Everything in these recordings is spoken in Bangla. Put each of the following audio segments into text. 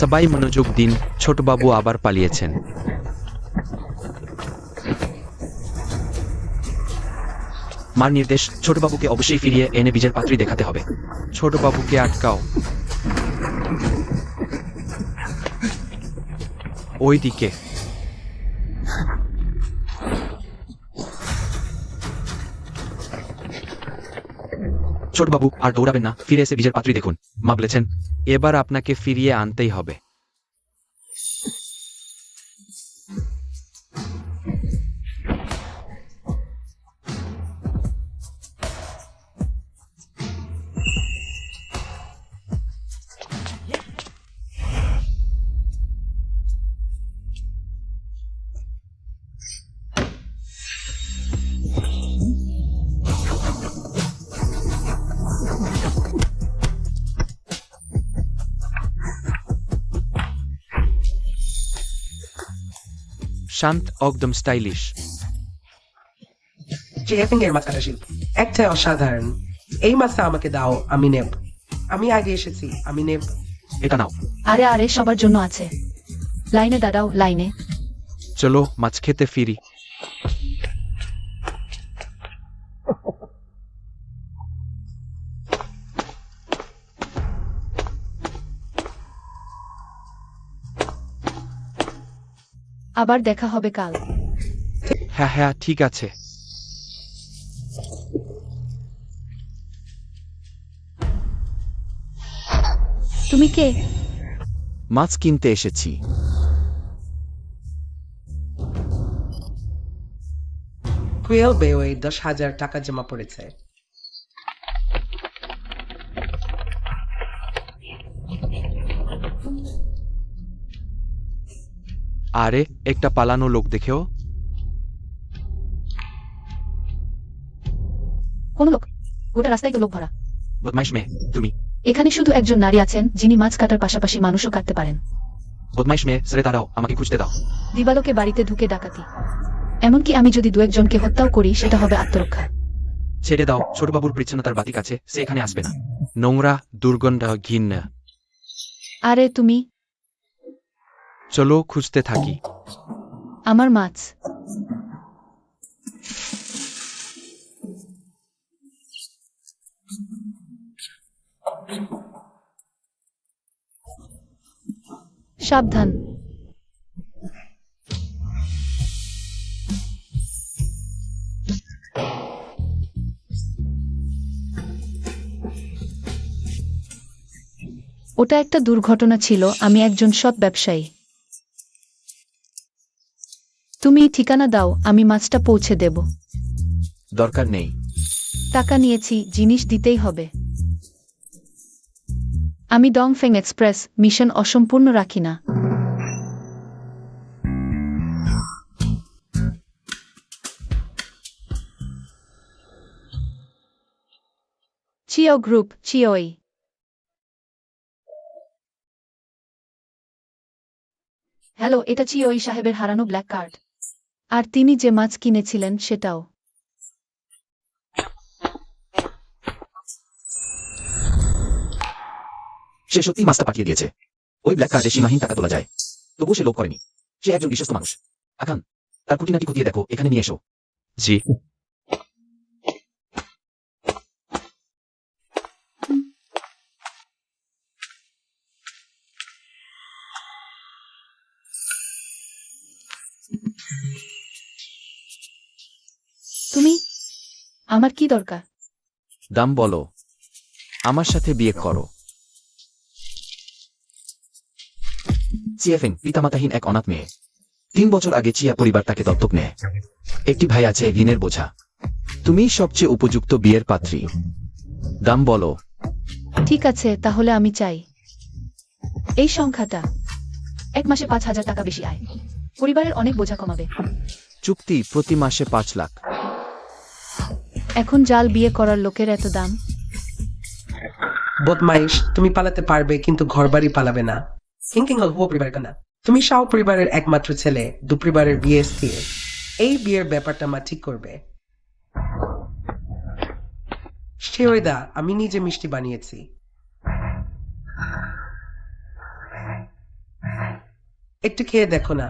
সবাই মনোযোগ দিন, ছোটবাবু আবার পালিয়েছেন। মার নির্দেশ, ছোটবাবুকে অবশ্যই ফিরিয়ে এনে বীজের পাত্রী দেখাতে হবে। ছোটবাবুকে আটকাও। ওই দিকে। ছোটবাবু আর দৌড়াবেন না, ফিরে এসে বীজের পাত্রী দেখুন। মা বলেছেন এবার আপনাকে ফিরিয়ে আনতেই হবে। শান্ত, একদম স্টাইলিশ। জেফিং এর মাছ কাটা শিল্প একটা অসাধারণ। এই মাছটা আমাকে দাও, আমি নেব। আমি আগে এসেছি, আমি নেব। এটা নাও। আরে আরে, সবার জন্য আছে। লাইনে দাঁড়াও, লাইনে। চলো মাছ খেতে ফিরি। আবার দেখা হবে কাল। হ্যাঁ হ্যাঁ, ঠিক আছে। তুমি কে? মাছ কিনতে এসেছি। কুয়েল বেওয়ে 10,000 টাকা জমা পড়েছে। আরে, একটা পালানো লোক দেখেও। কোন লোক? গোটা রাস্তায় তো লোক ভরা। বদমাইশ মেয়ে তুমি। এখানে শুধু একজন নারী আছেন যিনি মাছ কাটার পাশাপাশি মানুষও কাটতে পারেন। বদমাইশ মেয়ে, ছেড়ে দাঁড়াও, আমাকে খুঁজতে দাও। দিবালোকে বাড়িতে ঢুকে ডাকাতি, এমনকি আমি যদি দু একজনকে হত্যাও করি সেটা হবে আত্মরক্ষা। ছেড়ে দাও, ছোটবাবুর পরিচ্ছন্নতার বাতিক আছে, সে এখানে আসবে না। নোংরা, দুর্গন্ধ, ঘৃণা। আরে তুমি। চলো খুঁজতে থাকি। আমার মাছ। সাবধান। ওটা একটা দুর্ঘটনা ছিল, আমি একজন সৎ ব্যবসায়ী। তুমি ঠিকানা দাও, আমি মাছটা পৌঁছে দেব। দরকার নেই। টাকা নিয়েছি, জিনিস দিতেই হবে। আমি ডংফেং এক্সপ্রেস মিশন অসম্পূর্ণ রাখি না। চিও গ্রুপ, চিওই। হ্যালো, এটা চিওই সাহেবের হারানো ব্ল্যাক কার্ড। আর তিনি যে মাছ কিনেছিলেন সেটাও। সে সত্যি মাছটা পাঠিয়ে দিয়েছে। ওই ব্ল্যাক কার্ডে সীমাহীন টাকা তোলা যায়, তবুও সে লোভ করেনি। সে একজন বিশ্বস্ত মানুষ। আখান, তার খুঁটিনাটি খতিয়ে দেখো, এখানে নিয়ে এসো। জি। তুমি? আমার কি দরকার? দাম বলো, আমার সাথে বিয়ে করো। চিয়াফেং পিতামাতাহীন এক অনাথ মেয়ে। 3 বছর আগে চিয়া পরিবার তাকে দত্তক নেয়। একটি ভাই আছে, ঋণের বোঝা। তুমি সবচেয়ে উপযুক্ত বিয়ের পাত্রী। দাম বলো। ঠিক আছে, তাহলে আমি চাই এই সংখ্যাটা। 1 মাসে 5,000 টাকা বেশি আয়, পরিবারের অনেক বোঝা কমাবে। চুক্তি, প্রতি মাসে 5 লাখ। এখন জাল বিয়ে করার লোকের এত দাম? বদমাইশ, তুমি পালাতে পারবে কিন্তু ঘরবাড়ি পালাবে না। হিংকিং হল হুয়া পরিবার কানা। তুমি শাও পরিবারের একমাত্র ছেলে, দু পরিবারের বিয়ে স্থির। এই বিয়ের ব্যাপারটা মা ঠিক করবে। শিওইদা, আমি নিজে মিষ্টি বানিয়েছি। একটু খেয়ে দেখো না।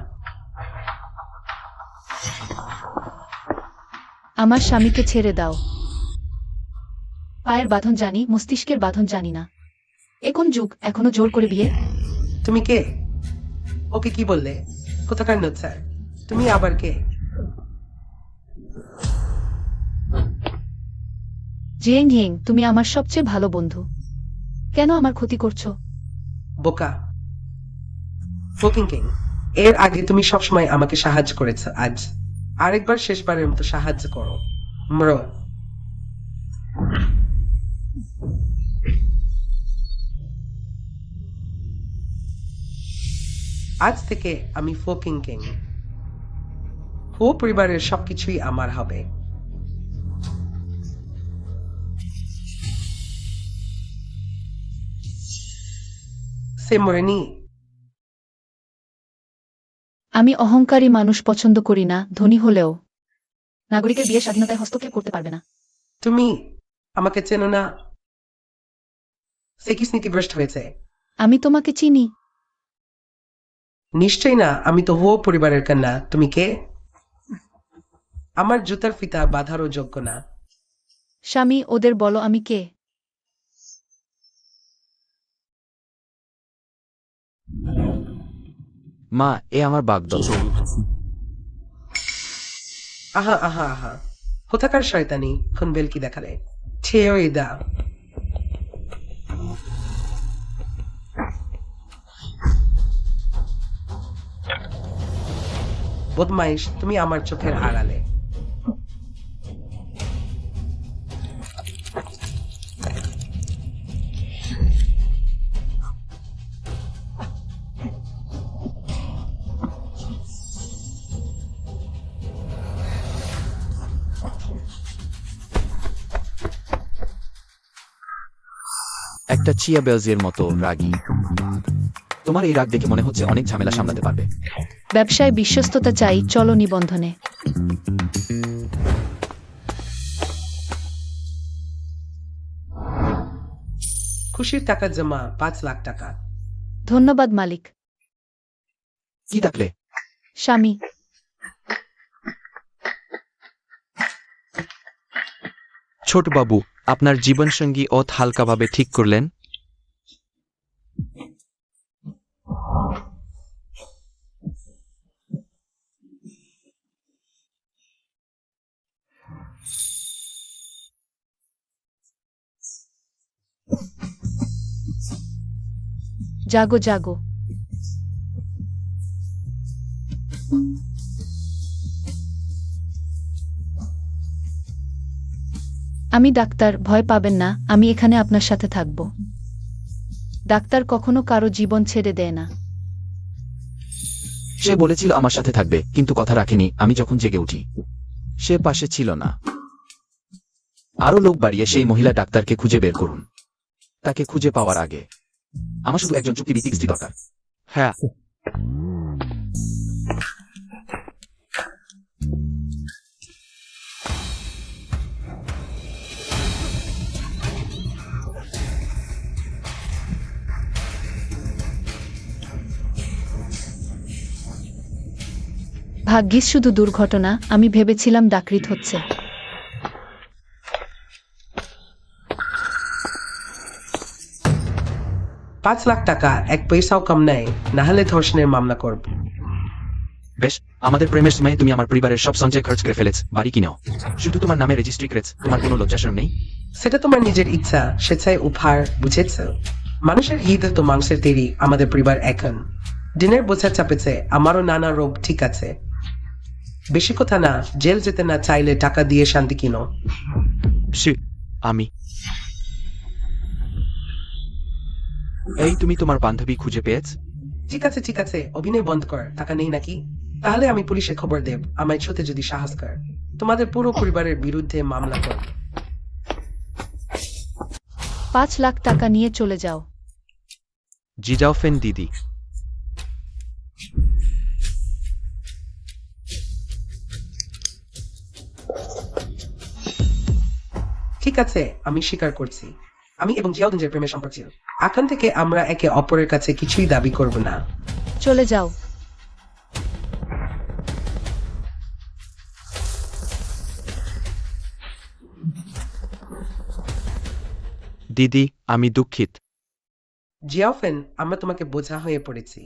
আমার স্বামীকে ছেড়ে দাও। পায়ের বাঁধন জানি, মস্তিষ্কের বাঁধন জানি না। এ কোন যুগ, এখনো জোর করে বিয়ে? তুমি কে? ওকে কি বললে? কোথাকার স্যার? তুমি আবার কে? জিয়েং হিং, তুমি আমার সবচেয়ে ভালো বন্ধু। কেন আমার ক্ষতি করছো? বোকা। Fucking king. এর আগে তুমি সবসময় আমাকে সাহায্য করেছ, আজ আরেকবার শেষবারের মতো সাহায্য করো। মরো। আজ থেকে আমি ফকিং কিং। হো পরিবারের সবকিছুই আমার হবে। সে মরেনি। আমি অহংকারী মানুষ পছন্দ করি না, ধনী হলেও। নাগরিকের বিয়ে স্বাধীনতায় হস্তক্ষেপ করতে পারবে না। তুমি আমাকে চেনো না। সে কি স্মৃতিভ্রষ্ট হয়েছে? আমি তোমাকে চিনি। নিশ্চয়ই না, আমি তো হো পরিবারের কন্যা। তুমি কে? আমার জুতার ফিতা বাঁধারও যোগ্য না। স্বামী, ওদের বলো আমি কে। মা, এ আমার বাগদত্ত। আহা আহা আহা, কোথাকার শয়তানি খুনবেল কি দেখালে। ছেও দা। বদমাইশ, তুমি আমার চোখের আড়ালে। একটা চিয়া বেলজের মতো রাগী। তোমার এই রাগ দেখে মনে হচ্ছে অনেক ঝামেলা সামলাতে পারবে। ব্যবসায় বিশ্বস্ততা চাই, চলো নিবন্ধনে। খুশির টাকা জমা 5 লাখ টাকা। ধন্যবাদ মালিক। কি ডাকলে? স্বামী। ছোট বাবু, আপনার জীবনসঙ্গী অত হালকাভাবে ঠিক করলেন? জাগো জাগো। আমি ডাক্তার, ভয় পাবেন না, আমি এখানে আপনার সাথে থাকব। ডাক্তার কখনো কারো জীবন ছেড়ে দেয় না। সে বলেছিল আমার সাথে থাকবে, কিন্তু কথা রাখেনি। আমি যখন জেগে উঠি, সে পাশে ছিল না। আরো লোক বাড়িয়ে সেই মহিলা ডাক্তারকে খুঁজে বের করুন। তাকে খুঁজে পাওয়ার আগে আমার শুধু একজন চুক্তিভিত্তিক স্ত্রী দরকার। হ্যাঁ। ভাগ্যিস শুধু দুর্ঘটনা, আমি ভেবেছিলাম ডাকরিত হচ্ছে। পাঁচ লাখ টাকা এক পয়সাও কম নেই, না হলে ধর্ষণের মামলা করব। বেশ, আমাদের প্রেমের সময় তুমি আমার পরিবারের সব সঞ্চয় খরচ করে ফেলেছ। বাড়ি কিনেও, শুধু তোমার নামে রেজিস্ট্রি করেছ। তোমার কোনো লজ্জাশরম নেই? সেটা তোমার নিজের ইচ্ছা, স্বেচ্ছায় উপহার, বুঝেছ? মানুষের হিত তো মাংসের তৈরি। আমাদের পরিবার এখন দিনের বোঝা চাপেছে। আমারও নানা রোগ, ঠিক আছে? বেশি কথা না, জেল যেতে না চাইলে টাকা দিয়ে শান্তি কিনো। আমি এই, তুমি তোমার বান্ধবী খুঁজে পেয়েছ? ঠিক আছে, অভিনয় বন্ধ কর। টাকা নেই নাকি? তাহলে আমি পুলিশে খবর দেব। আমায় ছুতে যদি সাহস কর, তোমাদের পুরো পরিবারের বিরুদ্ধে মামলা কর। 5 লাখ টাকা নিয়ে চলে যাও। জিজাওফেন দিদি। ঠিক আছে, আমি স্বীকার করছি। আমি এবং জিয়াউদ্দিনের প্রেমের সম্পর্ক ছিল। এখন থেকে আমরা একে অপরের কাছে কিছুই দাবি করব না। চলে যাও। দিদি আমি দুঃখিত। জিয়াওফেন, আমরা তোমাকে বোঝা হয়ে পড়েছি।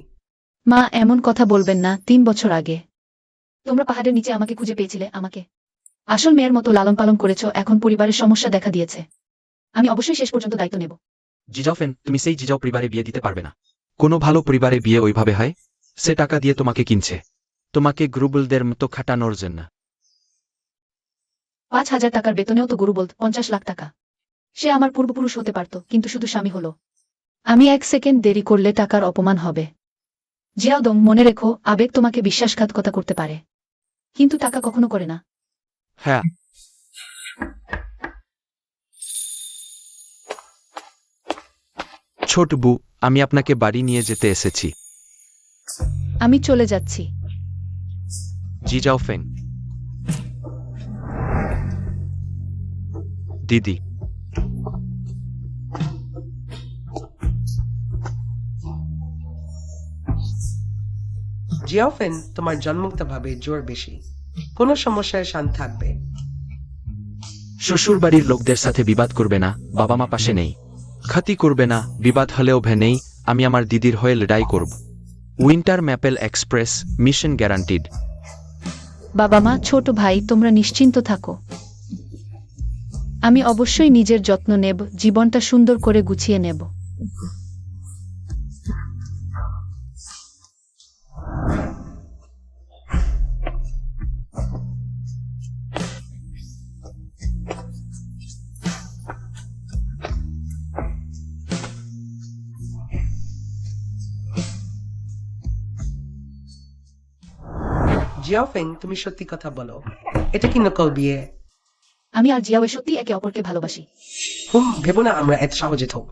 মা এমন কথা বলবেন না। 3 বছর আগে তোমরা পাহাড়ের নিচে আমাকে খুঁজে পেয়েছিলে, আমাকে আসল মেয়ের মতো লালন পালন করেছো। এখন পরিবারের সমস্যা দেখা দিয়েছে, আমি অবশ্যই শেষ পর্যন্ত দায়িত্ব নেব। জিজাওফেন, তুমি সেই জিজাও পরিবারে বিয়ে দিতে পারবে না। কোনো ভালো পরিবারে বিয়ে ওইভাবে হয়? সে টাকা দিয়ে তোমাকে কিনছে, তোমাকে গ্রুবলদের মতো খাটানোর জন্য। 5,000 টাকার বেতনেও তো গুরু বলত 50 লাখ টাকা। সে আমার পূর্বপুরুষ হতে পারত, কিন্তু শুধু স্বামী হলো। আমি 1 সেকেন্ড দেরি করলে টাকার অপমান হবে। জিয়াওদং, মনে রেখো, আবেগ তোমাকে বিশ্বাসঘাতকতা করতে পারে, কিন্তু টাকা কখনো করে না। হ্যাঁ, ছোট বু, আমি আপনাকে বাড়ি নিয়ে যেতে এসেছি। আমি চলে যাচ্ছি। জিজাওফেং। দিদি জিয়াওফেন, তোমার জন্মগতভাবে জোর বেশি। কোনো সমস্যায় শান্ত থাকবে। শ্বশুর বাড়ির লোকদের সাথে বিবাদ করবে না, বাবা মা পাশে নেই। ক্ষতি করবে না, বিবাদ হলেও ভেনেই আমি আমার দিদির হয়ে লড়াই করব। Winter maple express mission guaranteed. বাবা মা, ছোট ভাই, তোমরা নিশ্চিন্ত থাকো। আমি অবশ্যই নিজের যত্ন নেব, জীবনটা সুন্দর করে গুছিয়ে নেব। জিয়াওফেং, তুমি সত্যি কথা বলো, এটা কি নকল বিয়ে? আমি আর জিয়াওয়ে সত্যি একে অপরকে ভালোবাসি। ভেবো না আমরা এত সহজে থোক।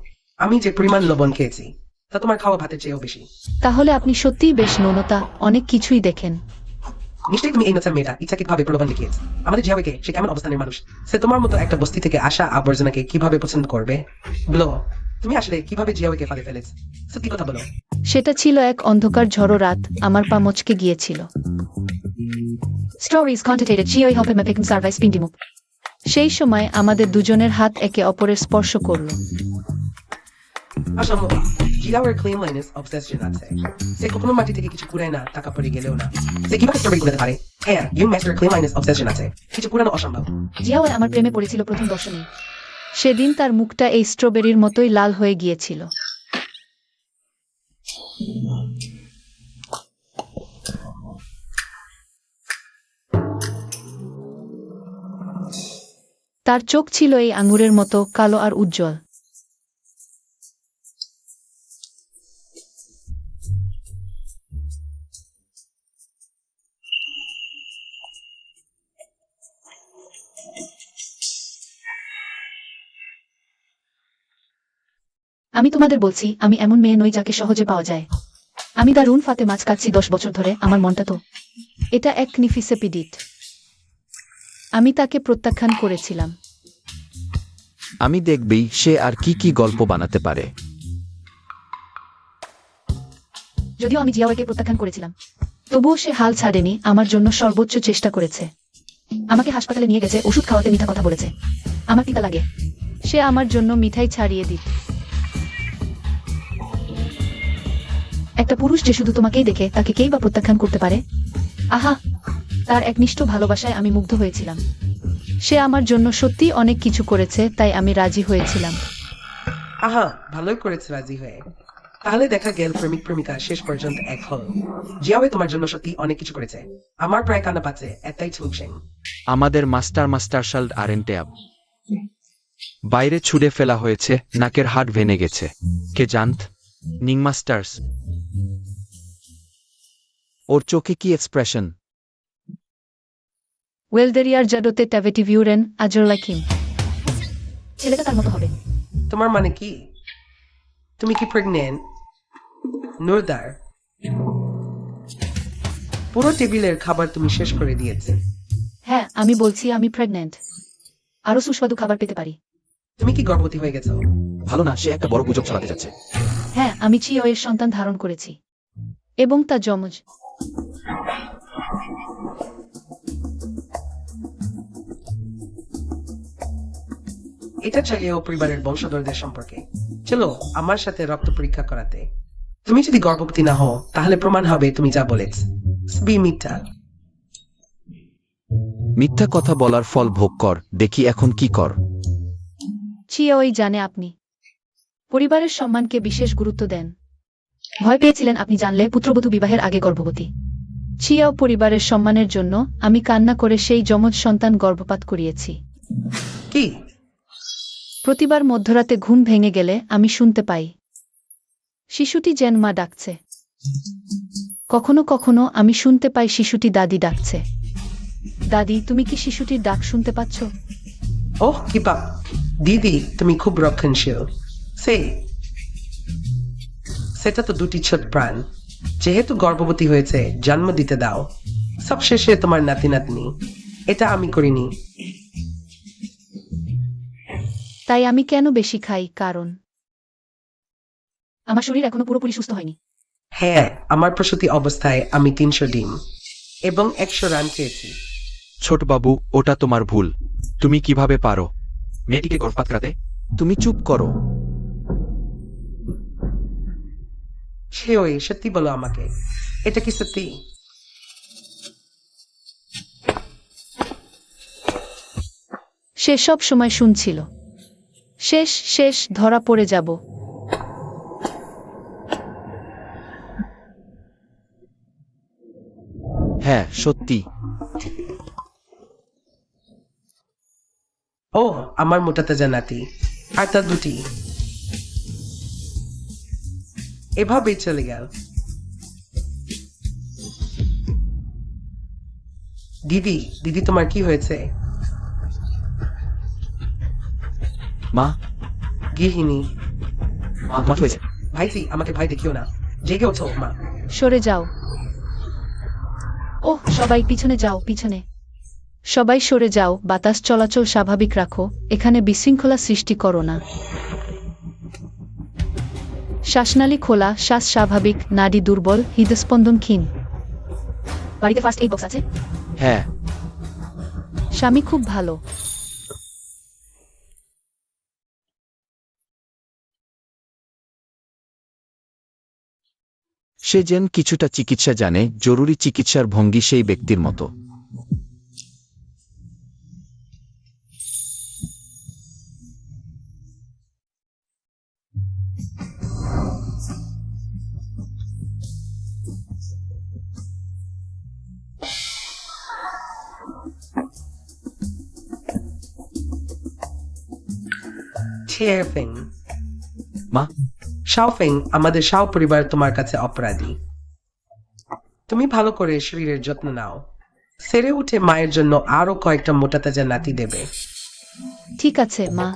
আমি যে পরিমাণ লবণ খেয়েছি তা তোমার খাওয়া ভাতের চেয়েও বেশি। তাহলে আপনি সত্যিই বেশ নৌনতা, অনেক কিছুই দেখেন। নিশ্চয়ই তুমি এই নচার মেয়েটা ইচ্ছাকৃতভাবে প্রলোভন দেখিয়েছ। আমাদের জিয়াওকে সে কেমন অবস্থানের মানুষ? সে তোমার মতো একটা বস্তি থেকে আসা আবর্জনাকে কিভাবে পছন্দ করবে? বলো, তুমি আসলে কিভাবে জিয়াওকে ফাঁদে ফেলেছ? সত্যি কথা বলো। সেটা ছিল এক অন্ধকার ঝড়ো রাত, আমার পা মচকে গিয়েছিল। স্টোরিজ কন্টেন্টেড জিওই হবে ম্যাপিং সার্ভাইস পিন্ডিমুখ। সেই সময় আমাদের দুজনের হাত একে অপরের স্পর্শ করল। অসম্ভব। জিয়াওয়ের ক্লিনলিনেস অবসেশন আছে। সে কখনো মাটি থেকে কিছু কুড়ায় না, টাকা পড়ে গেলেও না। সে কিভাবে স্ট্রবেরি কুড়াতে পারে? হ্যাঁ, ইউ মাস্টার ক্লিনলিনেস অবসেশন আছে। কিছু কুড়ানো অসম্ভব। জিয়াওয়ে আমার প্রেমে পড়েছিল প্রথম দর্শনে। সেদিন তার মুখটা এই স্ট্রবেরির মতোই লাল হয়ে গিয়েছিল। তার চোখ ছিল এই আঙুরের মতো কালো আর উজ্জ্বল। আমি তোমাদের বলছি, আমি এমন মেয়ে নই যাকে সহজে পাওয়া যায়। আমি দারুণ ফাতে মাছ কাটছি 10 বছর ধরে, আমার মনটা তো। এটা এক নিফিসেপিডিট। আমি তাকে প্রত্যাখ্যান করেছিলাম। আমি দেখবই সে আর কি কি গল্প বানাতে পারে। যদিও আমি জিয়াওয়েকে প্রত্যাখ্যান করেছিলাম, তবুও সে হাল ছাড়েনি, আমার জন্য সর্বোচ্চ চেষ্টা করেছে। আমাকে হাসপাতালে নিয়ে গেছে, ওষুধ খাওয়াতে মিথ্যা কথা বলেছে। আমার তিতা লাগে। সে আমার জন্য মিঠাই ছাড়িয়ে দিত। একটা পুরুষ যে শুধু তোমাকেই দেখে, তাকে কেই বা প্রত্যাখ্যান করতে পারে? আহা, তার একনিষ্ঠ ভালোবাসায় আমি মুগ্ধ হয়েছিলাম। সে আমার জন্য সত্যি অনেক কিছু করেছে, তাই আমি রাজি হয়েছিলাম। আহা, ভালোই করেছে রাজি হয়ে। তাহলে দেখা গেল প্রেমিক প্রেমিকা শেষ পর্যন্ত এক হল। জিয়াওয়ে তোমার জন্য সত্যি অনেক কিছু করেছে। আমার প্রায় কান্না পাচ্ছে, একটাই ছুংশেং। আমাদের মাস্টার শাল্ড আরেন্টেয়াব বাইরে ছুড়ে ফেলা হয়েছে, নাকের হাড় ভেঙে গেছে। কে জানত? Ning masters. ওর চোখে কি এক্সপ্রেশন! ওয়েলদেরিয়ার জাডোতে ট্যাভেটিভিউরেন আজর লাইকিম। ছেলেটা তার মতো হবে। তোমার মানে কি? তুমি কি প্রেগনেন্ট? নুরদার, পুরো টেবিলের খাবার তুমি শেষ করে দিয়েছে। হ্যাঁ, আমি বলছি আমি প্রেগন্যান্ট। আরো সুস্বাদু খাবার পেতে পারি। তুমি কি গর্ভবতী হয়ে গেছো? ভালো না, সে একটা বড় গুজব ছড়াতে যাচ্ছে। হ্যাঁ, আমি চিওয়ের সন্তান ধারণ করেছি, এবং তা যমজ। এটা চাইলেও পরিবারের বংশধরদের সম্পর্কে। চলো আমার সাথে রক্ত পরীক্ষা করাতে। তুমি যদি গর্ভবতী না হও তাহলে প্রমাণ হবে তুমি যা বলেছ বি মিথ্যা। মিথ্যা কথা বলার ফল ভোগ কর, দেখি এখন কি কর। চিয়াওই জানে আপনি পরিবারের সম্মানকে বিশেষ গুরুত্ব দেন। ভয় পেয়েছিলেন আপনি জানলে পুত্রবধূ বিবাহের আগে গর্ভবতী। চিয়াও পরিবারের সম্মানের জন্য আমি কান্না করে সেই যমজ সন্তান গর্ভপাত করিয়েছি। কি? প্রতিবার মধ্যরাতে ঘুম ভেঙে গেলে আমি শুনতে পাই শিশুটি যেন মা ডাকছে। কখনো কখনো আমি শুনতে পাই শিশুটি দাদি ডাকছে। দাদি, তুমি কি শিশুটির ডাক শুনতে পাচ্ছ? ওহ কি পাপ, দিদি তুমি খুব রক্ষণশীল। সেটা তো দুটি ছোট প্রাণ, যেহেতু গর্ভবতী হয়েছে জন্ম দিতে দাও। সব শেষে তোমার নাতি নাতনি। এটা আমি করিনি। তাই আমি কেন বেশি খাই? কারণ আমার শরীর এখনো পুরোপুরি সুস্থ হয়নি। হ্যাঁ, আমার প্রসূতি অবস্থায় আমি 300 ডিম এবং 100 রান খেয়েছি। ছোটবাবু, ওটা তোমার ভুল। তুমি কিভাবে পারো মেয়েটিকে গর্ভপাত করাতে? তুমি চুপ করো। সে ওই সত্যি বলো আমাকে, এটা কি সত্যি? সে সব সময় শুনছিল শেষ শেষ ধরা পড়ে যাব। হ্যাঁ সত্যি। ও আমার মোটা তাজা নাতি, আর তার দুটি। এভাবেই চলে গেল। দিদি দিদি তোমার কি হয়েছে? মা, গৃহিণী। মা তোমার কি হয়েছে? ভাইজি আমাকে ভাই দেখিও না, জেগে ওঠো মা। সরে যাও। ওহ, সবাই পিছনে যাও, পিছনে সবাই সরে যাও। বাতাস চলাচল স্বাভাবিক রাখো, এখানে বিশৃঙ্খলা সৃষ্টি করো না। শ্বাসনালী খোলা, শ্বাস স্বাভাবিক, নাড়ি দুর্বল, হৃদস্পন্দন ক্ষীণ। বাড়িতে ফার্স্ট এইড বক্স আছে? হ্যাঁ। স্বামী খুব ভালো। সে যেন কিছুটা চিকিৎসা জানে, জরুরি চিকিৎসার ভঙ্গি সেই ব্যক্তির মতো। ছিয়াফিং। মা, শাওফিং, আমাদের শাও পরিবার তোমার কাছে অপরাধী। তুমি ভালো করে শরীরের যত্ন নাও। সেরে উঠে মায়ের জন্য আরো কয়েকটা মোটা তাজা নাতি দেবে। ঠিক আছে মা।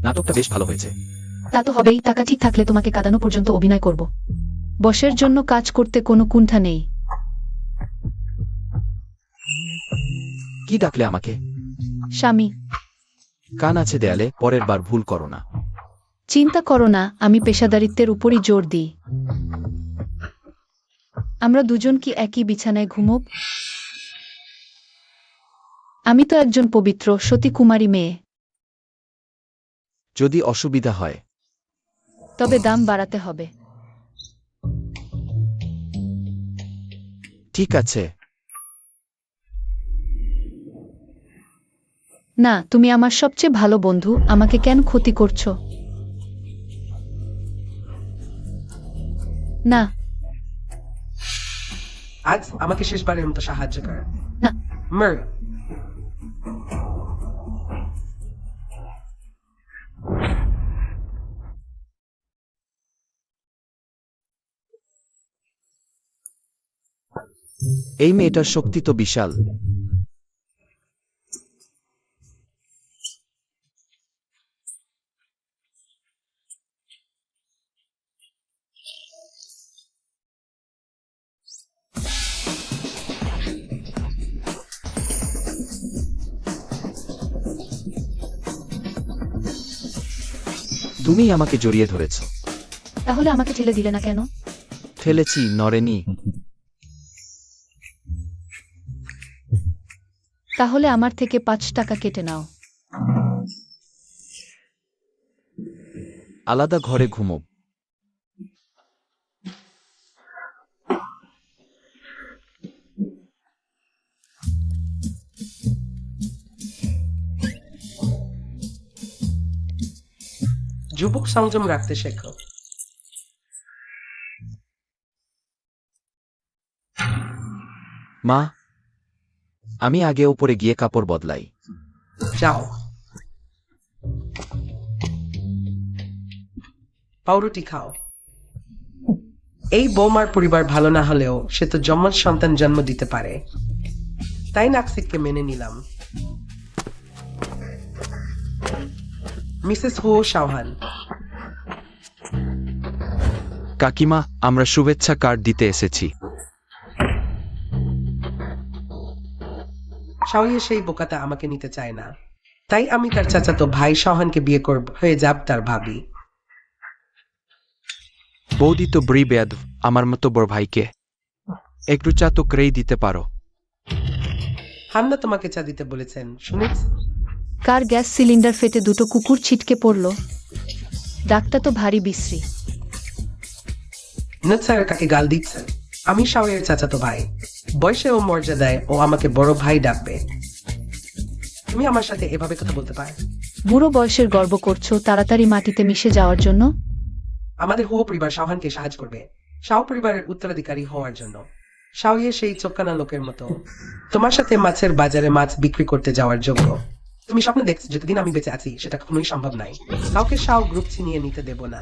নাটকটা বেশ ভালো হয়েছে। তা তো হবেই, টাকা ঠিক থাকলে তোমাকে কাঁদানো পর্যন্ত অভিনয় করব। বসের জন্য কাজ করতে কোনো কুণ্ঠা নেই। কি ডাকলে আমাকে? স্বামী। কান আছে দেয়ালে, পরের বার ভুল করো না। চিন্তা করো না, আমি পেশাদারিত্বের উপরই জোর দিই। আমরা দুজন কি একই বিছানায় ঘুমোব? আমি তো একজন পবিত্র সতী কুমারী মেয়ে। যদি অসুবিধা হয় তবে দাম বাড়াতে হবে। ঠিক আছে। না, তুমি আমার সবচেয়ে ভালো বন্ধু, আমাকে কেন ক্ষতি করছো? না। আজ আমাকে শেষবারের মতো সাহায্য কর। না। মার। এই মেয়েটার শক্তি তো বিশাল। তুমি আমাকে জড়িয়ে ধরেছ। তাহলে আমাকে ঠেলে দিলে না কেন? ফেলেছি, নড়েনি। তাহলে আমার থেকে 5 টাকা কেটে নাও। আলাদা ঘরে ঘুমো। যুবক সংযম রাখতে শেখো। মা, আমি আগে ওপরে গিয়ে কাপড় বদলাই। যাও। পাউরুটি খাও। এই বৌমার পরিবার ভালো না হলেও সে তো জন্ম সন্তান জন্ম দিতে পারে, তাই নাকসিককে মেনে নিলাম। মিসেস হো শাওহান। কাকিমা, আমরা শুভেচ্ছা কার্ড দিতে এসেছি। শাওইয়ে সেই বোকাটা আমাকে নিতে চায় না, তাই আমি তার চাচাতো ভাই শাওহানকে বিয়ে করব, হয়ে যাব তার ভাবি। বৌদি তো ব্রি বেয়াদ, আমার মতো বড় ভাইকে একটু চা তো করেই দিতে পারো। হান্না তোমাকে চা দিতে বলেছেন, শুনেছ? কার গ্যাস সিলিন্ডার ফেটে 2টো কুকুর ছিটকে পড়ল। ডাকটা তো ভারী বিশ্রী। নত স্যার কাকে গাল দিচ্ছেন? আমি শাওয়ের চাচাতো ভাই, বয়সে ও মর্যাদায় ও আমাকে বড় ভাই ডাকবে। তুমি আমার সাথে এভাবে কথা বলতে পার? বুড়ো বয়সের গর্ব করছো তাড়াতাড়ি মাটিতে মিশে যাওয়ার জন্য? আমাদের হো পরিবার শাওহানকে সাহায্য করবে শাও পরিবারের উত্তরাধিকারী হওয়ার জন্য। শাওয়ে সেই চোখকানা লোকের মতো তোমার সাথে মাছের বাজারে মাছ বিক্রি করতে যাওয়ার যোগ্য। তুমি স্বপ্ন দেখছো যতদিন আমি বেঁচে আছি সেটা কখনোই সম্ভব নাই। কাউকে শাও গ্রুপ ছিনিয়ে নিতে দেব না।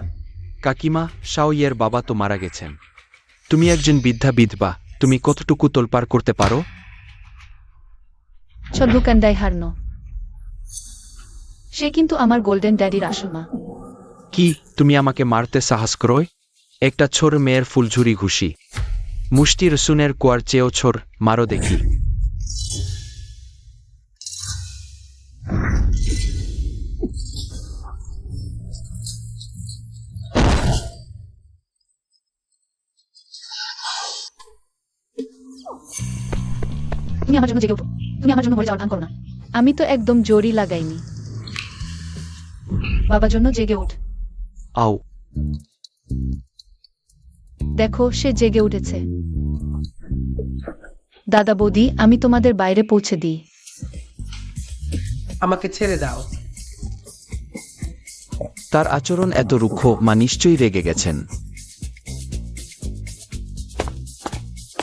কাকিমা, শাওইয়ের বাবা তো মারা গেছেন। তুমি একজন বিধবা, তুমি কতটুকু তোলপাড় করতে পারো? ছদ্মকান্দায় হারনো। সে কিন্তু আমার গোল্ডেন ড্যাডির আসল মা। কি, তুমি আমাকে মারতে সাহস করোয়? একটা ছোর মেয়ের ফুলঝুরি ঘুষি, মুষ্টি রসুনের কোয়ার চেয়েও ছোর, মারো দেখি। তুমি আমার জন্য জেগে উঠো। তুমি আমার জন্য মরে যাওয়ার ভান করো না। আমি তো একদম জোরই লাগাইনি। বাবার জন্য জেগে উঠ। আও। দেখো সে জেগে উঠেছে। দাদা বৌদি, আমি তোমাদের বাইরে পৌঁছে দিই। আমাকে ছেড়ে দাও। তার আচরণ এত রুক্ষ, মা নিশ্চয়ই রেগে গেছেন।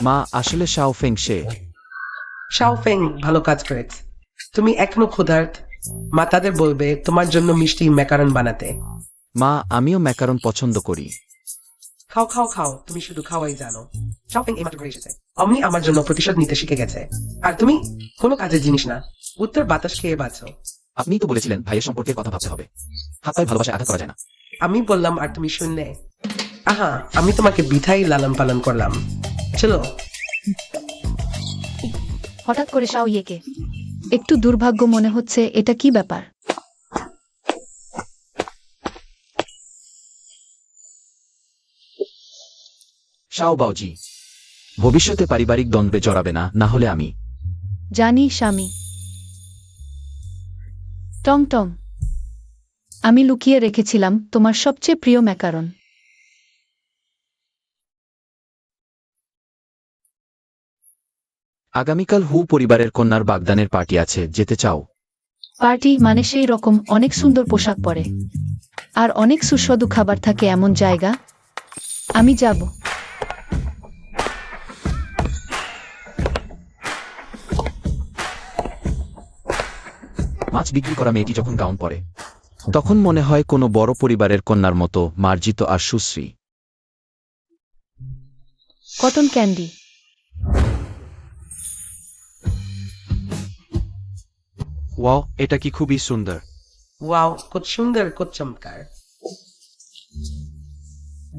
মা, আসলে শাও ফেং সে। শাও ফেং ভালো কাজ করেছে। তুমি এখনো ক্ষুধার্ত, মা তাদের বলবে তোমার জন্য মিষ্টি ম্যাকারন বানাতে। মা, আমিও ম্যাকারন পছন্দ করি। খাও খাও খাও, তুমি শুধু খাওয়াই জানো। শাও ফেং এইমাত্র ঘরে এসেছে, অমনি আমার জন্য প্রতিশোধ নিতে শিখে গেছে। আর তুমি কোনো কাজের জিনিস না, উত্তর বাতাস খেয়ে বাঁচো। আপনি তো বলেছিলেন ভাইয়ের সম্পর্কে কথা ভাবতে হবে। হাত পায়ে ভালোবাসায় আঘাত করা যায় না। আমি বললাম আর তুমি শুনলে? আহা, আমি তোমাকে বিধাই লালন পালন করলাম। চলো। হঠাৎ করে শাও ইয়েকে একটু দুর্ভাগ্য মনে হচ্ছে। এটা কি ব্যাপার? শাও বাওজি, ভবিষ্যতে পারিবারিক দ্বন্দ্বে জড়াবে না, না হলে আমি। জানি স্বামী। টং টং, আমি লুকিয়ে রেখেছিলাম তোমার সবচেয়ে প্রিয় ম্যাকারন। আগামীকাল হু পরিবারের কন্যার বাগদানের পার্টি আছে, যেতে চাও? পার্টি মানে সেই রকম অনেক সুন্দর পোশাক পরে আর অনেক সুস্বাদু খাবার থাকে এমন জায়গা? আমি যাব। মাছ বিক্রি করা মেয়েটি যখন গাউন পরে, তখন মনে হয় কোনো বড় পরিবারের কন্যার মতো মার্জিত আর সুশ্রী। Cotton candy. ওয়াও, এটা কি খুবই সুন্দর। ওয়াও, কত সুন্দর, কত চমৎকার।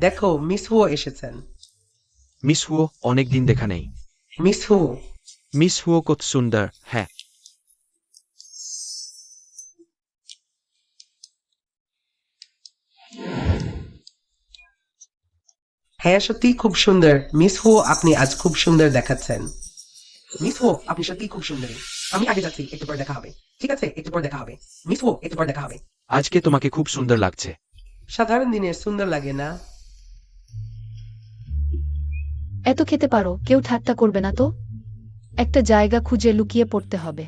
দেখো মিস হুও এসেছেন। মিস হুও, অনেকদিন দেখা নেই। মিস হু। মিস হুও কত সুন্দর, হ্যাঁ। হ্যাঁ সত্যি খুব সুন্দর মিস হো, আপনি আজ খুব সুন্দর দেখাচ্ছেন। মিস হো, আপনি সত্যি খুব সুন্দরী। আমি আগে যাচ্ছি, একটু পর দেখা হবে। ঠিক আছে, একটু পর দেখা হবে। মিস হো, একটু পর দেখা হবে। আজকে তোমাকে খুব সুন্দর লাগছে। সাধারণ দিনে সুন্দর লাগে না? এত খেতে পারো, কেউ ঠাট্টা করবে না তো? একটা জায়গা খুঁজে লুকিয়ে পড়তে হবে।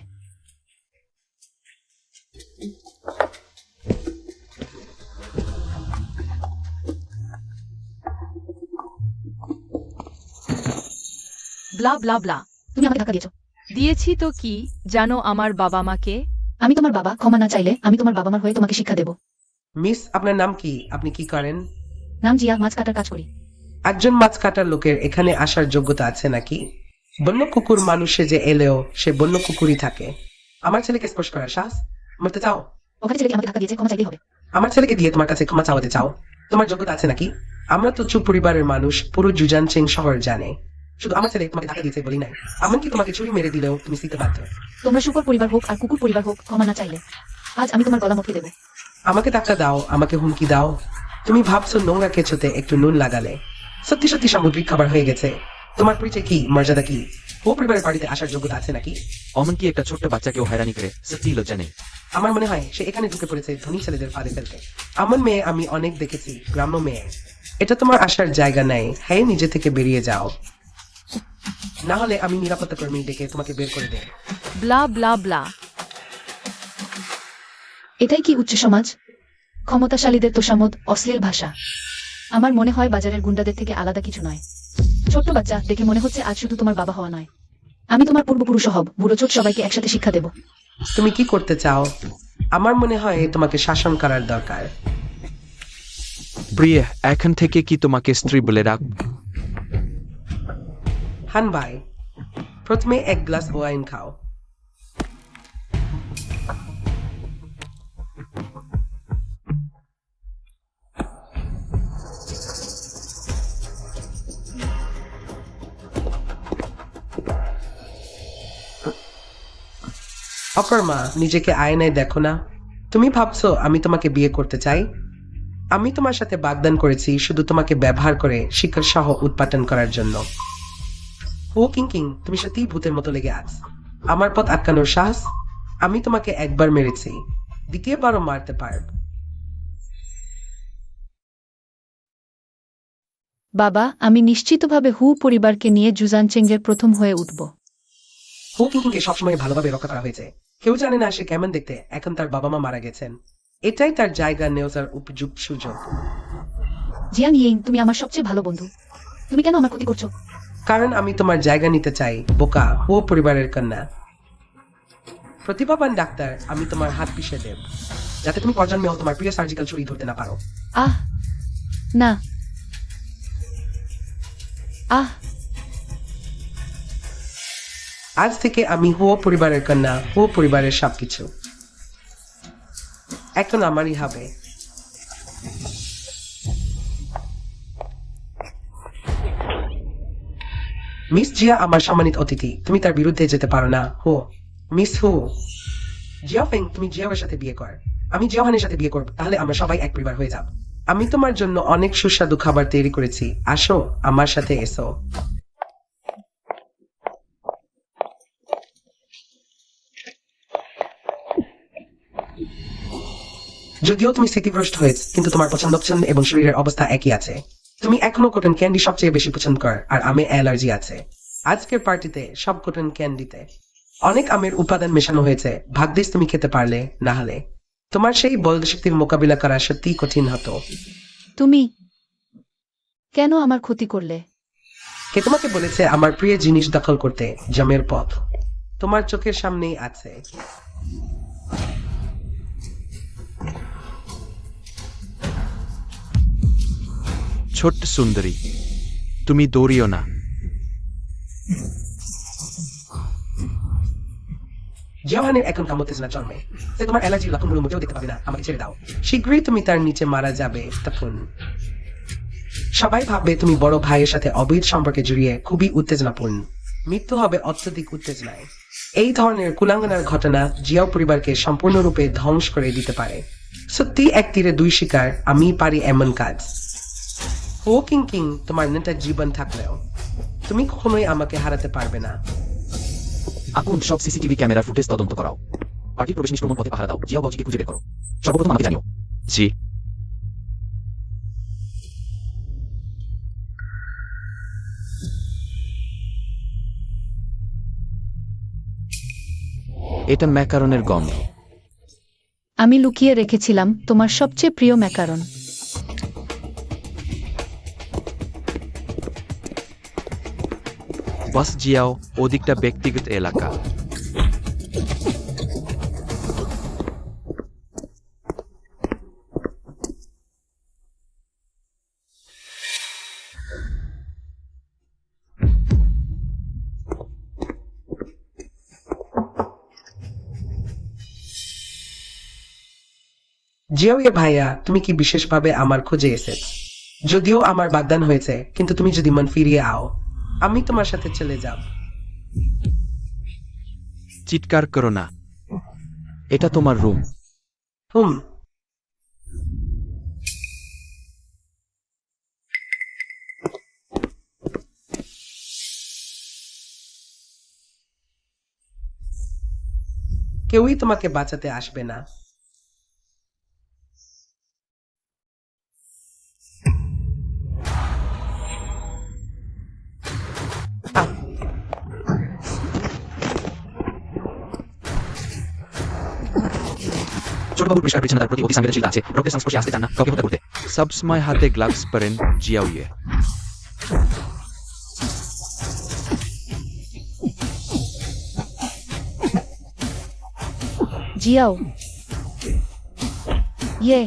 ব্লা ব্লা ব্লা, তুমি আমাকে ধাক্কা দিয়েছো। দিয়েছি তো কি, জানো আমার বাবা মাকে? আমি তোমার বাবা, ক্ষমা না চাইলে আমি তোমার বাবা মার হয়ে তোমাকে শিক্ষা দেব। মিস, আপনার নাম কি? আপনি কি করেন? নাম জিয়া, মাছ কাটার কাজ করি। একজন মাছ কাটার লোকের এখানে আসার যোগ্যতা আছে নাকি? বন্য কুকুর মানুষে যে এলেও সে বন্য কুকুরই থাকে। আমার ছেলেকে স্পর্শ করার সাহস? মরতে চাও? ওখানে ছেলেকে আমাকে ধাক্কা দিয়েছে, ক্ষমা চাইলেই হবে। আমার ছেলেকে দিয়ে তোমার কাছে ক্ষমা চাওয়াতে চাও? তোমার যোগ্যতা আছে নাকি? আমরা তো চুপ পরিবারের মানুষ, পুরো জুজানচিং শহর জানে। শুধু আমার ছেলে তোমাকে ধাক্কা দিয়েছে বলি নাই, এমনকি তোমাকে ছুরি মেরে দিলেও তুমি শিখতে বাধ্য। তোমরা শুকর পরিবার হোক আর কুকুর পরিবার হোক, ক্ষমা না চাইলে আজ আমি তোমার গলা মটকে দেবো। আমাকে ধাক্কা দাও, আমাকে হুমকি দাও। তুমি ভাবছো নোংরা কেঁচোতে একটু নুন লাগালে সত্যি সত্যি সামুদ্রিক খাবার হয়ে গেছে? তোমার পরিচয় কি, মর্যাদা কি? ও পরিবারের বাড়িতে আসার যোগ্যতা আছে নাকি? অমন কি একটা ছোট্ট বাচ্চাকেও হয়রানি করে, সত্যি লজ্জা নেই। আমার মনে হয় সে এখানে ঢুকে পড়েছে ধনী ছেলেদের ফাঁদে ফেলতে। এমন মেয়ে আমি অনেক দেখেছি, গ্রাম্য মেয়ে। এটা তোমার আসার জায়গা নাই। হ্যাঁ, নিজে থেকে বেরিয়ে যাও, না হলে আমি নিরাপত্তা কর্মী ডেকে তোমাকে বের করে দেব। ব্লা ব্লা ব্লা। এটাই কি উচ্চ সমাজ? ক্ষমতাশালীদের তোষামোদ, অশ্লীল ভাষা। আমার মনে হয় বাজারের গুন্ডাদের থেকে আলাদা কিছু নয়। ছোট্ট বাচ্চা দেখে মনে হচ্ছে আজ শুধু তোমার বাবা হওয়া নয়, আমি তোমার পূর্বপুরুষ হব, বুড়ো ছোট সবাইকে একসাথে শিক্ষা দেব। তুমি কি করতে চাও? আমার মনে হয় তোমাকে শাসন করার দরকার। প্রিয়, এখন থেকে কি তোমাকে স্ত্রী বলে রাখ? হান ভাই, প্রথমে এক গ্লাস ওয়াইন খাও। অকর্মা, নিজেকে আয়নায় দেখো না। তুমি ভাবছো আমি তোমাকে বিয়ে করতে চাই? আমি তোমার সাথে বাগদান করেছি শুধু তোমাকে ব্যবহার করে শিকার সহ উৎপাদন করার জন্য। ও কিং কিং, তুমি সত্যিই ভূতের মতো লেগে আছ। আমার পথ আটকানোর সাহস? আমি তোমাকে একবার মেরেছি, দ্বিতীয়বারও মারতে পারব। বাবা, আমি নিশ্চিতভাবে হু পরিবারকে নিয়ে জুজানচেঙ্গের প্রথম হয়ে উঠব। হো কিং কে সবসময় ভালোভাবে রক্ষা করা হয়েছে। কেউ জানে না সে কেমন দেখতে। এখন তার বাবা মা মারা গেছেন, এটাই তার জায়গা নেওয়ার উপযুক্ত সুযোগ। জিয়াং ইং, তুমি আমার সবচেয়ে ভালো বন্ধু, তুমি কেন আমার ক্ষতি করছো? কারণ আমি তোমার জায়গা নিতে চাই, বোকা। ও পরিবারের কন্যা, প্রতিভাবান ডাক্তার। আমি তোমার হাত পিষে দেব, যাতে তুমি প্রজন্মেও তোমার প্রিয় সার্জিক্যাল ছুরি ধরতে না পারো। আহ না, আহ আজ থেকে আমি হো পরিবারের কন্যা, হো পরিবারের সবকিছু এখন আমারই হবে। মিস জিয়া আমার সম্মানিত অতিথি, তুমি তার বিরুদ্ধে যেতে পারো না। হো মিস হো। জিয়াফেং, তুমি জিয়াওয়ের সাথে বিয়ে কর। আমি জিয়াওহানের সাথে বিয়ে করব, তাহলে আমরা সবাই এক পরিবার হয়ে যাব। আমি তোমার জন্য অনেক সুস্বাদু খাবার তৈরি করেছি, আসো আমার সাথে এসো। যদিও তুমি স্মৃতিভ্রষ্ট হয়েছ, কিন্তু তোমার পছন্দ এবং শরীরের অবস্থা একই আছে। তুমি এখনো কটন ক্যান্ডি সবচেয়ে বেশি পছন্দ কর, আর আমে অ্যালার্জি আছে। আজকের পার্টিতে সব কটন ক্যান্ডিতে অনেক আমের উপাদান মেশানো হয়েছে। ভাগ্যিস তুমি খেতে পারলে, না হলে তোমার সেই বলদ শক্তির মোকাবিলা করা সত্যিই কঠিন হতো। তুমি কেন আমার ক্ষতি করলে? কে তোমাকে বলেছে আমার প্রিয় জিনিস দখল করতে? জমের পথ তোমার চোখের সামনেই আছে। ছোট্ট সুন্দরী, তুমি দৌড়িও না। জিওহানের এখন কামোতেজনা জন্মে, সে তোমার অ্যালার্জির লক্ষণগুলো মোটেও দেখতে পাবে না। আমাকে ছেড়ে দাও, শীঘ্রই তুমি তার নিচে মারা যাবে। তখন সবাই ভাববে তুমি বড় ভাইয়ের সাথে অবৈধ সম্পর্কে জড়িয়ে খুবই উত্তেজনাপূর্ণ। মৃত্যু হবে অত্যধিক উত্তেজনায়। এই ধরনের কুলাঙ্গানার ঘটনা জিয়াও পরিবারকে সম্পূর্ণরূপে ধ্বংস করে দিতে পারে। সত্যি এক তীরে দুই শিকার, আমি পারি এমন কাজ। ও কিং কিং তোমার নেতা জীবন থাকলেও তুমি কখনোই আমাকে হারাতে পারবে না। আকুন সব সিসিটিভি ক্যামেরার ফুটেজ তদন্ত করাও। পার্টির প্রবেশ নিষ্ক্রমণ পথে পাহারা দাও। জিয়াও বাউজিকে খুঁজে বের করো। সর্বপ্রথম আমাকে জানিও। জি। এটা ম্যাকারনের গন্ধ। আমি লুকিয়ে রেখেছিলাম তোমার সবচেয়ে প্রিয় ম্যাকারন। বাস জিয়াও, ওদিকটা ব্যক্তিগত এলাকা। জিয়াও এ ভাইয়া, তুমি কি বিশেষভাবে আমার খোঁজে এসেছ? যদিও আমার বাগদান হয়েছে, কিন্তু তুমি যদি মন ফিরিয়ে আও, আমি তোমার সাথে চলে যাব। চিৎকার করো না। এটা তোমার রুম। হুম। কেউই তোমাকে বাঁচাতে আসবে না। আহ, ছোটবাবুর পরিষ্কার পরিচ্ছন্নতার প্রতি অতি সংবেদনশীলতা আছে। রক্তের সংস্পর্শে আসতে চান না কাউকে হত্যা করতে। সবসময় হাতে গ্লাভস পরেন জিয়াও ইয়ে। জিয়াও ইয়ে।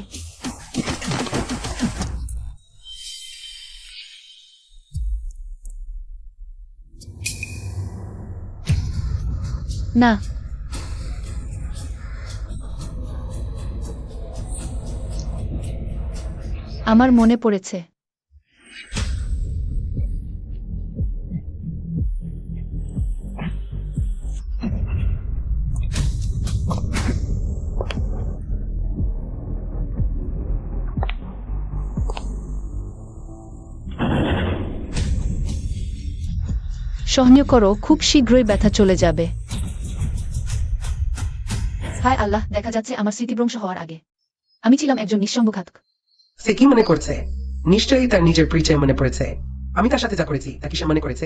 না, আমার মনে পড়েছে। সহ্য করো, খুব শীঘ্রই ব্যথা চলে যাবে। হায় আল্লাহ, দেখা যাচ্ছে আমার স্মৃতিভ্রংশ হওয়ার আগে আমি ছিলাম একজন নিঃসঙ্গ ঘাতক। সে কি মনে করছে? নিশ্চয়ই তার নিজের পরিচয় মনে পড়েছে। আমি তার সাথে যা করেছি তা কি সে মনে করেছে?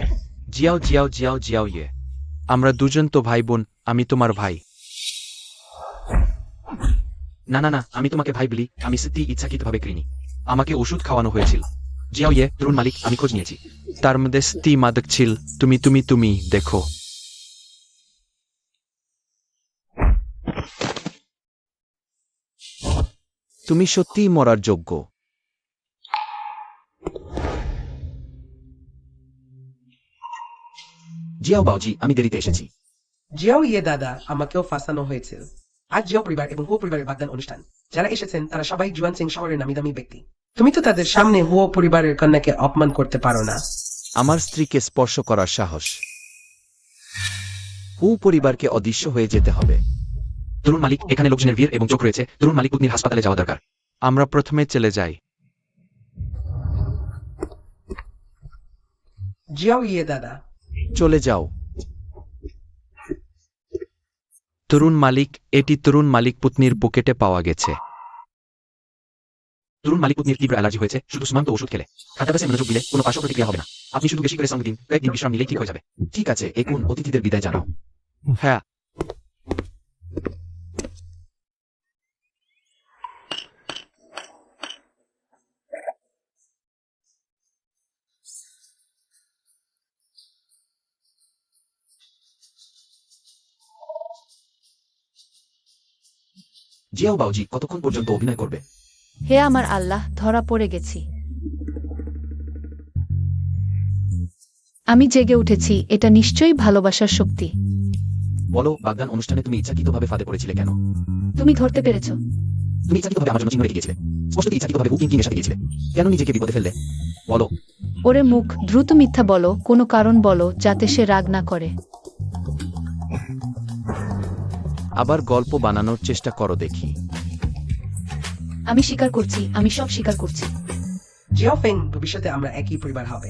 জিয়াও জিয়াও জিয়াও জিয়াও ইয়ে। আমরা দুজন তো ভাই বোন, আমি তোমার ভাই। না না না, আমি তোমাকে ভাই বলি। আমি সত্যি ইচ্ছাকৃতভাবে করিনি। আমাকে ওষুধ খাওয়ানো হয়েছিল। জিয়াও ইয়ে, তরুণ মালিক, আমি খোঁজ নিয়েছি। তার মধ্যে স্তি মাদক ছিল। তুমি দেখো। তুমি সত্যিই মরার যোগ্য। জিয়াও বাউজি, আমি দেরিতে এসেছি। জিয়াও ইয়ে দাদা, আমাকেও ফাঁসানো হয়েছিল। আজ জিয়াও পরিবার এবং হো পরিবারের বাগদান অনুষ্ঠান। যারা এসেছেন তারা সবাই জুয়ান সিং শহরের নামি দামি ব্যক্তি। তুমি তো তাদের সামনে হো পরিবারের কন্যাকে অপমান করতে পারো না। আমার স্ত্রীকে স্পর্শ করার সাহস। হু পরিবারকে অদৃশ্য হয়ে যেতে হবে। তরুণ মালিক, এখানে লোকজনের ভিড় এবং চোখ রয়েছে। তরুণ মালিক পত্নীর হাসপাতালে যাওয়া দরকার। আমরা প্রথমে চলে যাই। জিয়াও ইয়ে দাদা। চলে যাও। তরুণ মালিক, এটি তরুণ মালিক পত্নীর পকেটে পাওয়া গেছে। তরুণ মালিক পত্নীর তীব্র অ্যালার্জি হয়েছে শুধু সুমান্ত ওষুধ খেলে। খাদ্যাভ্যাসে মনোযোগ দিলে কোনো পার্শ্ব প্রতিক্রিয়া হবে না। আপনি শুধু বেশি করে সঙ্গ দিন, কয়েকদিন বিশ্রাম নিলেই ঠিক হয়ে যাবে। ঠিক আছে, এখন অতিথিদের বিদায় জানাও। হ্যাঁ। জিয়াও বাউজি কতক্ষণ পর্যন্ত অভিনয় করবে? হে আমার আল্লাহ, ধরা পড়ে গেছি। আমি জেগে উঠেছি, এটা নিশ্চয়ই ভালোবাসার শক্তি। বলো, বাগদান অনুষ্ঠানে তুমি ইচ্ছাকৃতভাবে ফাঁদে পড়েছিলে কেন? তুমি ধরতে পেরেছো? তুমি ইচ্ছাকৃতভাবে আমার জন্য চিহ্ন রেখে গিয়েছিলে। স্পষ্টত ইচ্ছাকৃতভাবে হুকিং কিংয়ের সাথে গিয়েছিলে। কেন নিজেকে বিপদে ফেললে? বলো। ওরে মুখ, দ্রুত মিথ্যা বলো, কোনো কারণ বলো যাতে সে রাগ না করে। আবার গল্প বানানোর চেষ্টা করো দেখি। আমি স্বীকার করছি, আমি সব স্বীকার করছি। জিয়াও ফেং, ভবিষ্যতে আমরা একই পরিবার হবে।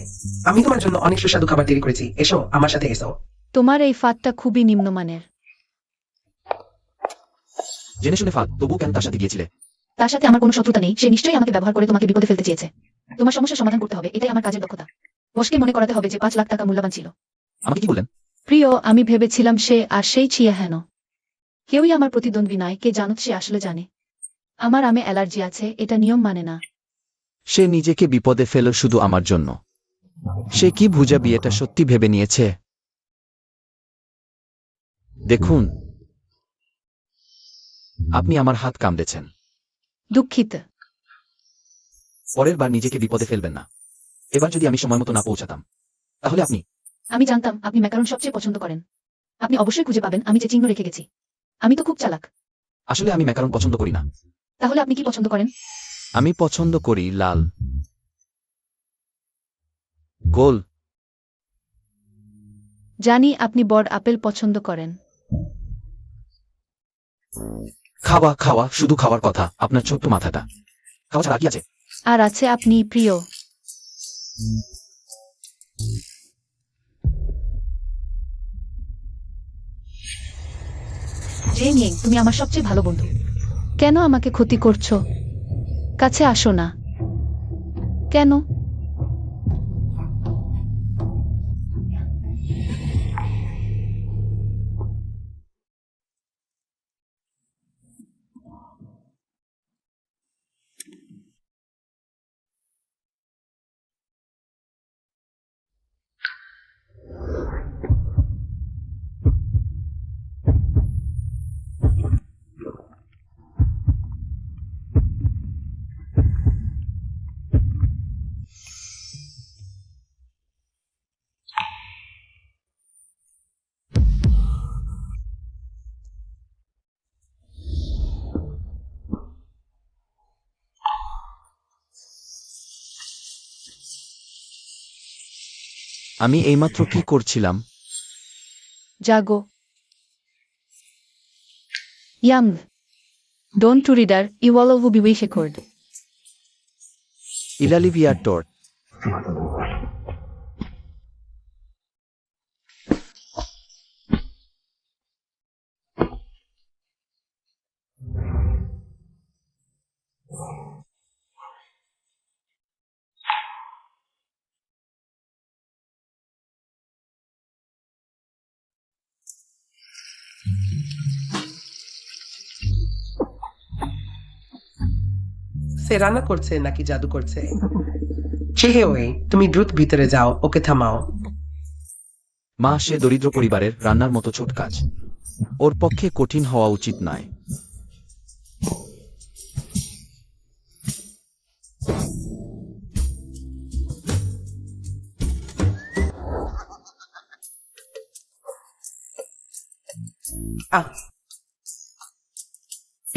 আমি তোমার জন্য অনেক সুস্বাদু খাবার তৈরি করেছি, এসো আমার সাথে এসো। তোমার এই ফাঁদটা খুবই নিম্নমানের। জেনে শুনে ফাঁদ, তবু কেন তার সাথে গিয়েছিলে? তার সাথে আমার কোনো শত্রুতা নেই, সে নিশ্চয়ই আমাকে ব্যবহার করে তোমাকে বিপদে ফেলতে চেয়েছে। তোমার সমস্যার সমাধান করতে হবে, এটাই আমার কাজের দক্ষতা। বসকে মনে করাতে হবে যে 5 লাখ টাকা মূল্যবান ছিল। আমাকে কি বললেন? প্রিয়, আমি ভেবেছিলাম সে আর সেই ছিয়া হেন। কেউই আমার প্রতিদ্বন্দ্বী নয়, কে জানুত সে আসলে জানে। আমার আমে অ্যালার্জি আছে, এটা নিয়ম মানে না। সে নিজেকে বিপদে ফেল শুধু আমার জন্য। সে কি ভুজা বিয়েটা সত্যি ভেবে নিয়েছে? দেখুন, আপনি আমার হাত কামড়েছেন। দুঃখিত। পরের বার নিজেকে বিপদে ফেলবেন না। এবার যদি আমি সময় মতো না পৌঁছাতাম, তাহলে আপনি। আমি জানতাম আপনি ম্যাকারন সবচেয়ে পছন্দ করেন। আপনি অবশ্যই খুঁজে পাবেন আমি যে চিহ্ন রেখে গেছি। আমি তো খুব চালাক। আসলে আমি ম্যাকারন পছন্দ করি না। তাহলে আপনি কি পছন্দ করেন? আমি পছন্দ করি লাল গোল। জানি আপনি বড় আপেল পছন্দ করেন। খাওয়া খাওয়া, শুধু খাওয়ার কথা। আপনার ছোট্ট মাথাটা। খাওয়া ছাড়া কি আছে? আর আছে আপনি প্রিয়। জেনিং, তুমি আমার সবচেয়ে ভালো বন্ধু। কেন আমাকে ক্ষতি করছো? কাছে আসো না। কেন? আমি এইমাত্র কি করছিলাম? জাগো। Yum. Don't to reader, you all will be shaken. ইলালিভিয়ার টোর। সে রান্না করছে নাকি জাদু করছে? চেহেওয়ে, তুমি দ্রুত ভিতরে যাও, ওকে থামাও। মা, সে দরিদ্র পরিবারের রান্নার মতো ছোট কাজ। ওর পক্ষে কঠিন হওয়া উচিত নয়। আহ,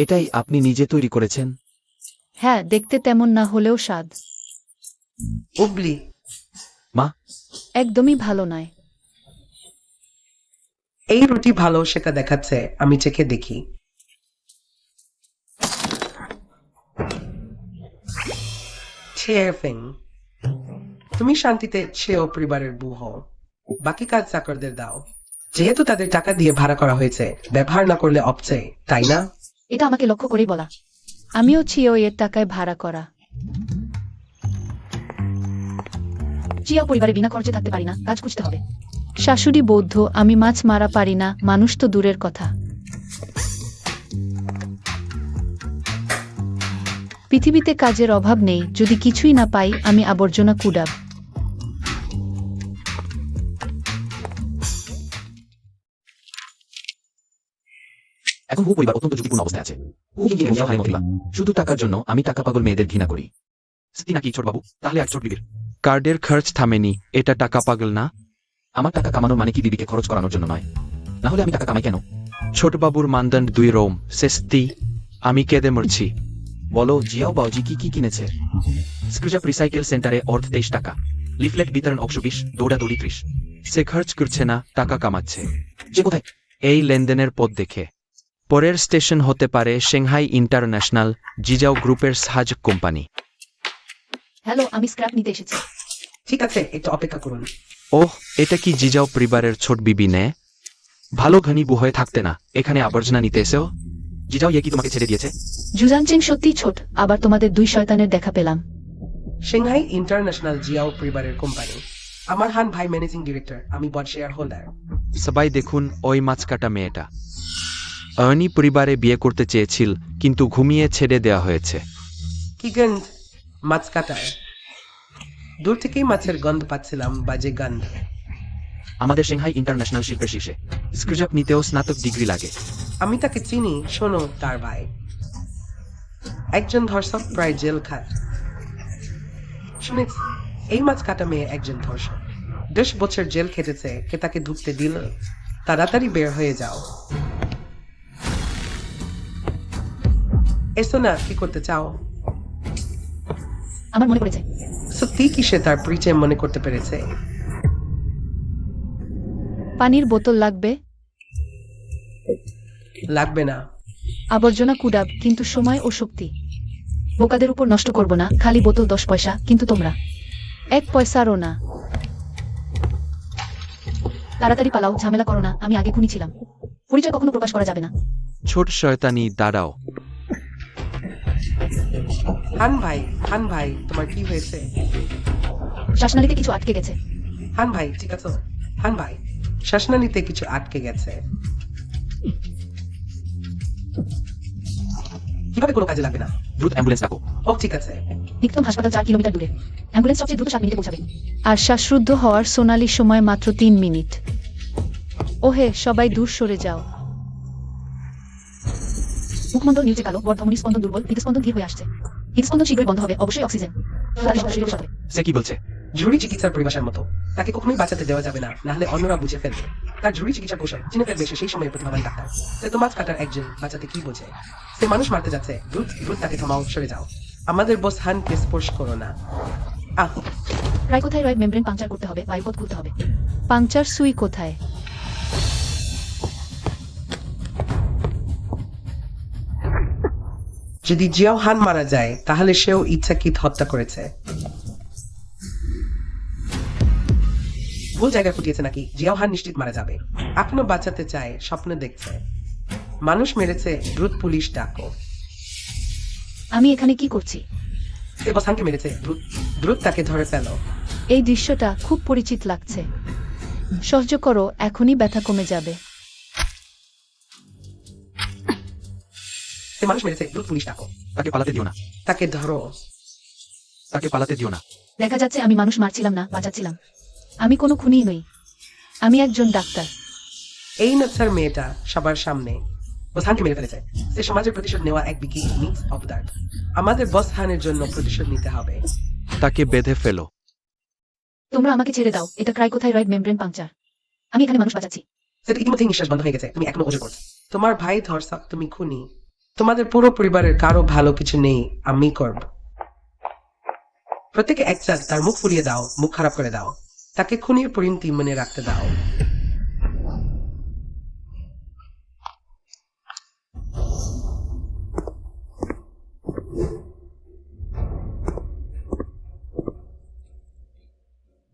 এটাই আপনি নিজে তৈরি করেছেন? হ্যাঁ, দেখতে তেমন না হলেও স্বাদ। উবলি। মা, একদমই ভালো নয়। এই রুটি ভালো সেটা দেখাচ্ছে, আমি চেখে দেখি। ফেং, তুমি শান্তিতে ছেও পরিবারের বউ হও, বাকি কাজ চাকরদের দাও। যেহেতু তাদের টাকা দিয়ে ভাড়া করা হয়েছে, ব্যবহার না করলে অপচয়, তাই না? এটা আমাকে লক্ষ্য করেই বলা। আমিও চিও এর টাকায় ভাড়া করা। চিয়া পরিবারে বিনা খরচে থাকতে পারি না, কাজ খুঁজতে হবে। শাশুড়ি বৌদ্ধ, আমি মাছ মারা পারি না, মানুষ তো দূরের কথা। পৃথিবীতে কাজের অভাব নেই, যদি কিছুই না পাই আমি আবর্জনা কুড়াব। এখন হু পরিবার অত্যন্ত ঝুঁকিপূর্ণ অবস্থায় আছে। হু কি মহিলা হয় মহিলা। শুধু টাকার জন্য আমি টাকা পাগল মেয়েদের ঘৃণা করি। স্ত্রী নাকি ছোটবাবু? তাহলে এক ছোট বিবির। কার্ডের খরচ থামেনি, এটা টাকা পাগল না? আমার টাকা কামানোর মানে কি বিবিকে খরচ করানোর জন্য নয়? না হলে আমি টাকা কামাই কেন? ছোটবাবুর মানদণ্ড 2 রোম, সেস্তি। আমি কেঁদে মরছি। বলো, জিয়াও বাউজি কি কি কিনেছে? স্ক্রুজাপ রিসাইকেল সেন্টারে অর্ধ 23 টাকা। লিফলেট বিতরণ 120, দৌড়াদৌড়ি 30। সে খরচ করছে না, টাকা কামাচ্ছে। সে কোথায়? এই লেনদেনের পথ দেখে। পরের স্টেশন হতে পারে সাংহাই ইন্টারন্যাশনাল, জিজাও গ্রুপের সাহায্য কোম্পানি। হ্যালো, আমি স্ক্র্যাপ নিতে এসেছি। ঠিক আছে, একটু অপেক্ষা করুন। ওহ, এটা কি জিজাও পরিবারের ছোট বিবি নে? ভালো ঘনি বু হয়ে থাকতে না এখানে আবর্জনা নিতে এসেও? জিজাও ইয়ে কি তোমাকে ছেড়ে দিয়েছে? জুজানচিং সত্যিই ছোট, আবার তোমাদের দুই শয়তানের দেখা পেলাম। সিংহাই ইন্টারন্যাশনাল জিয়াও পরিবারের কোম্পানি। আমার হান ভাই ম্যানেজিং ডিরেক্টর, আমি বড় শেয়ার হোল্ডার। সবাই দেখুন ওই মাছ কাটা মেয়েটা। অর্নি পরিবারে বিয়ে করতে চেয়েছিল, কিন্তু ঘুমিয়ে ছেড়ে দেওয়া হয়েছে। কি গন্ধ মাছ কাটায়? দূর থেকেই মাছের গন্ধ পাচ্ছিলাম, বাজে গন্ধ। আমাদের সিংহাই ইন্টারন্যাশনাল শিল্পের শীর্ষে স্ক্রুজআপ নিতেও স্নাতক ডিগ্রি লাগে। আমি তাকে চিনি, শোনো তার ভাই একজন ধর্ষক, প্রায় জেল খাট। শুনেছি এই মাছ কাটা মেয়ে একজন ধর্ষক, 10 বছর জেল খেটেছে। কে তাকে ঢুকতে দিল? তাড়াতাড়ি বের হয়ে যাও। এসো না, কি করতে চাও? আমার মনে পড়েছে। সত্যি কি সে তার পরিচয় মনে করতে পেরেছে? পানির বোতল লাগবে? লাগবে না। আবর্জনা কুড়াব, কিন্তু সময় ও শক্তি বোকাদের উপর নষ্ট করব না। খালি বোতল 10 পয়সা, কিন্তু তোমরা 1 পয়সারও না। তাড়াতাড়ি পালাও, ঝামেলা করো না। আমি আগে খুনি ছিলাম, পরিচয় কখনো প্রকাশ করা যাবে না। ছোট শয়তানি, দাঁড়াও। হান ভাই তোমার কি হয়েছে? শ্বাসনালীতে কিছু আটকে গেছে। হান ভাই ঠিক আছে? হান ভাই, শ্বাসনালীতে কিছু আটকে গেছে। কিভাবে কোনো কাজে লাগবে না? দ্রুত অ্যাম্বুলেন্স ডাকো। ও ঠিক আছে। নিকটম হাসপাতাল 4 কিলোমিটার দূরে। অ্যাম্বুলেন্স সবচেয়ে দ্রুত 7 মিনিটে পৌঁছাবে। আর শ্বাসরুদ্ধ হওয়ার সোনালি সময় মাত্র 3 মিনিট। ওহে, সবাই দূর সরে যাও। মুখমণ্ডল নীলচে কালো, বর্ধমনি স্পন্দন দুর্বল, হৃদস্পন্দন ধীর হয়ে আসছে। হৃদস্পন্দন শীঘ্রই বন্ধ হবে, অবশ্যই অক্সিজেন। তাদের শরীরের সাথে। সে কি বলছে? জরুরি চিকিৎসার পরিভাষার মতো তাকে কখনোই বাঁচাতে দেওয়া যাবে না, নাহলে অন্যরা বুঝে ফেলবে। তার জরুরি চিকিৎসা কৌশল চিনে ফেলবে সে সেই সময়ে প্রতিভাবান ডাক্তার। সে তো মাছ কাটার একজন, বাঁচাতে কি বোঝে? সে মানুষ মারতে যাচ্ছে। দ্রুত দ্রুত তাকে থামাও, সরে যাও। আমাদের বস হানকে স্পর্শ করো না। আহ, ট্রাইকোথাইরয়েড মেমব্রেন পাংচার করতে হবে, বায়ুপথ খুলতে হবে। পাংচার সুই কোথায়? যদি জিয়াও হান মারা যায়, তাহলে সেও ইচ্ছাকৃত হত্যা করেছে। ভুল জায়গায় ফুটিয়েছে নাকি? জিয়াও হান নিশ্চিত মারা যাবে। এখনো বাঁচাতে চায়, স্বপ্ন দেখছে। মানুষ মেরেছে, দ্রুত পুলিশ ডাকো। আমি এখানে কি করছি? সে বস হানকে মেরেছে, দ্রুত দ্রুত তাকে ধরে ফেলো। এই দৃশ্যটা খুব পরিচিত লাগছে। সহ্য করো, এখনই ব্যথা কমে যাবে। সে মানুষ মেরেছে, দ্রুত পুলিশ ডাকো। তাকে পালাতে দিও না। তাকে ধরো। তাকে পালাতে দিও না। দেখা যাচ্ছে আমি মানুষ মারছিলাম না, বাঁচাচ্ছিলাম। আমি কোনো খুনি নই, আমি একজন ডাক্তার। এই নচ্ছার মেয়েটা সবার সামনে বস হানকে মেরে ফেলেছে। সে সমাজের প্রতিশোধ নেওয়া এক বিকিনিক্স অপদার্থ। আমাদের বস হানের জন্য প্রতিশোধ নিতে হবে। তাকে বেঁধে ফেলো। তোমরা আমাকে ছেড়ে দাও, এটা ট্রাইকোথাইরয়েড মেমব্রেন পাংচার। আমি এখানে মানুষ বাঁচাচ্ছি। সেটা ইতিমধ্যেই নিঃশ্বাস বন্ধ হয়ে গেছে, তুমি এখনো ওজন করছো। তোমার ভাই ধর্ষক, তুমি খুনি। তোমাদের পুরো পরিবারের কারো ভালো কিছু নেই, আমি করব। প্রত্যেকে একসাথ তার মুখ ফুলিয়ে দাও, মুখ খারাপ করে দাও। তাকে খুনির পরিণতি মনে রাখতে দাও।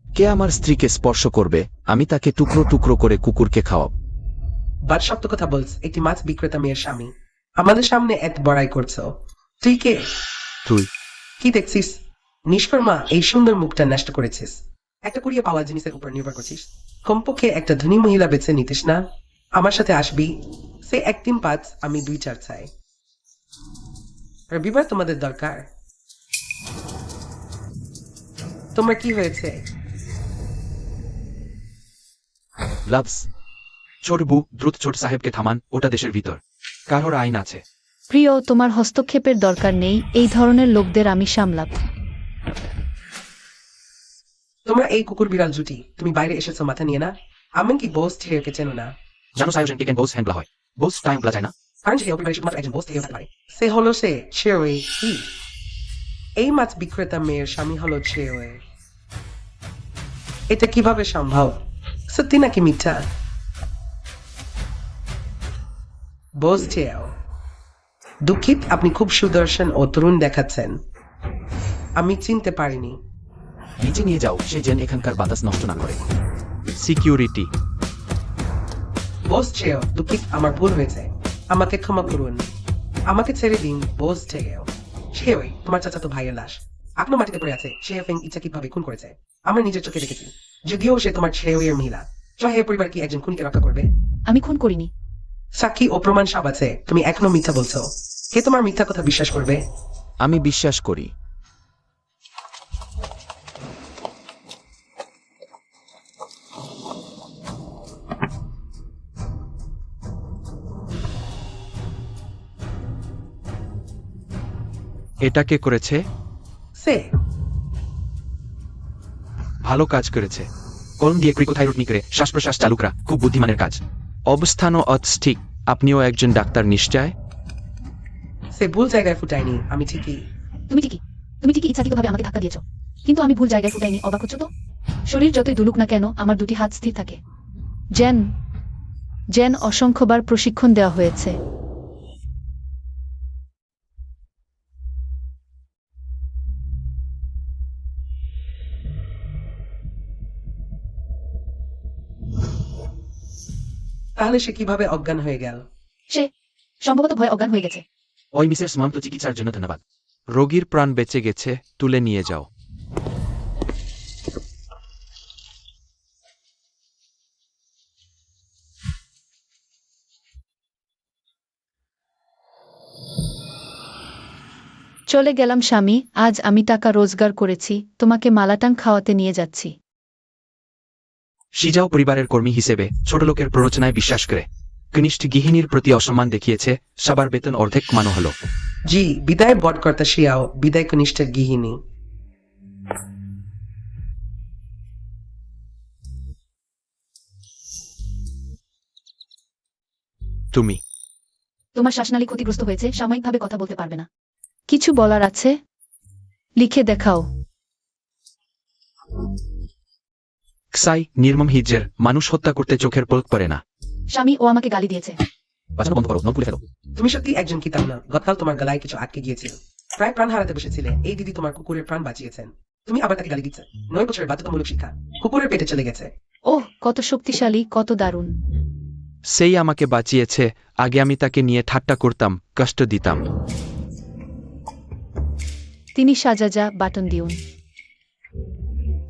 কে আমার স্ত্রীকে স্পর্শ করবে, আমি তাকে টুকরো টুকরো করে কুকুরকে খাওয়াব। বাদ সত্য কথা বলছ, একটি মাছ বিক্রেতা মেয়ের স্বামী। আমাদের সামনে এত বড়াই করছো। তুই কে? তুই কি দেখছিস? নিষ্কর্মা, এই সুন্দর মুখটা নষ্ট করেছিস। একটা কুড়িয়ে পাওয়া জিনিসের উপর নির্ভর করছিস। কমপক্ষে একটা ধনী মহিলা বেছে নিতিস না? আমার সাথে আসবি। সে 1-3-5, আমি 2-4 চাই। রবিবার তোমাদের দরকার। তোমার কি হয়েছে? লাভস। ছোট বু, দ্রুত ছোট সাহেবকে থামান, ওটা দেশের ভিতর। কারোর আইন আছে। প্রিয়, তোমার হস্তক্ষেপের দরকার নেই। এই ধরনের লোকদের আমি সামলাব। তোমরা এই কুকুর বিড়াল জুটি, তুমি বাইরে এসেছো মাথা নিয়ে না? আমি কি বোস ঠেকে চেনো না? জানো সায়োজনকে কেন বোস হ্যান্ডলা হয়? বোস টাইম বলা যায় না। কারণ সে পরিবারের শুধুমাত্র একজন বোস থেকে হতে পারে। সে হলো সে ওই কি? এই মাছ বিক্রেতা মেয়ের স্বামী হলো ওই। এটা কিভাবে সম্ভব? সত্যি নাকি মিথ্যা? বোস দুঃখিত, আপনি খুব সুদর্শন ও তরুণ দেখাচ্ছেন। আমি চিনতে পারিনি। নিচে নিয়ে যাও, সে যেন এখানকার বাতাস নষ্ট না করে। সিকিউরিটি। বস চেয়েও দুঃখিত, আমার ভুল হয়েছে, আমাকে ক্ষমা করুন, আমাকে ছেড়ে দিন বস চেয়েও। সে ওই তোমার চাচাতো ভাইয়ের লাশ এখনো মাটিতে পড়ে আছে। সে ফেং ইচ্ছাকৃতভাবে খুন করেছে, আমরা নিজের চোখে দেখেছি। যদিও সে তোমার ছেলের মহিলা, চাহে পরিবার কি একজন খুনিকে রক্ষা করবে? আমি খুন করিনি। সাক্ষী ও প্রমাণ সব আছে, তুমি এখনো মিথ্যা বলছো। কে তোমার মিথ্যা কথা বিশ্বাস করবে? আমি বিশ্বাস করি। এটা কে করেছে? সে ভালো কাজ করেছে। কলম দিয়ে ক্রিকোথাইরয়েড নিকরে শ্বাস প্রশ্বাস চালু করা খুব বুদ্ধিমানের কাজ। অবস্থানও অস্থিক। আপনিও একজন ডাক্তার নিশ্চয়? সে ভুল জায়গায় ফুটায়নি, আমি ঠিকই। তুমি ঠিকই ইচ্ছাকৃতভাবে আমাকে ধাক্কা দিয়েছো, কিন্তু আমি ভুল জায়গায় ফুটাইনি। অবাক হচ্ছ তো? শরীর যতই দুলুক না কেন, আমার দুটি হাত স্থির থাকে। জেন অসংখ্যবার প্রশিক্ষণ দেওয়া হয়েছে। তাহলে সে কিভাবে অজ্ঞান হয়ে গেল? সে সম্ভবত ভয় অজ্ঞান হয়ে গেছে। ওই মিসেস সুমান্ত চিকিৎসার জন্য ধন্যবাদ। রোগীর প্রাণ বেঁচে গেছে, তুলে নিয়ে যাও। চলে গেলাম স্বামী, আজ আমি টাকা রোজগার করেছি, তোমাকে মালাটাং খাওয়াতে নিয়ে যাচ্ছি। সিজাও পরিবারের কর্মী হিসেবে ছোট লোকের প্ররোচনায় বিশ্বাস করে কনিষ্ঠ গৃহিণীর প্রতি অসম্মান দেখিয়েছে। সবার বেতন অর্ধেক কমানো হলো। জি, বিদায় বটকর্তা শিয়াও, বিদায় কনিষ্ঠের গৃহিণী। তুমি তোমার শ্বাসনালী ক্ষতিগ্রস্ত হয়েছে, সাময়িকভাবে কথা বলতে পারবে না। কিছু বলার আছে? লিখে দেখাও। ক্সাই নির্মম হিজের মানুষ হত্যা করতে চোখের পলক পড়ে না। স্বামী ও আমাকে গালি দিয়েছে। বাঁচানো বন্ধ করো, নখ খুলে ফেলো। তুমি সত্যি একজন কিতাব না। গতকাল তোমার গলায় কিছু আটকে গিয়েছিল, প্রায় প্রাণ হারাতে বসেছিলে। এই দিদি তোমার কুকুরের প্রাণ বাঁচিয়েছেন, তুমি আবার তাকে গালি দিচ্ছ। 9 বছরের বাধ্যতামূলক শিক্ষা কুকুরের পেটে চলে গেছে। ওহ, কত শক্তিশালী, কত দারুণ। সেই আমাকে বাঁচিয়েছে। আগে আমি তাকে নিয়ে ঠাট্টা করতাম, কষ্ট দিতাম। তিনি সাজাজা বাটন দিউন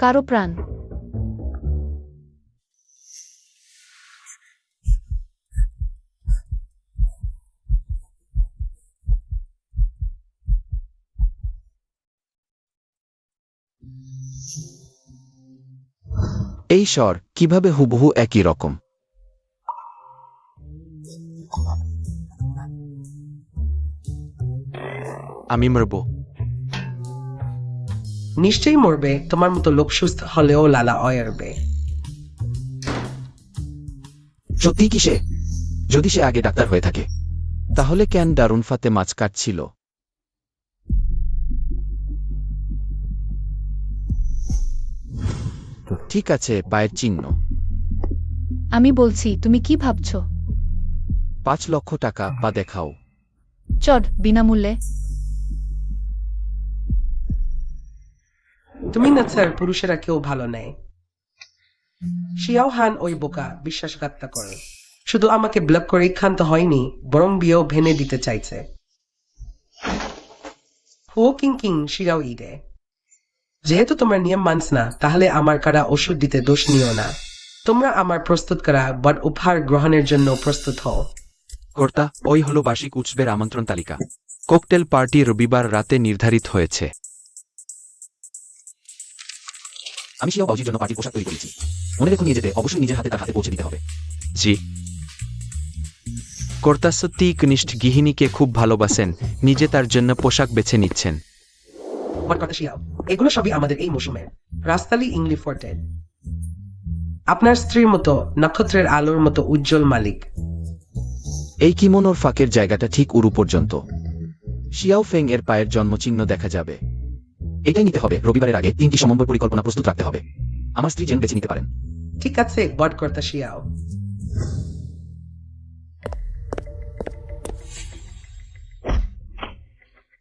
কারো প্রাণ। এই স্বর কিভাবে হুবহু একই রকম? আমি মরব। নিশ্চয়ই মরবে, তোমার মতো লোক সুস্থ হলেও লালা অয়ারবে। সত্যি কি সে? যদি সে আগে ডাক্তার হয়ে থাকে, তাহলে কেন দারুন ফাতে মাছ কাটছিল? ঠিক আছে, পায়ের চিহ্ন। আমি বলছি, তুমি কি ভাবছো? 5 লক্ষ টাকা বা দেখাও। চট বিনামূল্যে। তুমি না স্যার, পুরুষেরা কেউ ভালো নেয়। শিয়াও হান ওই বোকা বিশ্বাসঘাতটা করে। শুধু আমাকে ব্লক করে ক্ষান্ত হয়নি, বরং বিয়েও ভেঙে দিতে চাইছে। হুও কিং কিং শিরাও ইডে। যেহেতু তোমার নিয়ম মানছ না, তাহলে আমার কারা ওষুধ দিতে দোষ নিও না। তোমরা আমার প্রস্তুত করা বট উপহার গ্রহণের জন্য প্রস্তুত হও। কর্তা, ওই হলো বার্ষিক উৎসবের আমন্ত্রণ তালিকা। ককটেল পার্টি রবিবার রাতে নির্ধারিত হয়েছে। আমি শিয়াও বাউজির জন্য পার্টির পোশাক তৈরি করেছি। মনে রেখো, নিয়ে যেতে অবশ্যই নিজের হাতে তার হাতে পৌঁছে দিতে হবে। জি। কর্তা সত্যি কনিষ্ঠ গৃহিণীকে খুব ভালোবাসেন, নিজে তার জন্য পোশাক বেছে নিচ্ছেন। বট কথা শিয়াও, এগুলো সবই আমাদের এই মৌসুমের রাস্তালি ইংলি ফোর্টেড। আপনার স্ত্রীর মতো নক্ষত্রের আলোর মতো উজ্জ্বল মালিক। এই কিমোনোর ফাঁকের জায়গাটা ঠিক উরু পর্যন্ত। শিয়াও ফেং এর পায়ের জন্মচিহ্ন দেখা যাবে। এটাই নিতে হবে। রবিবারের আগে 3টি সমন্বয় পরিকল্পনা প্রস্তুত রাখতে হবে। আমার স্ত্রী যেন বেছে নিতে পারেন। ঠিক আছে বট কর্তা শিয়াও।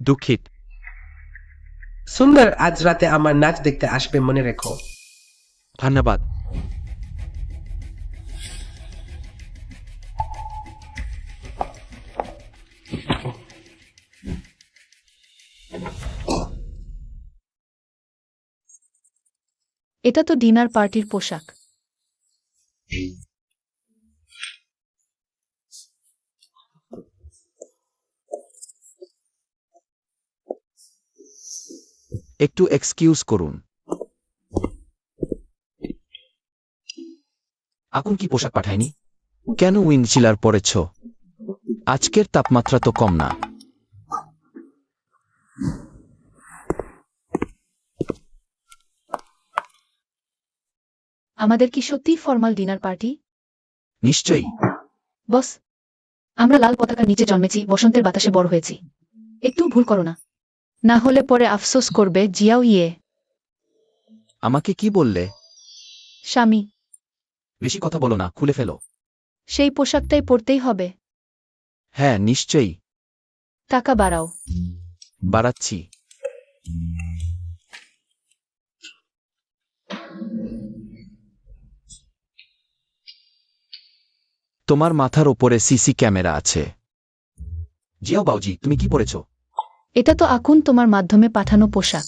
দুঃখিত। সুন্দর আজ রাতে আমার নাচ দেখতে আসবে মনে রেখো। ধন্যবাদ। এটা তো ডিনার পার্টির পোশাক। একটু এক্সকিউজ করুন। আকুন কি পোশাক পাঠায়নি? কেন উইন্ডচিলার পরেছ? আজকের তাপমাত্রা তো কম না। আমাদের কি সত্যিই ফর্মাল ডিনার পার্টি? নিশ্চয়ই। বস, আমরা লাল পতাকার নিচে জন্মেছি, বসন্তের বাতাসে বড় হয়েছি। একটু ভুল করো না। না হলে পরে আফসোস করবে জিয়াও ইয়ে। আমাকে কি বললে? স্বামী। বেশি কথা বলো না, খুলে ফেলো। সেই পোশাকটাই পরতেই হবে। হ্যাঁ নিশ্চয়ই। টাকা বাড়াও। বাড়াচ্ছি। তোমার মাথার ওপরে সিসি ক্যামেরা আছে। জিয়াও বাউজি, তুমি কি পরেছ? এটা তো আকুন তোমার মাধ্যমে পাঠানো পোশাক।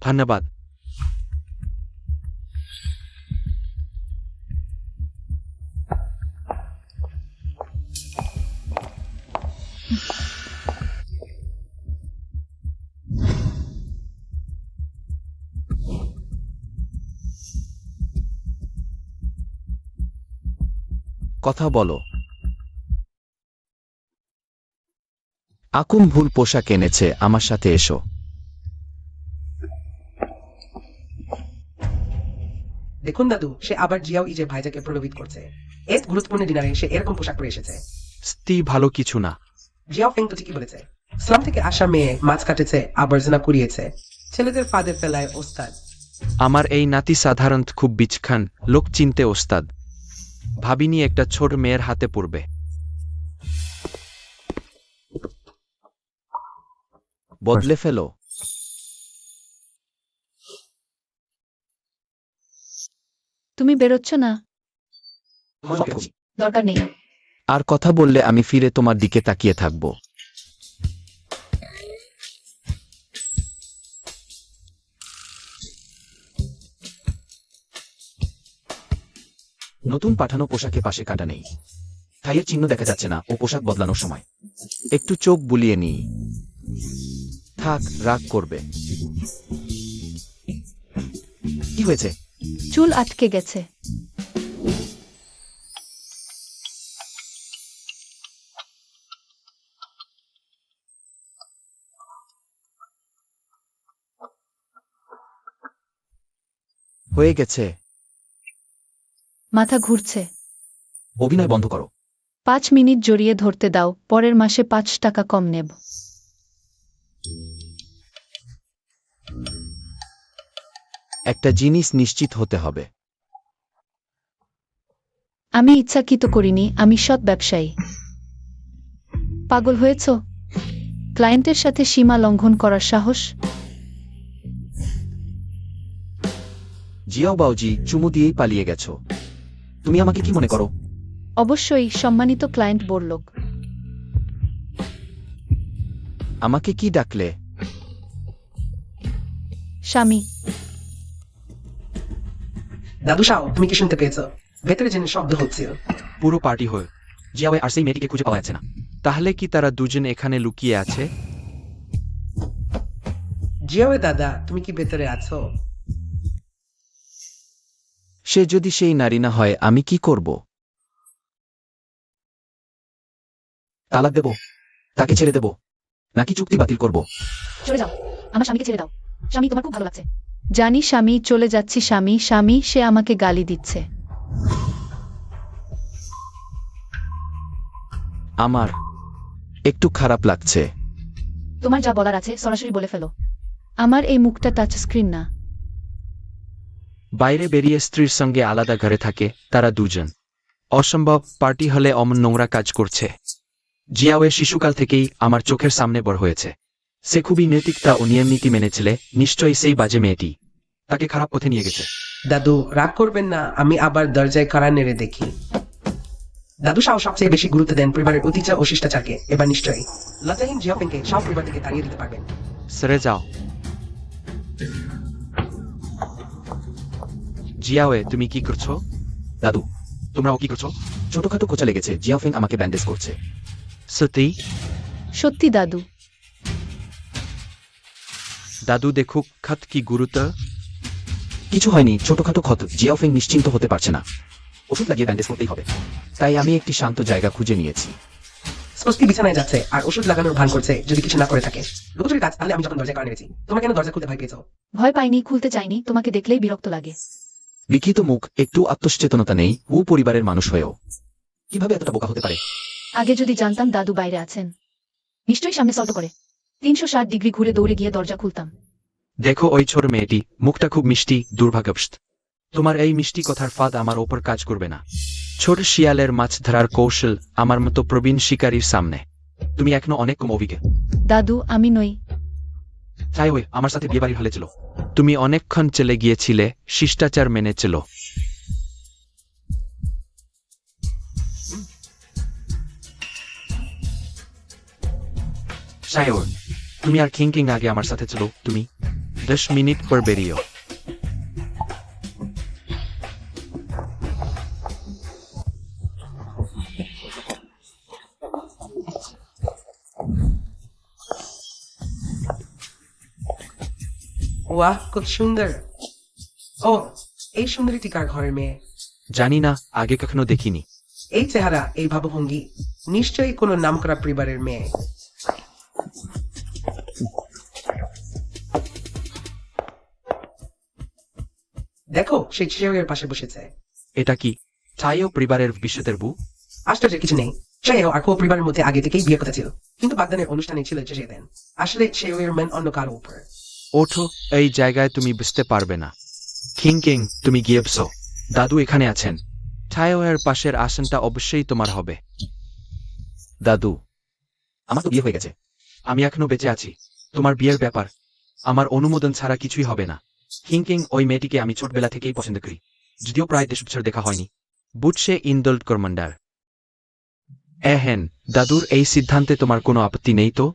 ধন্যবাদ। কথা বলো। আকুন ভুল পোশাক এনেছে, আমার সাথে এসো। দেখুন দাদু, সে আবার জিয়াও ইজে ভাইজাকে প্রলোভিত করছে। এক গুরুত্বপূর্ণ ডিনারে সে এরকম পোশাক পরে এসেছে। স্ত্রী ভালো কিছু না। জিয়াও ফেং তো ঠিকই বলেছে। স্লাম থেকে আসা মেয়ে মাছ কাটেছে, আবর্জনা কুড়িয়েছে, ছেলেদের ফাঁদে ফেলায় ওস্তাদ। আমার এই নাতি সাধারণত খুব বিচখান, লোক চিনতে ওস্তাদ। ভাবিনি একটা ছোট মেয়ের হাতে পড়বে। বদলে ফেলো। তুমি বেরোচ্ছ না? দরকার নেই। আর কথা বললে আমি ফিরে তোমার দিকে তাকিয়ে থাকব। নতুন পাঠানো পোশাকে পাশে কাটা নেই, থাইয়ের চিহ্ন দেখা যাচ্ছে না ও পোশাক বদলানোর সময়। একটু চোখ বুলিয়ে নিই। থাক, রাগ করবে। কি হয়েছে? চুল আটকে গেছে। হয়ে গেছে। মাথা ঘুরছে। অভিনয় বন্ধ করো। 5 মিনিট জড়িয়ে ধরতে দাও, পরের মাসে 5 টাকা কম নেব। একটা জিনিস নিশ্চিত হতে হবে। আমি ইচ্ছাকৃত করিনি, আমি সৎ ব্যবসায়ী। পাগল হয়েছ? ক্লায়েন্টের সাথে সীমা লঙ্ঘন করার সাহস? জিয়াও বাউজি, চুমু দিয়েই পালিয়ে গেছো। তুমি আমাকে কি মনে করো? অবশ্যই সম্মানিত ক্লায়েন্ট বললোক। আমাকে কি ডাকলে? স্বামী। দাদু শাও, তুমি কি শুনতে পেয়েছো? ভেতরে যেন শব্দ হচ্ছে। পুরো পার্টি হয়ে জিয়াও আর সেই মেয়েটিকে খুঁজে পাওয়া যাচ্ছে না। তাহলে কি তারা দুজন এখানে লুকিয়ে আছে? জিয়াও দাদা, তুমি কি ভেতরে আছো? সে যদি সেই নারী না হয় আমি কি করব? তালাক দেব? তাকে ছেড়ে দেব? নাকি চুক্তি বাতিল করব? চলে যাও, আমার স্বামীকে ছেড়ে দাও। স্বামী, তোমার খুব ভালো লাগছে। জানি স্বামী, চলে যাচ্ছি স্বামী। স্বামী, সে আমাকে গালি দিচ্ছে। আমার একটু খারাপ লাগছে। তোমার যা বলার আছে সরাসরি বলে ফেলো। আমার এই মুখটা টাচ স্ক্রিন না। বাইরে বেরিয়ে স্ত্রীর সঙ্গে আলাদা ঘরে থাকে তারা দুজন। অসম্ভব, পার্টি হলে অমন নোংরা কাজ করছে। জিয়াওয়ে শিশুকাল থেকেই আমার চোখের সামনে বড় হয়েছে। সে খুবই নৈতিকতা ও নিয়ম নীতি মেনেছিলে, নিশ্চয়ই সেই বাজে মেয়েটি তাকে খারাপ পথে নিয়ে গেছে। দাদু রাগ করবেন না, আমি আবার দরজায় কড়া নেড়ে দেখি। দাদু শাও সবচেয়ে বেশি গুরুত্ব দেন পরিবারের অতিথি ও শিষ্টাচারকে। এবার নিশ্চয়ই লজ্জাহীন জিয়াফেংকে শাও পরিবার থেকে তাড়িয়ে দিতে পারবেন। সরে যাও। জিয়াওয়ে, তুমি কি করছো? দাদু, তোমরাও কি করছো? ছোটখাটো খোঁচা লেগেছে, জিয়াফেং আমাকে ব্যান্ডেজ করছে। সত্যি? সত্যি দাদু। দাদু দেখুক ক্ষত কি গুরুতর। কিছু হয়নি, ছোটখাটো ক্ষত, জিয়াফেং নিশ্চিন্ত হতে পারছে না। ওষুধ লাগিয়ে ব্যান্ডেজ করতেই হবে। তাই আমি একটি শান্ত জায়গা খুঁজে নিয়েছি। স্বস্তি বিছানায় যাচ্ছে আর ওষুধ লাগানোর ভান করছে যদি কিছু না করে থাকে। লুকোচুরি কাজ, তাহলে আমি যখন দরজায় কড়া নেড়েছি, তোমার কেন দরজা খুলতে ভয় পেয়েছো? ভয় পাইনি, খুলতে চাইনি, তোমাকে দেখলেই বিরক্ত লাগে। বিকৃত মুখ, একটু আত্মসচেতনতা নেই, ও পরিবারের মানুষ হয়েও কিভাবে এতটা বোকা হতে পারে? আগে যদি জানতাম দাদু বাইরে আছেন, নিশ্চয়ই সামনে সল্ট করে 360 ডিগ্রি ঘুরে দৌড়ে গিয়ে দরজা খুলতাম। দেখো ওই ছোট মেয়েটি, মুখটা খুব মিষ্টি, দুর্ভাগ্যবশত তোমার এই মিষ্টি কথার ফাঁদ আমার ওপর কাজ করবে না। ছোট শিয়ালের মাছ ধরার কৌশল আমার মতো প্রবীণ শিকারীর সামনে তুমি এখনো অনেক কম অভিজ্ঞ। দাদু আমি নই। তাই ওই আমার সাথে বিয়ে বাড়ির হলে ছিল। তুমি অনেকক্ষণ চলে গিয়েছিলে, শিষ্টাচার মেনে চলো। সায়র, তুমি আর কিং আগে আমার সাথে চলো। তুমি 10 মিনিট পর বেরিয়েও। ওয়াহ, খুব সুন্দর। ও, এই সুন্দরীটি কার ঘরের মেয়ে? জানি না, আগে কখনো দেখিনি। এই চেহারা, এই ভাবভঙ্গি, নিশ্চয়ই কোনো নামকরা পরিবারের মেয়ে। দেখো, সেই ছেলের পাশে বসেছে। এটা কি চাইও পরিবারের ভবিষ্যতের বউ? আশ্চর্যের কিছু নেই। সেও আর খো পরিবারের মধ্যে আগে থেকেই বিয়ের কথা ছিল, কিন্তু বাগদানের অনুষ্ঠানে ছিল যে দেন। আসলে সেও মেন অন্য কারো উপর। ওঠো, এই জায়গায় তুমি বুঝতে পারবে না। কিং তুমি গিয়ে বসো। দাদু এখানে আছেন। ছায়োয়ের পাশের আসনটা অবশ্যই তোমার হবে। দাদু, আমার তো বিয়ে হয়ে গেছে। আমি এখনো বেঁচে আছি। তোমার বিয়ের ব্যাপার আমার অনুমোদন ছাড়া কিছুই হবে না। কিং ওই মেয়েটিকে আমি ছোটবেলা থেকেই পছন্দ করি, যদিও প্রায় 10 বছর দেখা হয়নি। বুঝছে ইন্দোল্ড কমান্ডার। হেন, দাদুর এই সিদ্ধান্তে তোমার কোনো আপত্তি নেই তো?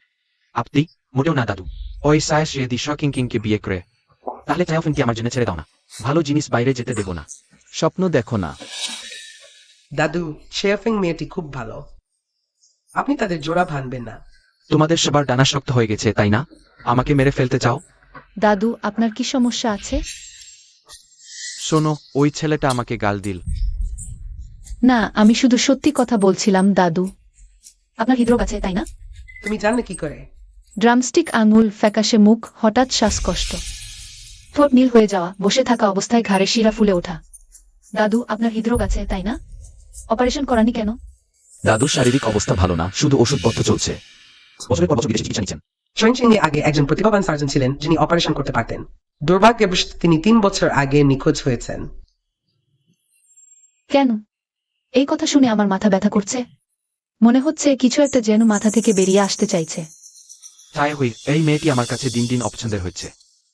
আপত্তি? মোটেও না দাদু। ওই সায়াস যদি কিংকে বিয়ে করে, তাহলে চায়োফেনকে আমার জন্য ছেড়ে দাও না। ভালো জিনিস বাইরে যেতে দেব না। স্বপ্ন দেখো না। দাদু, শেয়াফিং মেয়েটি খুব ভালো, আপনি তাদের জোড়া ভানবেন না। তোমাদের সবার ডানা শক্ত হয়ে গেছে, তাই না? আমাকে মেরে ফেলতে চাও? দাদু আপনার কি সমস্যা আছে? শোনো, ওই ছেলেটা আমাকে গাল দিল। না, আমি শুধু সত্যি কথা বলছিলাম দাদু। আপনার হৃদরোগ আছে, তাই না? তুমি জানলে কি করে? ড্রামস্টিক আঙুল, ফ্যাকাশে মুখ, হঠাৎ শ্বাসকষ্ট। ঠোঁট নীল হয়ে যাওয়া, বসে থাকা অবস্থায় ঘাড়ে শিরা ফুলে ওঠা। দাদু, আপনার হৃদরোগ আছে, তাই না? অপারেশন করানি কেন? দাদুর শারীরিক অবস্থা ভালো না, শুধু ওষুধপত্র চলছে। বছরের পর বছর বিদেশে চিকিৎসা নিচ্ছেন। সোয়েনচিং এ আগে একজন প্রতিভাবান সার্জন ছিলেন যিনি অপারেশন করতে পারতেন। দুর্ভাগ্যবশত তিনি 3 বছর আগে নিখোঁজ হয়েছেন। কেন? এই কথা শুনে আমার মাথা ব্যথা করছে। মনে হচ্ছে কিছু একটা যেন মাথা থেকে বেরিয়ে আসতে চাইছে। তাই হই, এই মেয়েটি আমার কাছে দিন দিন অপছন্দের হচ্ছে।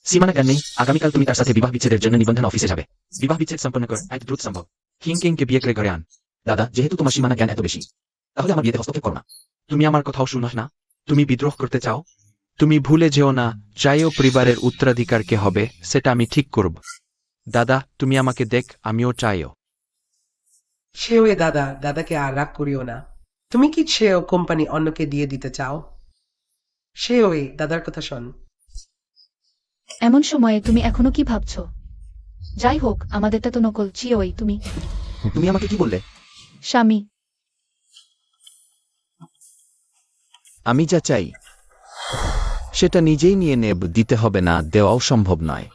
সীমানা জ্ঞান নেই। আগামীকাল তুমি তার সাথে বিবাহ বিচ্ছেদের জন্য নিবন্ধন অফিসে যাবে। বিবাহ বিচ্ছেদ সম্পন্ন কর এত দ্রুত সম্ভব। কিংকে বিয়ে করে ঘরে আন। দাদা, যেহেতু তোমার সীমানা জ্ঞান এত বেশি, তাহলে আমার বিয়েতে হস্তক্ষেপ করো না। তুমি আমার কথাও শুনো না? তুমি বিদ্রোহ করতে চাও? তুমি ভুলে যেও না, চাইও পরিবারের উত্তরাধিকারকে হবে, সেটা আমি ঠিক করব। দাদা, তুমি আমাকে দেখ, আমিও চাইও। সেও এ দাদা, দাদাকে আর রাগ করিও না। তুমি কি সেও কোম্পানি অন্যকে দিয়ে দিতে চাও? সেও এ দাদার কথা শোন। এমন সময়ে তুমি এখনো কি ভাবছো? যাই হোক, আমাদেরটা তো নকল। চিওই তুমি। তুমি আমাকে কি বললে? স্বামী। আমি যা চাই সেটা নিজেই নিয়ে নেব, দিতে হবে না, দেওয়াও সম্ভব নয়।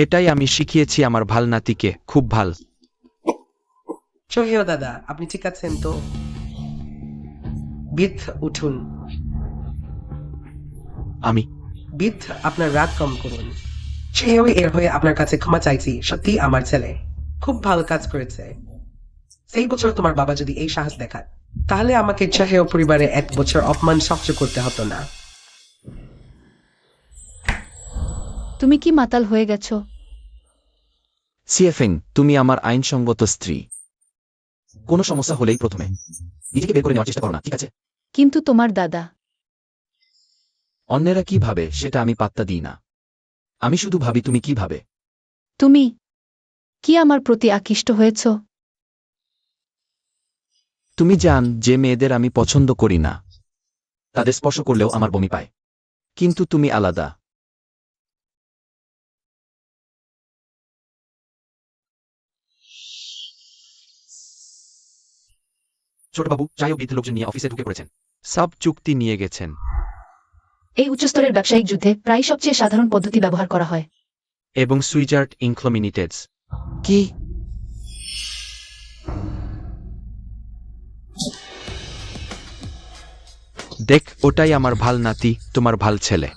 এটাই আমি শিখিয়েছি আমার ভাল নাতিকে, খুব ভাল। সোহেও দাদা, আপনি ঠিক আছেন তো? বিথ উঠুন। আমি বিথ আপনার রাগ কম করুন। সেও এর হয়ে আপনার কাছে ক্ষমা চাইছি। সত্যি আমার ছেলে খুব ভালো কাজ করেছে। সেই বছর তোমার বাবা যদি এই সাহস দেখাত, তাহলে আমাকে চাহেও পরিবারে 1 বছর অপমান সহ্য করতে হতো না। তুমি কি মাতাল হয়ে গেছো? সিএফএং, তুমি আমার আইনসঙ্গত স্ত্রী। কোনো সমস্যা হলেই প্রথমে নিজেকে বের করে নেওয়ার চেষ্টা করো না, ঠিক আছে? কিন্তু তোমার দাদা। অন্যেরা কি ভাবে সেটা আমি পাত্তা দিই না। আমি শুধু ভাবি তুমি কি ভাবে। তুমি কি আমার প্রতি আকৃষ্ট হয়েছ? তুমি জান যে মেয়েদের আমি পছন্দ করি না, তাদের স্পর্শ করলেও আমার বমি পায়। কিন্তু তুমি আলাদা। ছোটবাবু চাইও বৃদ্ধ লোকজন নিয়ে অফিসে ঢুকে পড়েছেন। সব চুক্তি নিয়ে গেছেন। এই উচ্চস্তরের ব্যবসায়িক যুদ্ধে প্রায় সবচেয়ে সাধারণ পদ্ধতি ব্যবহার করা হয়। এবং সুইজার্ট ইনক্লোমিনিটেডস। কি? দেখ, ওটাই আমার ভাল নাতি, তোমার ভাল ছেলে।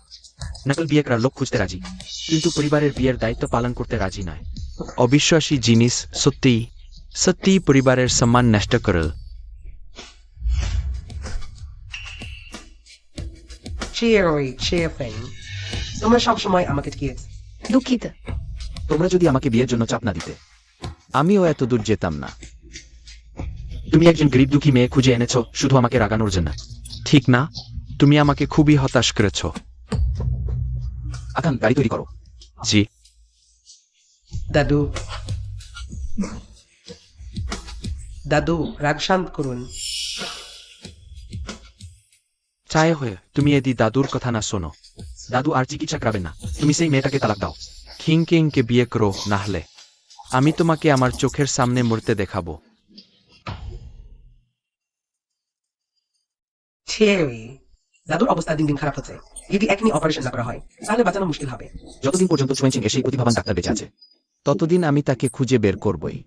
নকল বিয়ে করার লোক খুঁজতে রাজি, কিন্তু পরিবারের বিয়ের দায়িত্ব পালন করতে রাজি নয়। অবিশ্বাসী জিনিস সত্যি সত্যি পরিবারের সম্মান নষ্ট করে। তোমরা সবসময় আমাকে ঠকিয়েছ। দুঃখিত। তোমরা যদি আমাকে বিয়ের জন্য চাপ না দিতে, আমিও এত দূর যেতাম না। তুমি একজন গরিব দুঃখী মেয়ে খুঁজে এনেছো শুধু আমাকে রাগানোর জন্য, ঠিক না? তুমি আমাকে খুবই হতাশ করেছ। আকান, গাড়ি তৈরি করো। জি। দাদু, দাদু, রাগ শান্ত করুন। চায় হয়ে তুমি এদি দাদুর কথা না শোনো। দাদু আর চিকিৎসা করাবে না। তুমি সেই মেয়েটাকে তালাক দাও। কে বিয়ে করো, না হলে আমি তোমাকে আমার চোখের সামনে মরতে দেখাবো। দাদুর অবস্থা দিন দিন খারাপ হচ্ছে। যদি এখনই অপারেশন না করা হয়, তাহলে বাঁচানো মুশকিল হবে। যতদিন পর্যন্ত সুয়েনচিং এর সেই প্রতিভাবান ডাক্তার বেঁচে আছে, ততদিন আমি তাকে খুঁজে বের করবই।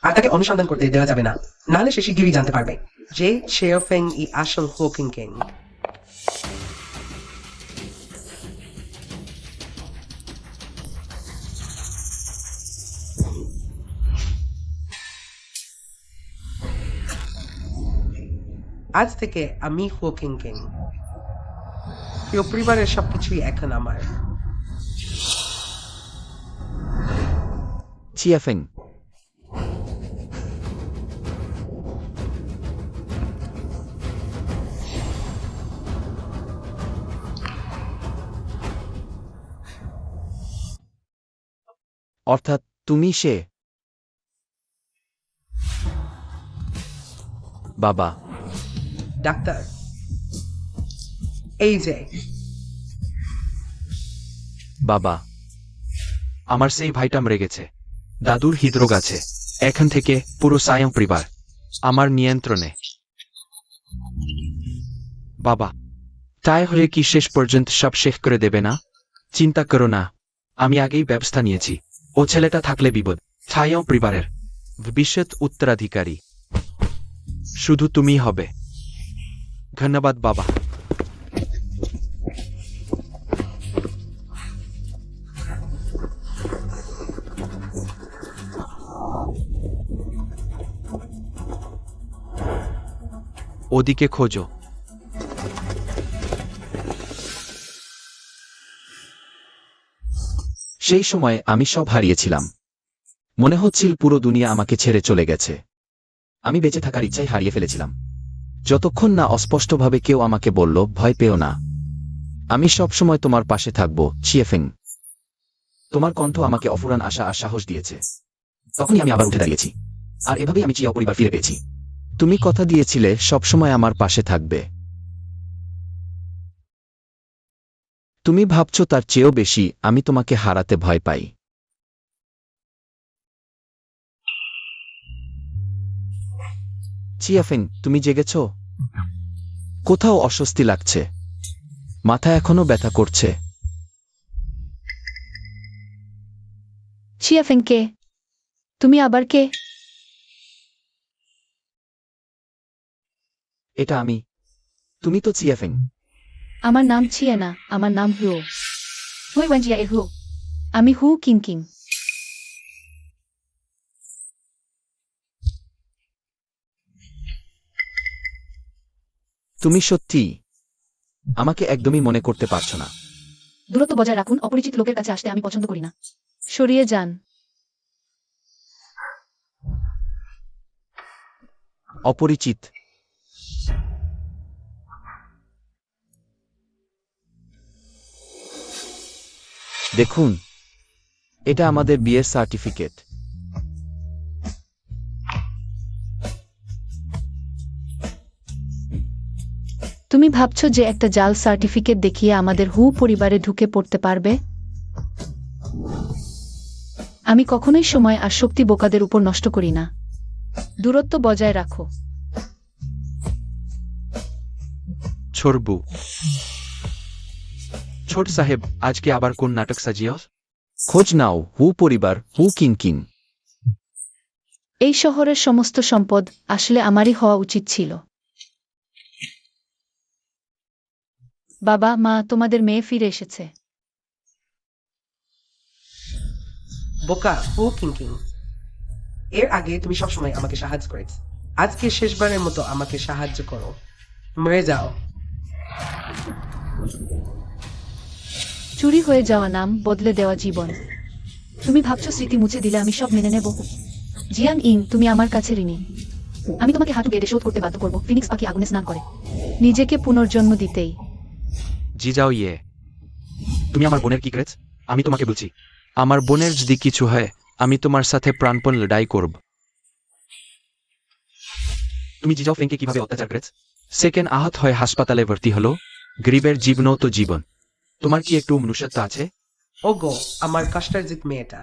আর তাকে অনুসন্ধান করতে দেওয়া যাবে না, নাহলে সে শিগগিরই জানতে পারবে যে শেয়ারফেং ই আসল হোকিং কিং। আজ থেকে আমি হোকিং কিং। প্রিয় পরিবারের সবকিছুই এখন আমার। চিয়াফেং, অর্থাৎ তুমি সে? বাবা, ডাক্তার, এই যে। বাবা, আমার সেই ভাইটা মরে গেছে। দাদুর হৃদরোগ আছে। এখন থেকে পুরো সায়ং পরিবার আমার নিয়ন্ত্রণে। বাবা, তাই হলে কি শেষ পর্যন্ত সব শেষ করে দেবে না? চিন্তা করো না, আমি আগেই ব্যবস্থা নিয়েছি। ও ছেলেটা থাকলে বিপদ। সায়ং পরিবারের ভবিষ্যৎ উত্তরাধিকারী শুধু তুমি হবে। ধন্যবাদ বাবা। ওদিকে খোঁজো। সেই সময় আমি সব হারিয়েছিলাম। মনে হচ্ছিল পুরো দুনিয়া আমাকে ছেড়ে চলে গেছে। আমি বেঁচে থাকার ইচ্ছাই হারিয়ে ফেলেছিলাম। যতক্ষণ না অস্পষ্টভাবে কেউ আমাকে বলল, ভয় পেও না, আমি সবসময় তোমার পাশে থাকব, চিয়েফেং। তোমার কণ্ঠ আমাকে অফুরান আশা আর সাহস দিয়েছে। তখনই আমি আবার উঠে দাঁড়িয়েছি, আর এভাবেই আমি চিয়া পরিবার ফিরে পেয়েছি। তুমি কথা দিয়েছিলে সবসময় আমার পাশে থাকবে। তুমি ভাবছো তার চেয়েও বেশি আমি তোমাকে হারাতে ভয় পাই। চিয়াফেং, তুমি জেগেছ? কোথাও অস্বস্তি লাগছে, মাথা এখনো ব্যথা করছে। চিয়াফেং কে? তুমি আবার কে? এটা আমি। তুমি তো চিয়াফেং। আমার নাম ছিয়েনা, আমার নাম হু। হুই ওয়ানজিয়া এ হু। আমি হু কিং কিং। তুমি সত্যি আমাকে একদমই মনে করতে পারছো না। দূরত্ব বজায় রাখুন, অপরিচিত লোকের কাছে আসতে আমি পছন্দ করি না। সরিয়ে যান। অপরিচিত। দেখুন, এটা আমাদের বিয়ের সার্টিফিকেট। তুমি ভাবছো যে একটা জাল সার্টিফিকেট দেখিয়ে আমাদের হু পরিবারে ঢুকে পড়তে পারবে? আমি কখনোই সময় আর শক্তি বোকাদের উপর নষ্ট করি না। দূরত্ব বজায় রাখো। छोड़बू। छोट साहेब, आज के आबार कोन नाटक साजियोस? খোঁজ নাও হু পরিবার, হু কিং কিং। এই শহরের সমস্ত সম্পদ আসলে আমারই হওয়া উচিত ছিল। বাবা, মা, তোমাদের মেয়ে ফিরে এসেছে। বোকা ও কিং কিং। এর আগে তুমি সবসময় আমাকে সাহায্য করেছ। আজকে শেষবারের মতো আমাকে সাহায্য করো। মরে যাও। চুরি হয়ে যাওয়া নাম, বদলে দেওয়া জীবন। তুমি ভাবছো স্মৃতি মুছে দিলে আমি সব মেনে নেব? জিয়াং ইং, তুমি আমার কাছে ঋণী। আমি তোমাকে হাঁটু গেড়ে শোধ করতে বাধ্য করবো। ফিনিক্স পাখি আগুনে স্নান করে। নিজেকে পুনর্জন্ম দিতেই। জি যাও ইয়ে। তুমি আমার বোনের কি করেছ? আমি তোমাকে বলছি, আমার বোনের যদি কিছু হয়, আমি তোমার সাথে প্রাণপণ লড়াই করব। তুমি জিজাও ফেংকে কিভাবে অত্যাচার করেছ? সেকেন্ড আহত হয়ে হাসপাতালে ভর্তি হলো। গরিবের জীবনও তো জীবন। তোমার কি একটু মনুষ্যত্ব আছে? ওগো, আমার কষ্টার্জিত মেয়েটা।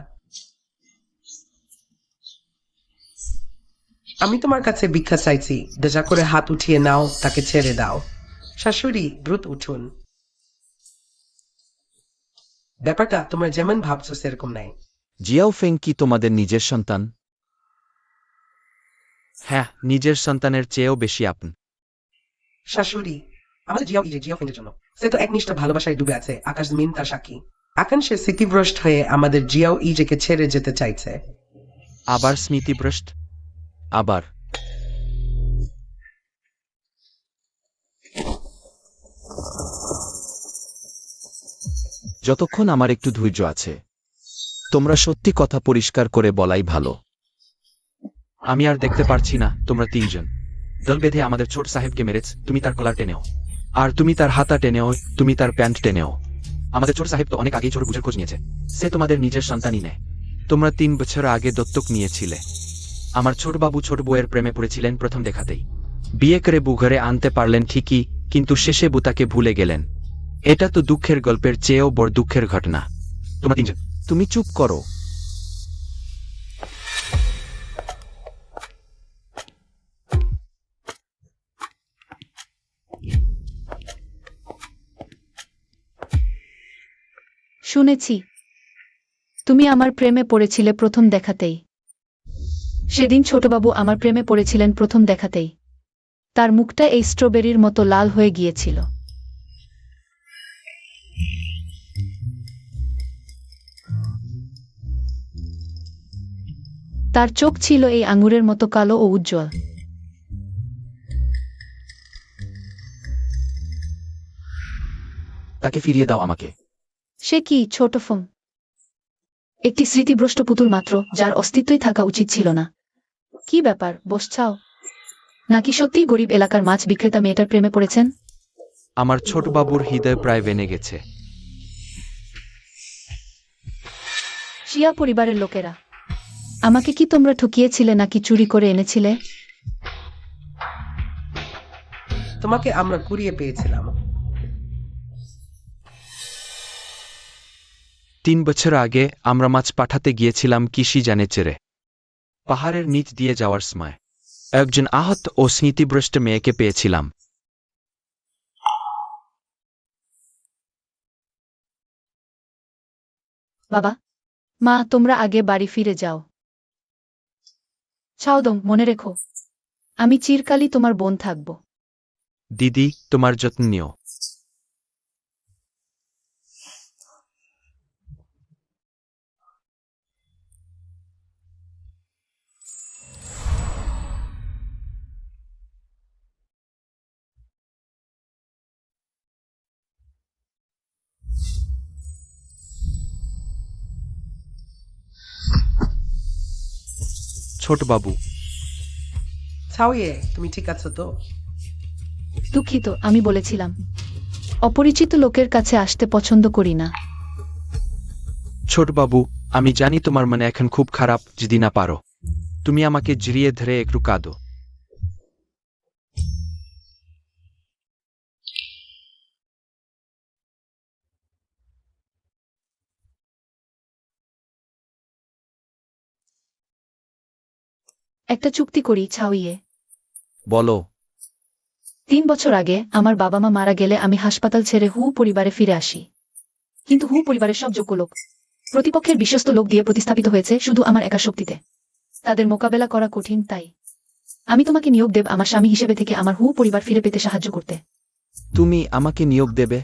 আমি তোমার কাছে ভিক্ষা চাইছি, দয়া করে হাত উঠিয়ে নাও, তাকে ছেড়ে দাও। শাশুড়ি, দ্রুত উঠুন। ব্যাপারটা তোমরা যেমন ভাবছো সেরকম নাই। জিয়াও ফেং কি তোমাদের নিজের সন্তান? হ্যাঁ, নিজের সন্তানের চেয়েও বেশি আপন। শাশুড়ি, আমাদের জিয়াও ফেঙ্গের জন্য। সে তো একনিষ্ঠ ভালোবাসায় ডুবে আছে, আকাশ জমিন তার সাক্ষী। এখন সে স্মৃতিভ্রষ্ট হয়ে আমাদের জিয়াও ইজেকে ছেড়ে যেতে চাইছে। আবার স্মৃতিভ্রষ্ট? আবার যতক্ষণ আমার একটু ধৈর্য আছে, তোমরা সত্যি কথা পরিষ্কার করে বলাই ভালো। আমি আর দেখতে পারছি না তোমরা তিনজন দল বেঁধে আমাদের ছোট সাহেবকে মেরেছ। তুমি তার কলার টেনেও, আর তুমি তার হাতা টেনেও, তুমি তার প্যান্ট টেনেও। আমাদের ছোট সাহেব তো অনেক আগেই ছোট বুঝের খোঁজ নিয়েছে। সে তোমাদের নিজের সন্তানই নেয়। তোমরা 3 বছর আগে দত্তক নিয়েছিলে। আমার ছোট বাবু ছোট বউয়ের প্রেমে পড়েছিলেন প্রথম দেখাতেই। বিয়ে করে বউ ঘরে আনতে পারলেন ঠিকই, কিন্তু শেষে বুতাকে ভুলে গেলেন। এটা তো দুঃখের গল্পের চেয়েও বড় দুঃখের ঘটনা। তোমরা তিনজন। তুমি চুপ করো। শুনেছি তুমি আমার প্রেমে পড়েছিলে প্রথম দেখাতেই। সেদিন ছোটবাবু আমার প্রেমে পড়েছিলেন প্রথম দেখাতেই। তার মুখটা এই স্ট্রবেরির মতো লাল হয়ে গিয়েছিল। তার চোখ ছিল এই আঙুরের মতো কালো ও উজ্জ্বল। তাকে ফিরিয়ে দাও আমাকে। সে কি ছোট ফোন? একটি স্মৃতিভ্রষ্ট পুতুল মাত্র, যার অস্তিত্বই থাকা উচিত ছিল না। কি ব্যাপার, বসছাও? নাকি সত্যিই গরিব এলাকার মাছ বিক্রেতা মেয়েটার প্রেমে পড়েছেন? আমার ছোট বাবুর হৃদয় প্রায় ভেঙে গেছে। শিয়া পরিবারের লোকেরা। আমাকে কি তোমরা ঠকিয়েছিলে নাকি চুরি করে এনেছিলে? তোমাকে আমরা কুড়িয়ে পেয়েছিলাম। 3 বছর আগে আমরা মাছ পাঠাতে গিয়েছিলাম কৃষি জানে চেরে। পাহাড়ের নিচ দিয়ে যাওয়ার সময় একজন আহত ও স্মৃতিভ্রষ্ট মেয়েকে পেয়েছিলাম। বাবা, মা, তোমরা আগে বাড়ি ফিরে যাও। চাওদং, মনে রেখো। আমি চিরকালই তোমার বোন থাকব। দিদি তোমার যত্ন নিও। ছোট বাবু, ছাউয়ে, তুমি ঠিক আছো তো? দুঃখিত, আমি বলেছিলাম অপরিচিত লোকের কাছে আসতে পছন্দ করি না। ছোট বাবু, আমি জানি তোমার মনে এখন খুব খারাপ, যদি না পারো তুমি আমাকে জড়িয়ে ধরে একটু কাঁদো। একটা চুক্তি করি ছাউইয়ে। বলো। 3 বছর আগে আমার বাবা মা মারা গেলে আমি হাসপাতাল ছেড়ে হু পরিবারে ফিরে আসি। কিন্তু হু পরিবারের সব যোগ্য লোক প্রতিপক্ষের বিশ্বস্ত লোক দিয়ে প্রতিস্থাপিত হয়েছে শুধু আমার একা শক্তিতে। তাদের মোকাবেলা করা কঠিন, তাই আমি তোমাকে নিয়োগ দেব আমার স্বামী হিসেবে থেকে আমার হু পরিবার ফিরে পেতে সাহায্য করতে। তুমি আমাকে নিয়োগ দেবে?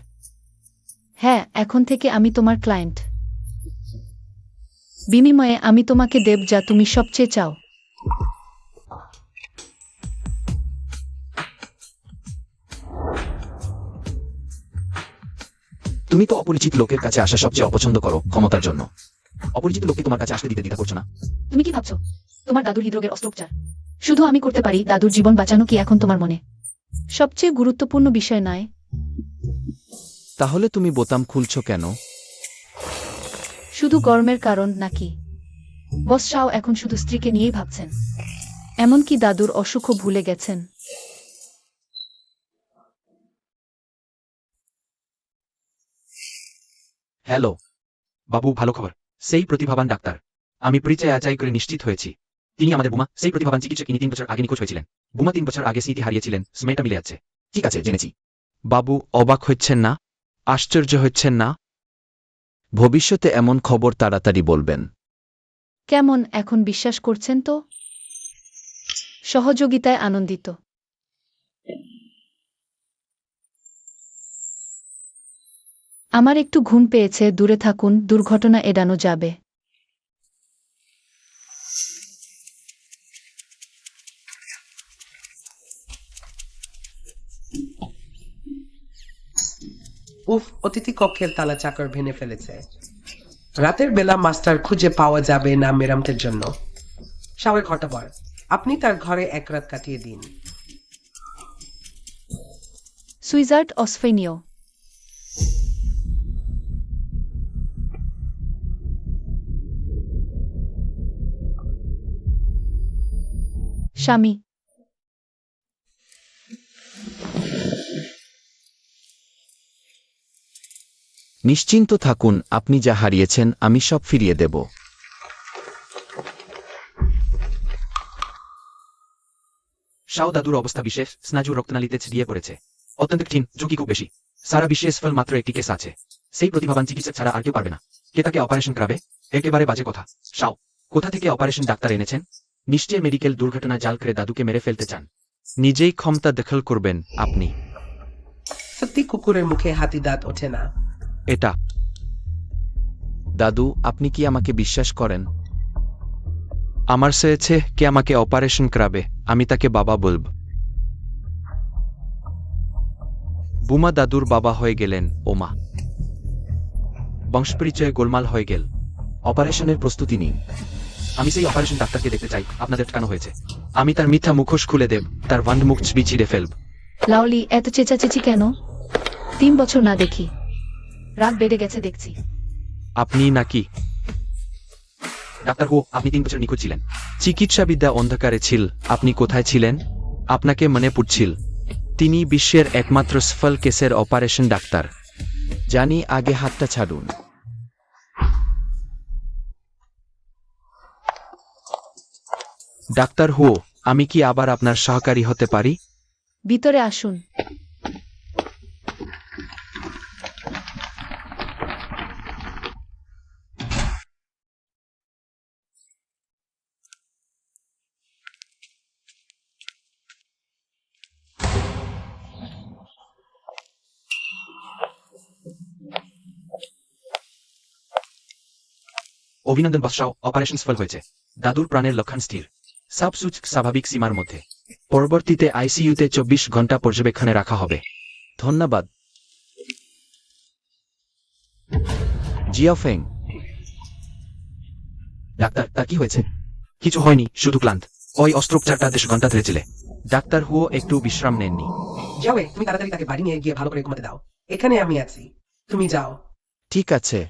হ্যাঁ, এখন থেকে আমি তোমার ক্লায়েন্ট। বিনিময়ে আমি তোমাকে দেব যা তুমি সবচেয়ে চাও। তুমি তো অপরিচিত লোকের কাছে আসা সবচেয়ে অপছন্দ করো, ক্ষমতার জন্য। অপরিচিত লোককে তোমার কাছে আসতে দিতে দ্বিধা করছো না? তুমি কি ভাবছো তোমার দাদুর হৃদরোগের অস্ত্রোপচার শুধু আমি করতে পারি? দাদুর জীবন বাঁচানো কি এখন তোমার মনে সবচেয়ে গুরুত্বপূর্ণ বিষয় নয়? তাহলে তুমি বোতাম খুলছো কেন? শুধু গরমের কারণ নাকি? বস শাও এখন শুধু স্ত্রীকে নিয়েই ভাবছেন, এমনকি দাদুর অসুখও ভুলে গেছেন। হ্যালো বাবু, ভালো খবর। সেই প্রতিভাবান ডাক্তার আমি পরিচয় যাচাই করে নিশ্চিত হয়েছি, তিনি আমাদের বুমা। সেই প্রতিভাবান চিকিৎসক ইনি 3 বছর আগে নিখোঁজ হয়েছিলেন। বুমা 3 বছর আগে স্মৃতি হারিয়েছিলেন, সময়টা মিলে যাচ্ছে। ঠিক আছে, জেনেছি। বাবু, অবাক হচ্ছেন না? আশ্চর্য হচ্ছেন না? ভবিষ্যতে এমন খবর তাড়াতাড়ি বলবেন। কেমন এখন বিশ্বাস করছেন তো? সহযোগিতায় আনন্দিত। আমার একটু ঘুম পেয়েছে, দূরে থাকুন, দুর্ঘটনা এড়ানো যাবে। উফ, অতিথি কক্ষের তালা চাকর ভেঙে ফেলেছে। রাতের বেলা মাস্টার খুঁজে পাওয়া যাবে না মেরামতের জন্য। শাওয়ের ঘরটা বড়, আপনি তার ঘরে এক রাত কাটিয়ে দিন। সুইজার্ড অসফেনিও। স্বামী। নিশ্চিন্ত থাকুন, আপনি যা হারিয়েছেন আমি সব ফিরিয়ে দেব। শাও দাদুর অবস্থা বিশেষ, স্নাজু রক্তনালীতে ছিটিয়ে পড়েছে, অত্যন্ত কঠিন, ঝুঁকি খুব বেশি। সারা বিশ্বে সফল মাত্র একটি কেস আছে। সেই প্রতিভাবান চিকিৎসক ছাড়া আর কেউ পারবে না। কে তাকে অপারেশন করাবে? একেবারে বাজে কথা। শাও, কোথা থেকে অপারেশন ডাক্তার এনেছেন? নিশ্চয় মেডিকেল দুর্ঘটনা জাল করে দাদুকে মেরে ফেলতে চান। নিজেই ক্ষমতা দখল করবেন আপনি। সত্যি কুকুরের মুখে হাতি দাঁত ওঠে না। এটা দাদু, আপনি কি আমাকে বিশ্বাস করেন? আমার চেয়েছে কে আমাকে অপারেশন করাবে, আমি তাকে বাবা বলব। বুমা দাদুর বাবা হয়ে গেলেন, ওমা। বংশপরিচয়ে গোলমাল হয়ে গেল। অপারেশনের প্রস্তুতি নিন। আমি সেই অপারেশন ডাক্তারকে দেখতে চাই, আপনাদের ঠকানো হয়েছে। আমি তার মিথ্যা মুখোশ খুলে দেব, তার ভান্ড মুখ ছিঁড়ে ফেলব। লাউলি, এত চেঁচাচেঁচি কেন? 3 বছর না দেখি, রাগ বেড়ে গেছে দেখছি। আপনি নাকি ডাক্তার হো? আপনি 3 বছর নিখোঁজ ছিলেন। চিকিৎসাবিদ্যা অন্ধকারে ছিল, আপনি কোথায় ছিলেন? আপনাকে মনে পড়ছিল। তিনি বিশ্বের একমাত্র সফল কেসের অপারেশন ডাক্তার। জানি, আগে হাতটা ছাড়ুন। ডাক্তার হো, আমি কি আবার আপনার সহকারী হতে পারি? ভিতরে আসুন। অভিনন্দন বৎসাও, অপারেশন সফল হয়েছে। দাদুর প্রাণের লক্ষণ স্থির, সব সুচ স্বাভাবিক সীমার মধ্যে। পরবর্তীতে আইসিইউতে 24 ঘন্টা পর্যবেক্ষণে রাখা হবে। ধন্যবাদ জিয়াফেং। ডাক্তার, তার কি হয়েছে? কিছু হয়নি, শুধু ক্লান্ত। ওই অস্ত্রোপচারটা 10 ঘন্টা ধরেছিল। ডাক্তার হুও একটু বিশ্রাম নেননি। যাওয়ে, তুমি তাড়াতাড়ি তাকে বাড়ি নিয়ে গিয়ে ভালো করে ঘুমাতে দাও। এখানে আমি আছি, তুমি যাও। ঠিক আছে।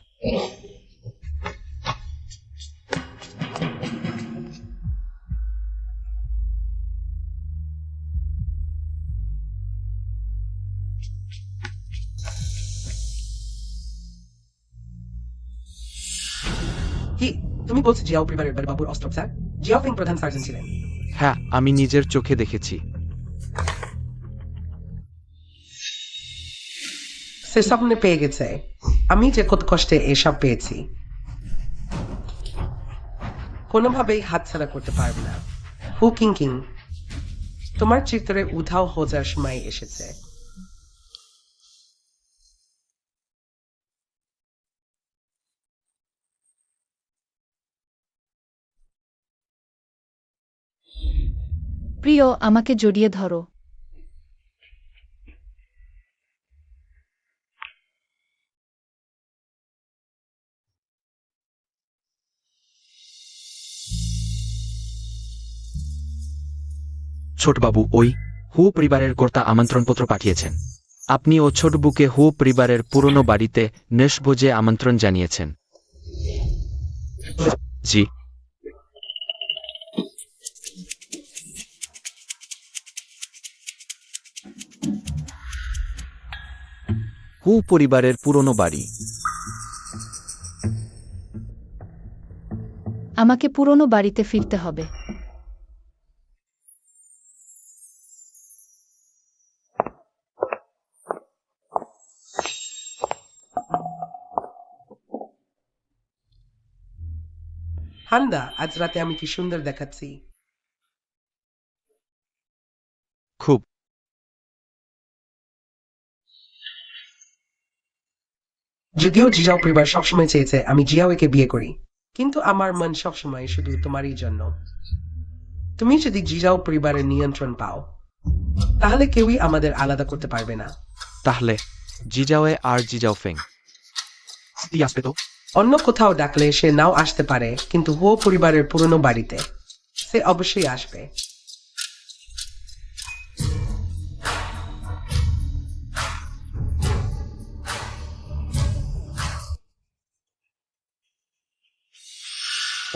কি তুমি বলছো জিয়াও পরিবারের বাবুর অস্ত্রোপচার? জিয়াও ফেং প্রধান সার্জন ছিলেন। হ্যাঁ, আমি নিজের চোখে দেখেছি। সে স্বপ্নে পেয়ে গেছে আমি যে কত কষ্টে এসব পেয়েছি, কোনোভাবেই হাতছাড়া করতে পারবে না। হু কিং কিং, তোমার চিত্রে উধাও হওয়ার সময় এসেছে। প্রিয়, আমাকে জড়িয়ে ধরো। ছোটবাবু, ওই হু পরিবারের কর্তা আমন্ত্রণপত্র পাঠিয়েছেন। আপনি ও ছোটবুকে হু পরিবারের পুরনো বাড়িতে নেশভোজে আমন্ত্রণ জানিয়েছেন। জি। হু পরিবারের পুরনো বাড়ি। আমাকে পুরনো বাড়িতে ফিরতে হবে। হান্দা, আজ রাতে আমি কি সুন্দর দেখাচ্ছি। খুব। যদিও জিজাও পরিবার সবসময় চেয়েছে আমি জিয়াওকে বিয়ে করি, কিন্তু আমার মন সবসময় শুধু তোমারই জন্য। তুমি যদি জিজাও পরিবারের নিয়ন্ত্রণ পাও, তাহলে কেউই আমাদের আলাদা করতে পারবে না। তাহলে জিজাওয়ে আর জিজাও ফেং আসবে তো? অন্য কোথাও ডাকলে সে নাও আসতে পারে, কিন্তু হো পরিবারের পুরনো বাড়িতে সে অবশ্যই আসবে।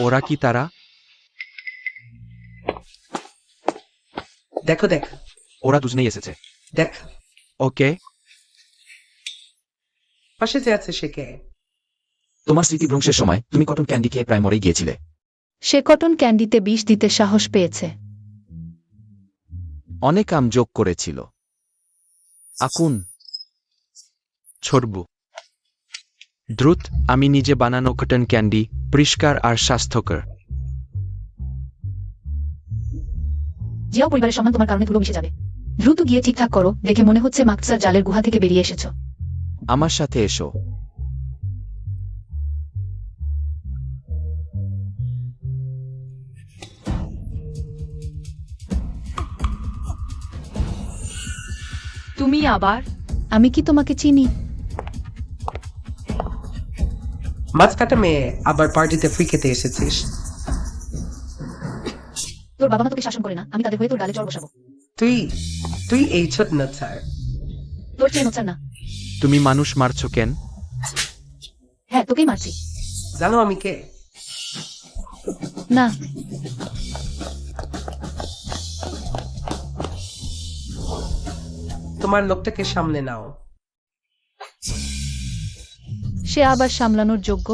ওরা কি তারা? দেখো দেখ, ওরা দুজনেই এসেছে। দেখ ওকে। পাশে যে আছে সে কে? তোমার স্মৃতিভ্রংশের সময় তুমি কটন ক্যান্ডি খেয়ে প্রায় মরে গিয়েছিলে। সে কটন ক্যান্ডিতে বিষ দিতে সাহস পেয়েছে। অনেক আম যোগ করেছিল। আকুন। ছোটবু, দ্রুত, আমি নিজে বানানো কটন ক্যান্ডি, পরিষ্কার আর স্বাস্থ্যকর। জিয়াও পরিবারের সম্মান তোমার কারণে ধুলো মিশে যাবে। দ্রুত গিয়ে ঠিকঠাক করো, দেখে মনে হচ্ছে মাকসার জালের গুহা থেকে বেরিয়ে এসেছো। আমার সাথে এসো। তুমি আবার? আমি কি তোমাকে চিনি? মাছ কাটা মেয়ে, আবার পার্টিতে ফ্রি খেতে এসেছিস? তোর বাবা মা তোকে শাসন করে না, আমি তাদের হয়ে তোর গালে জল বসাবো। তুই তুই এই ছোট না স্যার। তোর চেয়ে নোচার না। তুমি মানুষ মারছো কেন? হ্যাঁ, তোকেই মারছি। জানো আমি কে? না, তোমার লোকটাকে সামনে নাও। সে আবার সামলানোর যোগ্য?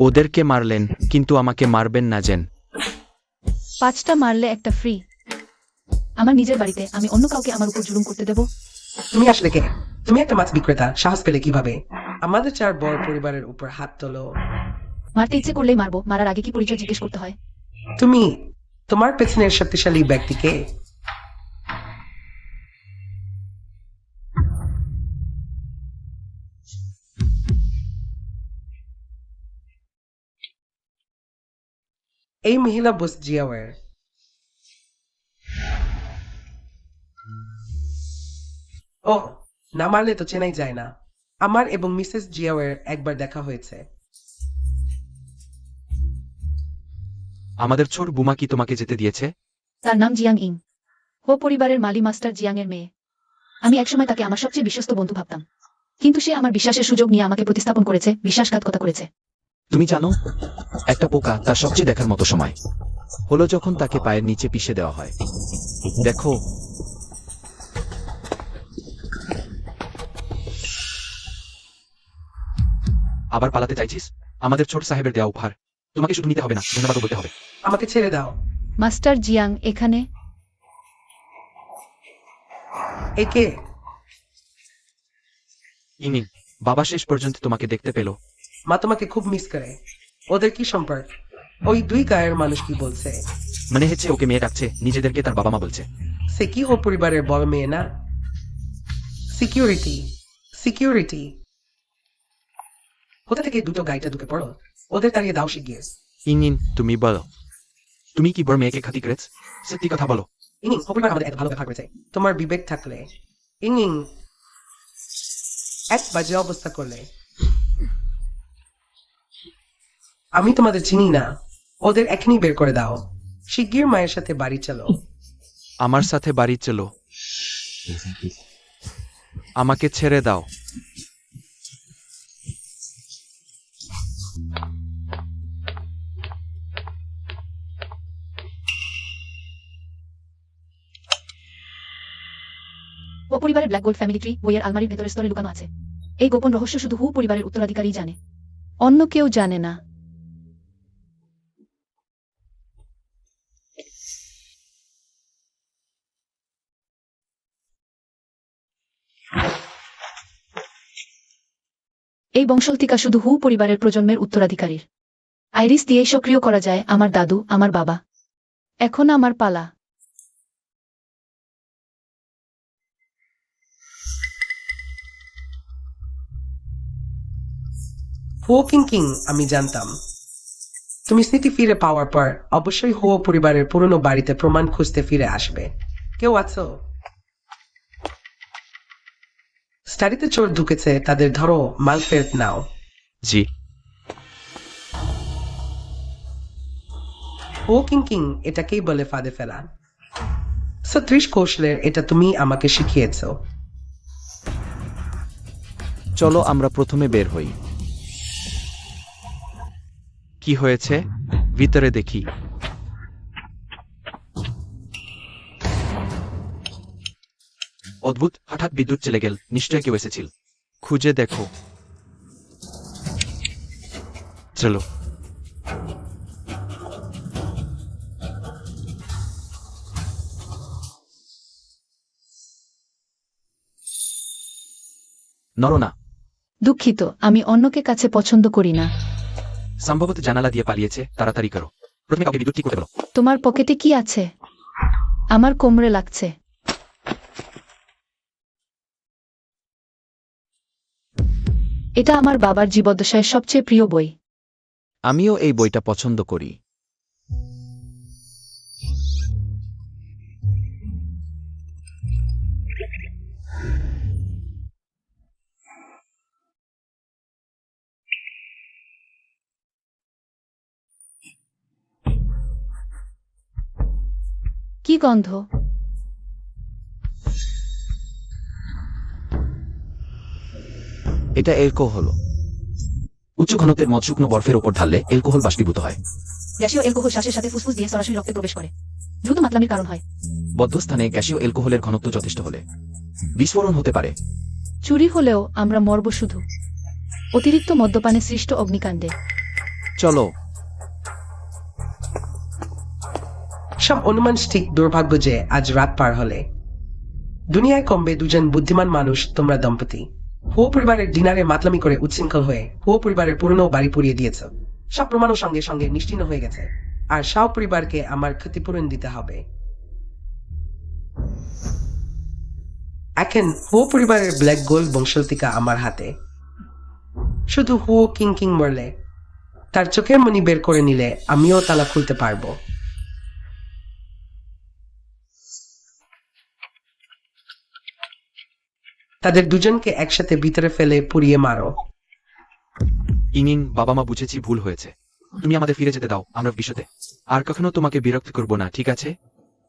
ওদেরকে মারলেন, কিন্তু আমাকে মারবেন না জেন। 5টা মারলে একটা ফ্রি। আমার নিজের বাড়িতে আমি অন্য কাউকে আমার উপর জুলুম করতে দেব? তুমি আসলে কে? তুমি একটা মাছ বিক্রেতা, সাহস পেলে কিভাবে আমাদের 4 বড় পরিবারের উপর হাত তোলো? মারতে ইচ্ছে করলেই মারবো, মারার আগে কি পরিচয় জিজ্ঞেস করতে হয়? তুমি, তোমার পেছনের শক্তিশালী ব্যক্তিকে? এই মহিলা বস জিয়াওয়ের। ও, না মারলে তো চেনাই যায় না। আমার এবং মিসেস জিয়াওয়ের একবার দেখা হয়েছে। আমাদের ছোট বুমা কি তোমাকে যেতে দিয়েছে? তার নাম জিয়াং ইং। ও পরিবারের মালি মাস্টার জিয়াং এর মেয়ে। আমি একসময় তাকে আমার সবচেয়ে বিশ্বস্ত বন্ধু ভাবতাম, কিন্তু সে আমার বিশ্বাসের সুযোগ নিয়ে আমাকে প্রতিস্থাপন করেছে, বিশ্বাসঘাতকতা করেছে। তুমি জানো, একটা পোকা তার সবচেয়ে দেখার মতো সময় হলো যখন তাকে পায়ের নিচে পিষে দেওয়া হয়। দেখো, আবার পালাতে চাইছিস? আমাদের ছোট সাহেবের দেওয়া উপহার তোমাকে শুধু নিতে হবে না, ধন্যবাদও বলতে হবে। আমাকে ছেড়ে দাও। মাস্টার জিয়াং এখানে? একে ইনি বাবা শেষ পর্যন্ত তোমাকে দেখতে পেল। মা তোমাকে খুব মিস করে। ওদের কি সম্পর্ক? ওই দুই গায়ের মানুষ কি বলছে? মনে হচ্ছে ওকে মেয়ে ডাকছে, নিজেদেরকে তার বাবা মা বলছে। সে কি ও পরিবারের বড় মেয়ে না? Security, security. কোথা থেকে দুটো গাইটা ঢুকে পড়ো? ওদের তাড়িয়ে দাও শিগগির। ইনিন, তুমি বলো, তুমি কি বড় মেয়েকে খাতি করেছ? সত্যি কথা বলো। ইনিং ও পরিবার আমাদের এত ভালো ব্যবহার করেছে। তোমার বিবেক থাকলে ইনিং এক বাজে অবস্থা করলে। আমি তোমাদের চিনি না। ওদের এখনই বের করে দাও। শিগগির মায়ের সাথে বাড়ি চলো। আমার সাথে বাড়ি চলো। আমাকে ছেড়ে দাও। ও পরিবারের ব্ল্যাক গোল্ড ফ্যামিলি ট্রি বইয়ের আলমারির ভেতরের স্তরে লুকানো আছে। এই গোপন রহস্য শুধু হু পরিবারের উত্তরাধিকারী জানে। অন্য কেউ জানে না। এই বংশলতিকা শুধু হু পরিবারের প্রজন্মের উত্তরাধিকারীর। আইরিস দিয়ে সক্রিয় করা যায় আমার দাদু, আমার বাবা। এখন আমার পালা। হুও কিং কিং আমি জানতাম। তুমি স্মৃতি ফিরে পাওয়ার পর অবশ্যই হুও পরিবারের পুরনো বাড়িতে প্রমাণ খুঁজতে ফিরে আসবে। কেউ আছো? স্টাডিতে চোর ঢুকেছে, তাদের ধরো, মাল ফেরত নাও। জি। হুও কিং কিং এটাকেই বলে ফাঁদে ফেলা। সত্রিশ কৌশলের এটা তুমি আমাকে শিখিয়েছ। চলো আমরা প্রথমে বের হই। কি হয়েছে? ভিতরে দেখি। অদ্ভুত, হঠাৎ বিদ্যুৎ চলে গেল, নিশ্চয় কেউ এসেছিল। খুঁজে দেখো। চলো। নরনা, দুঃখিত, আমি অন্যকে কাছে পছন্দ করি না। সম্ভবত জানালা দিয়ে পালিয়েছে, তাড়াতাড়ি করো। প্রথমে কাউকে বিদ্যুৎ ঠিক করতে বলো। তোমার পকেটে কি আছে? আমার কোমরে লাগছে। এটা আমার বাবার জীবদ্দশায় সবচেয়ে প্রিয় বই। আমিও এই বইটা পছন্দ করি। কি গন্ধ? এটা অ্যালকোহল। উচ্চ ঘনত্বের মদ শুকনো বরফের ওপর ঢাললে অ্যালকোহল বাষ্পীভূত হয়। গ্যাসীয় অ্যালকোহল শ্বাসের সাথে ফুসফুস দিয়ে সরাসরি রক্তে প্রবেশ করে। দ্রুত মাতলামির কারণ হয়। বদ্ধ স্থানে গ্যাসীয় অ্যালকোহলের ঘনত্ব যথেষ্ট হলে বিস্ফোরণ হতে পারে। চুরি হলেও আমরা মরব শুধু অতিরিক্ত মদ্যপানে সৃষ্ট অগ্নিকাণ্ডে। চলো। সব অনুমান ঠিক। দুর্ভাগ্য যে আজ রাত পার হলে দুনিয়ায় কমবে দুজন বুদ্ধিমান মানুষ, তোমরা দম্পতি। হুও পরিবারের ডিনারে মাতলামি করে উচ্ছৃঙ্খল হয়ে হুও পরিবারের পুরনো বাড়ি পুড়িয়ে দিয়েছ। সব প্রমাণও সঙ্গে সঙ্গে নিশ্চিহ্ন হয়ে গেছে। আর শাও পরিবারকে আমার ক্ষতিপূরণ দিতে হবে। এখন হুও পরিবারের ব্ল্যাক গোল্ড বংশলতিকা আমার হাতে। শুধু হুও কিং কিং মরলে তার চোখের মণি বের করে নিলে আমিও তালা খুলতে পারবো। তাদের দুজনকে একসাথে ভিতরে ফেলে পুড়িয়ে মারো। ইং বাবা মা বুঝেছি ভুল হয়েছে, তুমি আমাদের ফিরে যেতে দাও আমরা বিশ্বতে আর কখনো তোমাকে বিরক্ত করব না, ঠিক আছে?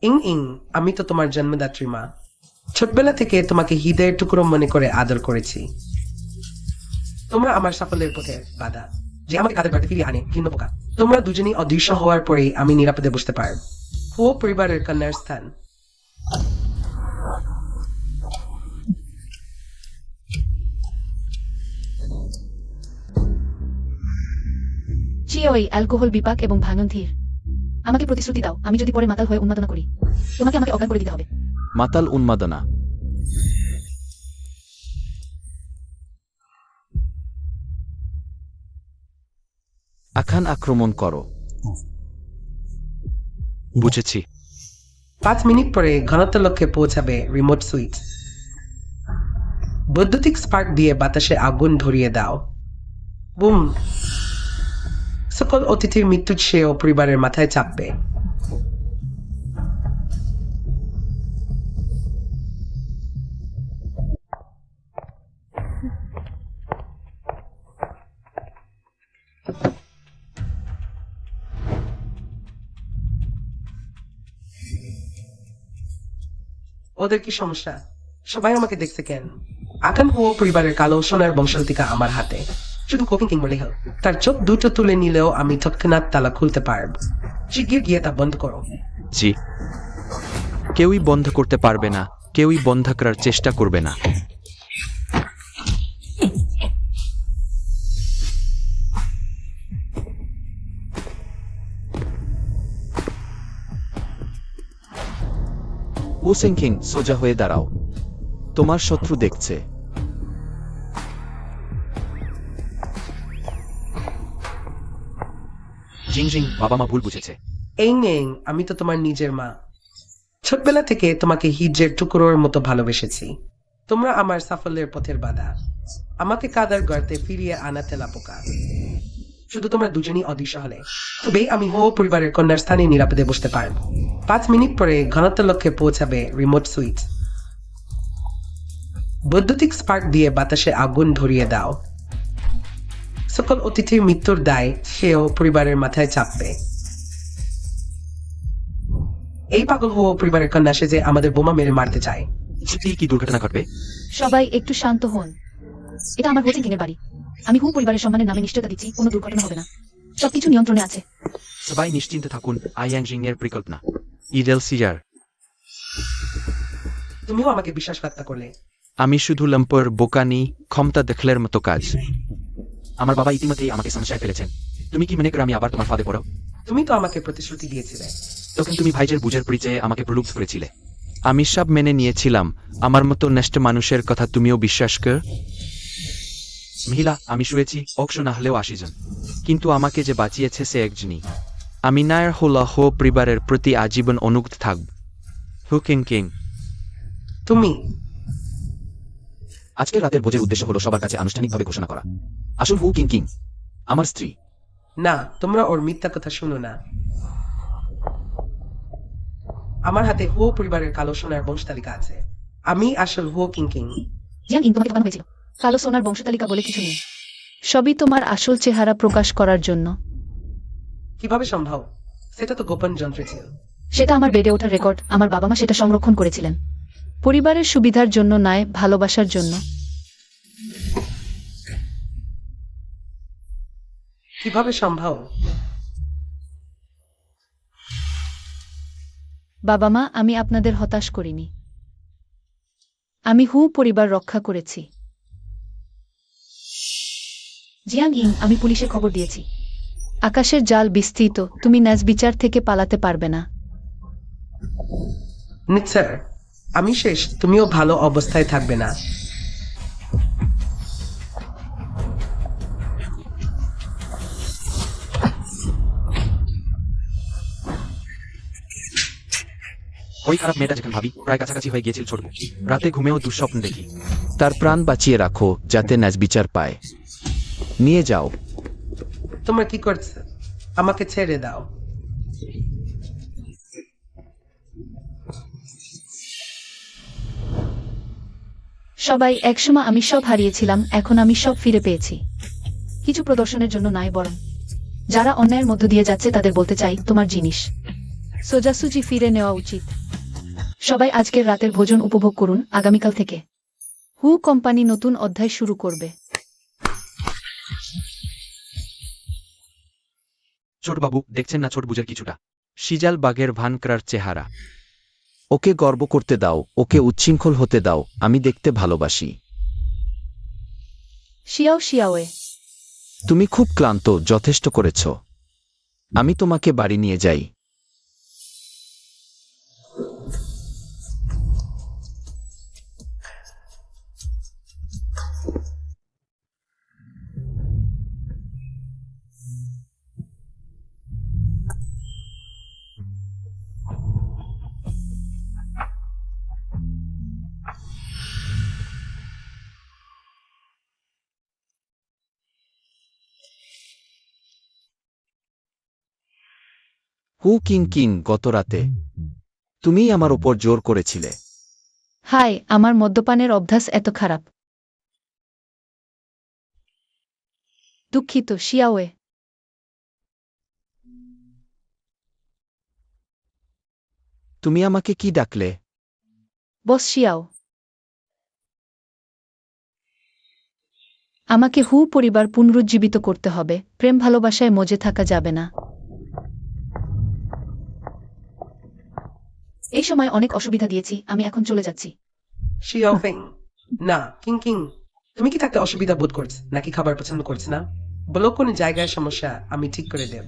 ইং, আমি তো তোমার জন্মদাত্রী মা। ছোটবেলা থেকে তোমাকে হৃদয়ের টুকরো মনে করে আদর করেছি। তোমরা আমার সাফল্যের পথে বাধা, যে আমাকে কাদের বাড়িতে ফিরিয়ে আনে ভিন্ন পোকা। তোমরা দুজনেই অদৃশ্য হওয়ার পরেই আমি নিরাপদে বসতে পারব। ও পরিবারের কন্যার স্থান। ওই অ্যালকোহল বিপাক এবং ভাঙন ধীর। আমাকে প্রতিশ্রুতি দাও, আমি যদি পরে মাতাল হয়ে উন্মাদনা করি, তোমাকে আমাকে অজ্ঞান করে দিতে হবে। মাতাল উন্মাদনা। আখান আক্রমণ করো। বুঝেছি। 5 মিনিট পরে ঘনত্ব লক্ষ্যে পৌঁছাবে রিমোট সুইচ। বৈদ্যুতিক স্পার্ক দিয়ে বাতাসে আগুন ধরিয়ে দাও। বুম। সকল অতিথির মৃত্যু সেও পরিবারের মাথায় চাপবে। ওদের কি সমস্যা? সবাই আমাকে দেখছে কেন? আকান ও পরিবারের কালো সোনার বংশালিকা আমার হাতে। শুধু কোকিং কিং বলেই হোক। তার চোখ দুটো তুলে নিলেও আমি তৎক্ষণাৎ তালা খুলতে পারব। শিগগির গিয়ে তা বন্ধ করো। জি। কেউই বন্ধ করতে পারবে না, কেউই বন্ধ করার চেষ্টা করবে না। ও সিংকিং, সোজা হয়ে দাঁড়াও, তোমার শত্রু দেখছে। জিং বাবা মা ভুল বুঝেছে। এই আমি তো তোমার নিজের মা। ছোটবেলা থেকে তোমাকে হিজের টুকরোর মতো ভালোবেসেছি। তোমরা আমার সাফল্যের পথের বাধা, আমাকে কাদার গর্তে ফিরিয়ে আনা তেলা পোকা। শুধু তোমরা দুজনই অদৃশ্য হলে তবেই আমি হো পরিবারের কন্যার স্থানে নিরাপদে বসতে পারব। 5 মিনিট পরে ঘনত্ব লক্ষ্যে পৌঁছাবে রিমোট সুইচ। বৈদ্যুতিক স্পার্ক দিয়ে বাতাসে আগুন ধরিয়ে দাও। সকল অতিথির মৃত্যুর দায় সেও পরিবারের মাথায় চাপবে। এই পাগল হো পরিবারের কন্যা সে যে আমাদের বোমা মেরে মারতে চায়। সত্যিই কি দুর্ঘটনা ঘটবে? সবাই একটু শান্ত হন। এটা আমার হোচিং কিং এর বাড়ি। আমি হু পরিবারের সম্মানের নামে নিশ্চয়তা দিচ্ছি কোনো দুর্ঘটনা হবে না। সবকিছু নিয়ন্ত্রণে আছে। সবাই নিশ্চিন্ত থাকুন, আইয়াং জিং এর পরিকল্পনা ইডেল সিজার। তুমিও আমাকে বিশ্বাসঘাতকতা করলে। আমি শুধু লম্পর বোকানি ক্ষমতা দেখলের মতো কাজ। আমার বাবা ইতিমধ্যেই আমাকে সমস্যায় ফেলেছেন। তুমি কি মনে করো আমি আবার তোমার ফাঁদে পড়ো? তুমি তো আমাকে প্রতিশ্রুতি দিয়েছিলে। তখন তুমি ভাইজের বুঝের পরিচয়ে আমাকে প্রলুব্ধ করেছিলে। আমি সব মেনে নিয়েছিলাম। আমার মতো নষ্ট মানুষের কথা তুমিও বিশ্বাস কর? মহিলা, আমি শুয়েছি 100 না হলেও 80 জন, কিন্তু আমাকে যে বাঁচিয়েছে সে একজনই। আমি নায়ার হো পরিবারের প্রতি আজীবন অনুগত থাকব। হু কিং। তুমি আজকের রাতের ভোজের উদ্দেশ্য হলো সবার কাছে আনুষ্ঠানিকভাবে ঘোষণা করা। আসল হু কিং আমার স্ত্রী। না, তোমরা ওর মিথ্যা কথা শুনো না। আমার হাতে হো পরিবারের কালো সোনার বংশতালিকা আছে। আমি আসল হো কিং। জিয়াং ইং, তোমাকে ঠকানো হয়েছিল। কালো সোনার বংশতালিকা বলে কিছু নেই। সবই তোমার আসল চেহারা প্রকাশ করার জন্য। কিভাবে সম্ভব? সেটা তো গোপন যন্ত্রে ছিল। সেটা আমার বেড়ে ওঠার রেকর্ড। আমার বাবা মা সেটা সংরক্ষণ করেছিলেন। পরিবারের সুবিধার জন্য নয়, ভালোবাসার জন্য। কিভাবে সম্ভব? বাবা মা, আমি আপনাদের হতাশ করিনি। আমি হু পরিবার রক্ষা করেছি। জিয়াং ইং, আমি পুলিশে খবর দিয়েছি। আকাশের জাল বিস্তৃত, তুমি ন্যাজ বিচার থেকে পালাতে পারবে না। স্যার, আমি শেষ, তুমিও ভালো অবস্থায় থাকবে না। ওই খারাপ মেয়েটা যেখানে ভাবি প্রায় কাছাকাছি হয়ে গিয়েছিল ছোট, রাতে ঘুমেও দুঃস্বপ্ন দেখি। তার প্রাণ বাঁচিয়ে রাখো যাতে ন্যাজ বিচার পায়। নিয়ে যাও। তোমার কি করছে? আমাকে ছেড়ে দাও। সবাই একসময় আমি সব হারিয়েছিলাম, এখন আমি সব ফিরে পেয়েছি। কিছু প্রদর্শনের জন্য নয়, বরং যারা অন্যায়ের মধ্য দিয়ে যাচ্ছে তাদের বলতে চাই, তোমার জিনিস সোজাসুজি ফিরে নেওয়া উচিত। সবাই আজকের রাতের ভোজন উপভোগ করুন। আগামীকাল থেকে হু কোম্পানি নতুন অধ্যায় শুরু করবে। ছোটবাবু, দেখছেন না ছোট বুঝের কিছুটা সিজাল বাঘের ভান করার চেহারা। ওকে গর্ব করতে দাও, ওকে উচ্ছৃঙ্খল হতে দাও, আমি দেখতে ভালোবাসি। শিয়াও শিয়াওয়ে, তুমি খুব ক্লান্ত, যথেষ্ট করেছ। আমি তোমাকে বাড়ি নিয়ে যাই। হু কিং কিং, গত রাতে তুমিই আমার ওপর জোর করেছিলে। হাই, আমার মদ্যপানের অভ্যাস এত খারাপ। দুঃখিত শিয়াওয়ে। তুমি আমাকে কি ডাকলে? বস শিয়াও। আমাকে হু পরিবার পুনরুজ্জীবিত করতে হবে। প্রেম ভালোবাসায় মজে থাকা যাবে না। এই সময় অনেক অসুবিধা দিয়েছি, আমি এখন চলে যাচ্ছি। শিয়াও ফেং, না কিং কিং, তুমি কি থাকতে অসুবিধা বোধ করছ নাকি খাবার পছন্দ করছ না? বলো কোন জায়গায় সমস্যা, আমি ঠিক করে দেব।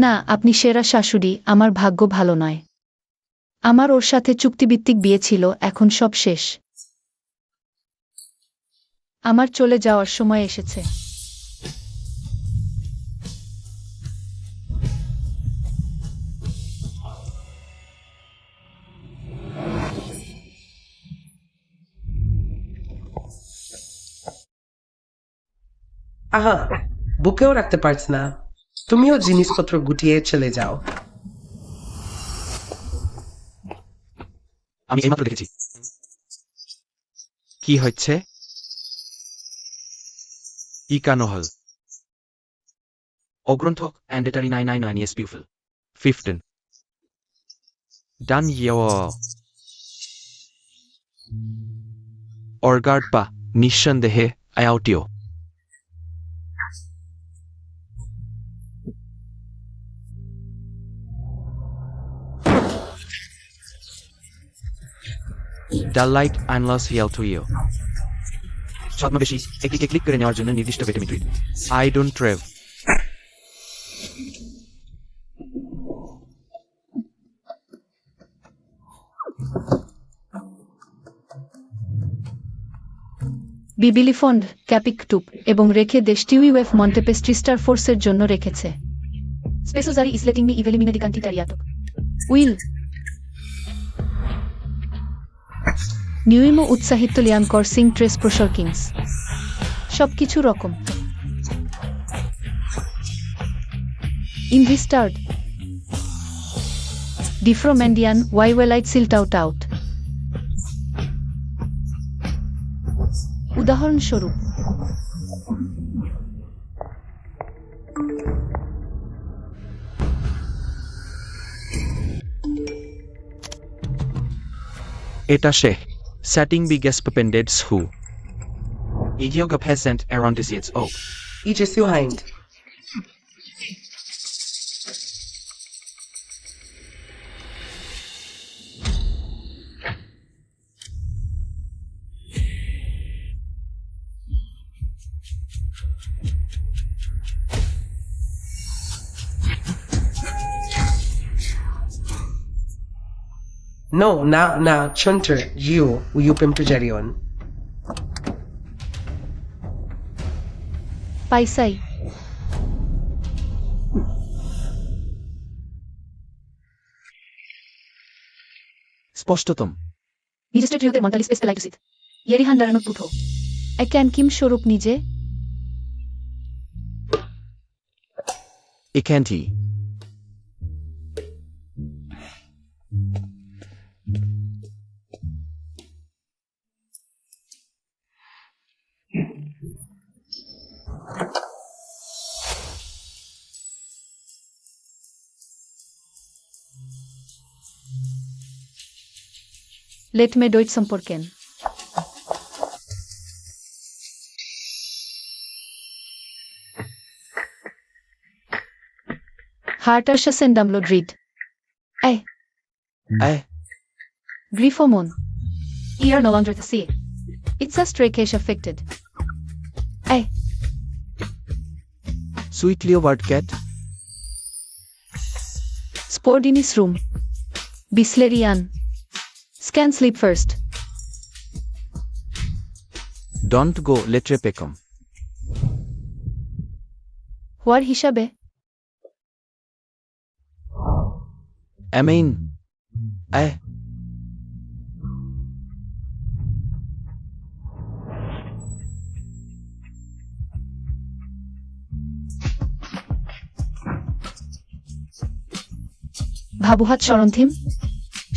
না, আপনি সেরা শাশুড়ি। আমার ভাগ্য ভালো নয়। আমার ওর সাথে চুক্তিভিত্তিক বিয়ে ছিল, এখন সব শেষ। আমার চলে যাওয়ার সময় এসেছে। আহা, বুকেও রাখতে পারছ না। তুমিও জিনিসপত্র গুটিয়ে চলে যাও। আমি এইমাত্র দেখেছি। কি হচ্ছে? ইকানোহল অগ্রন্থ অ্যান্ডেটারি 999 ইয়েস পিউফল 15 ডান ইয় অর্গার্ড বা নিঃসন্দেহে আয়াউটিও। The light unless heal to you. ছদ্মবেশী একটিকে ক্লিক করে নেওয়ার জন্য নির্দিষ্ট ভিটামিন টুইট। আই ডোন্ট ট্রেভ। বিবিলি ফন্ড ক্যাপিক টুপ এবং রেখে দেশটি উইওয়েফ মন্টেপেস্ট্রি স্টার ফোর্সের জন্য রেখেছে। স্পেসোজারি ইসলেটিং মি ইভেলিমিনেদি কান্টিটারিয়াতক উইল নিউইমো উৎসাহিত লিয়ান করসিং ট্রেস প্রসর কিংস সবকিছু রকম ইনভিস্টার্ড ডিফ্রোম্যান্ডিয়ান ওয়াইওয়েলাইট সিল্ট আউট আউট। উদাহরণস্বরূপ এটা সে setting biggest pendants who Idioga peasant arondisiets oh Ich ist so heind. No, na, chunter, you pimtujarion. পাইসাই স্পষ্টতম। নিজেস্টে ট্রিওদের মন্টালি স্পেস পেলাইটুসিত ইয়েরিহান দারানত পুথো এক্যান কিম স্বরূপ নিজে এখানটি লেট মে ডইট সম্পর্কেন Hartersche Sendamlo Drid. Ei, Griffomon. Ihr no longer to see. It's a stray case affected. Ei, sweetly word cat Sport in his room. Bislerian. Scan sleep first. Don't go later পেকম War হিসাবে অ্যামেইন ভাবুহাত সরন্থিম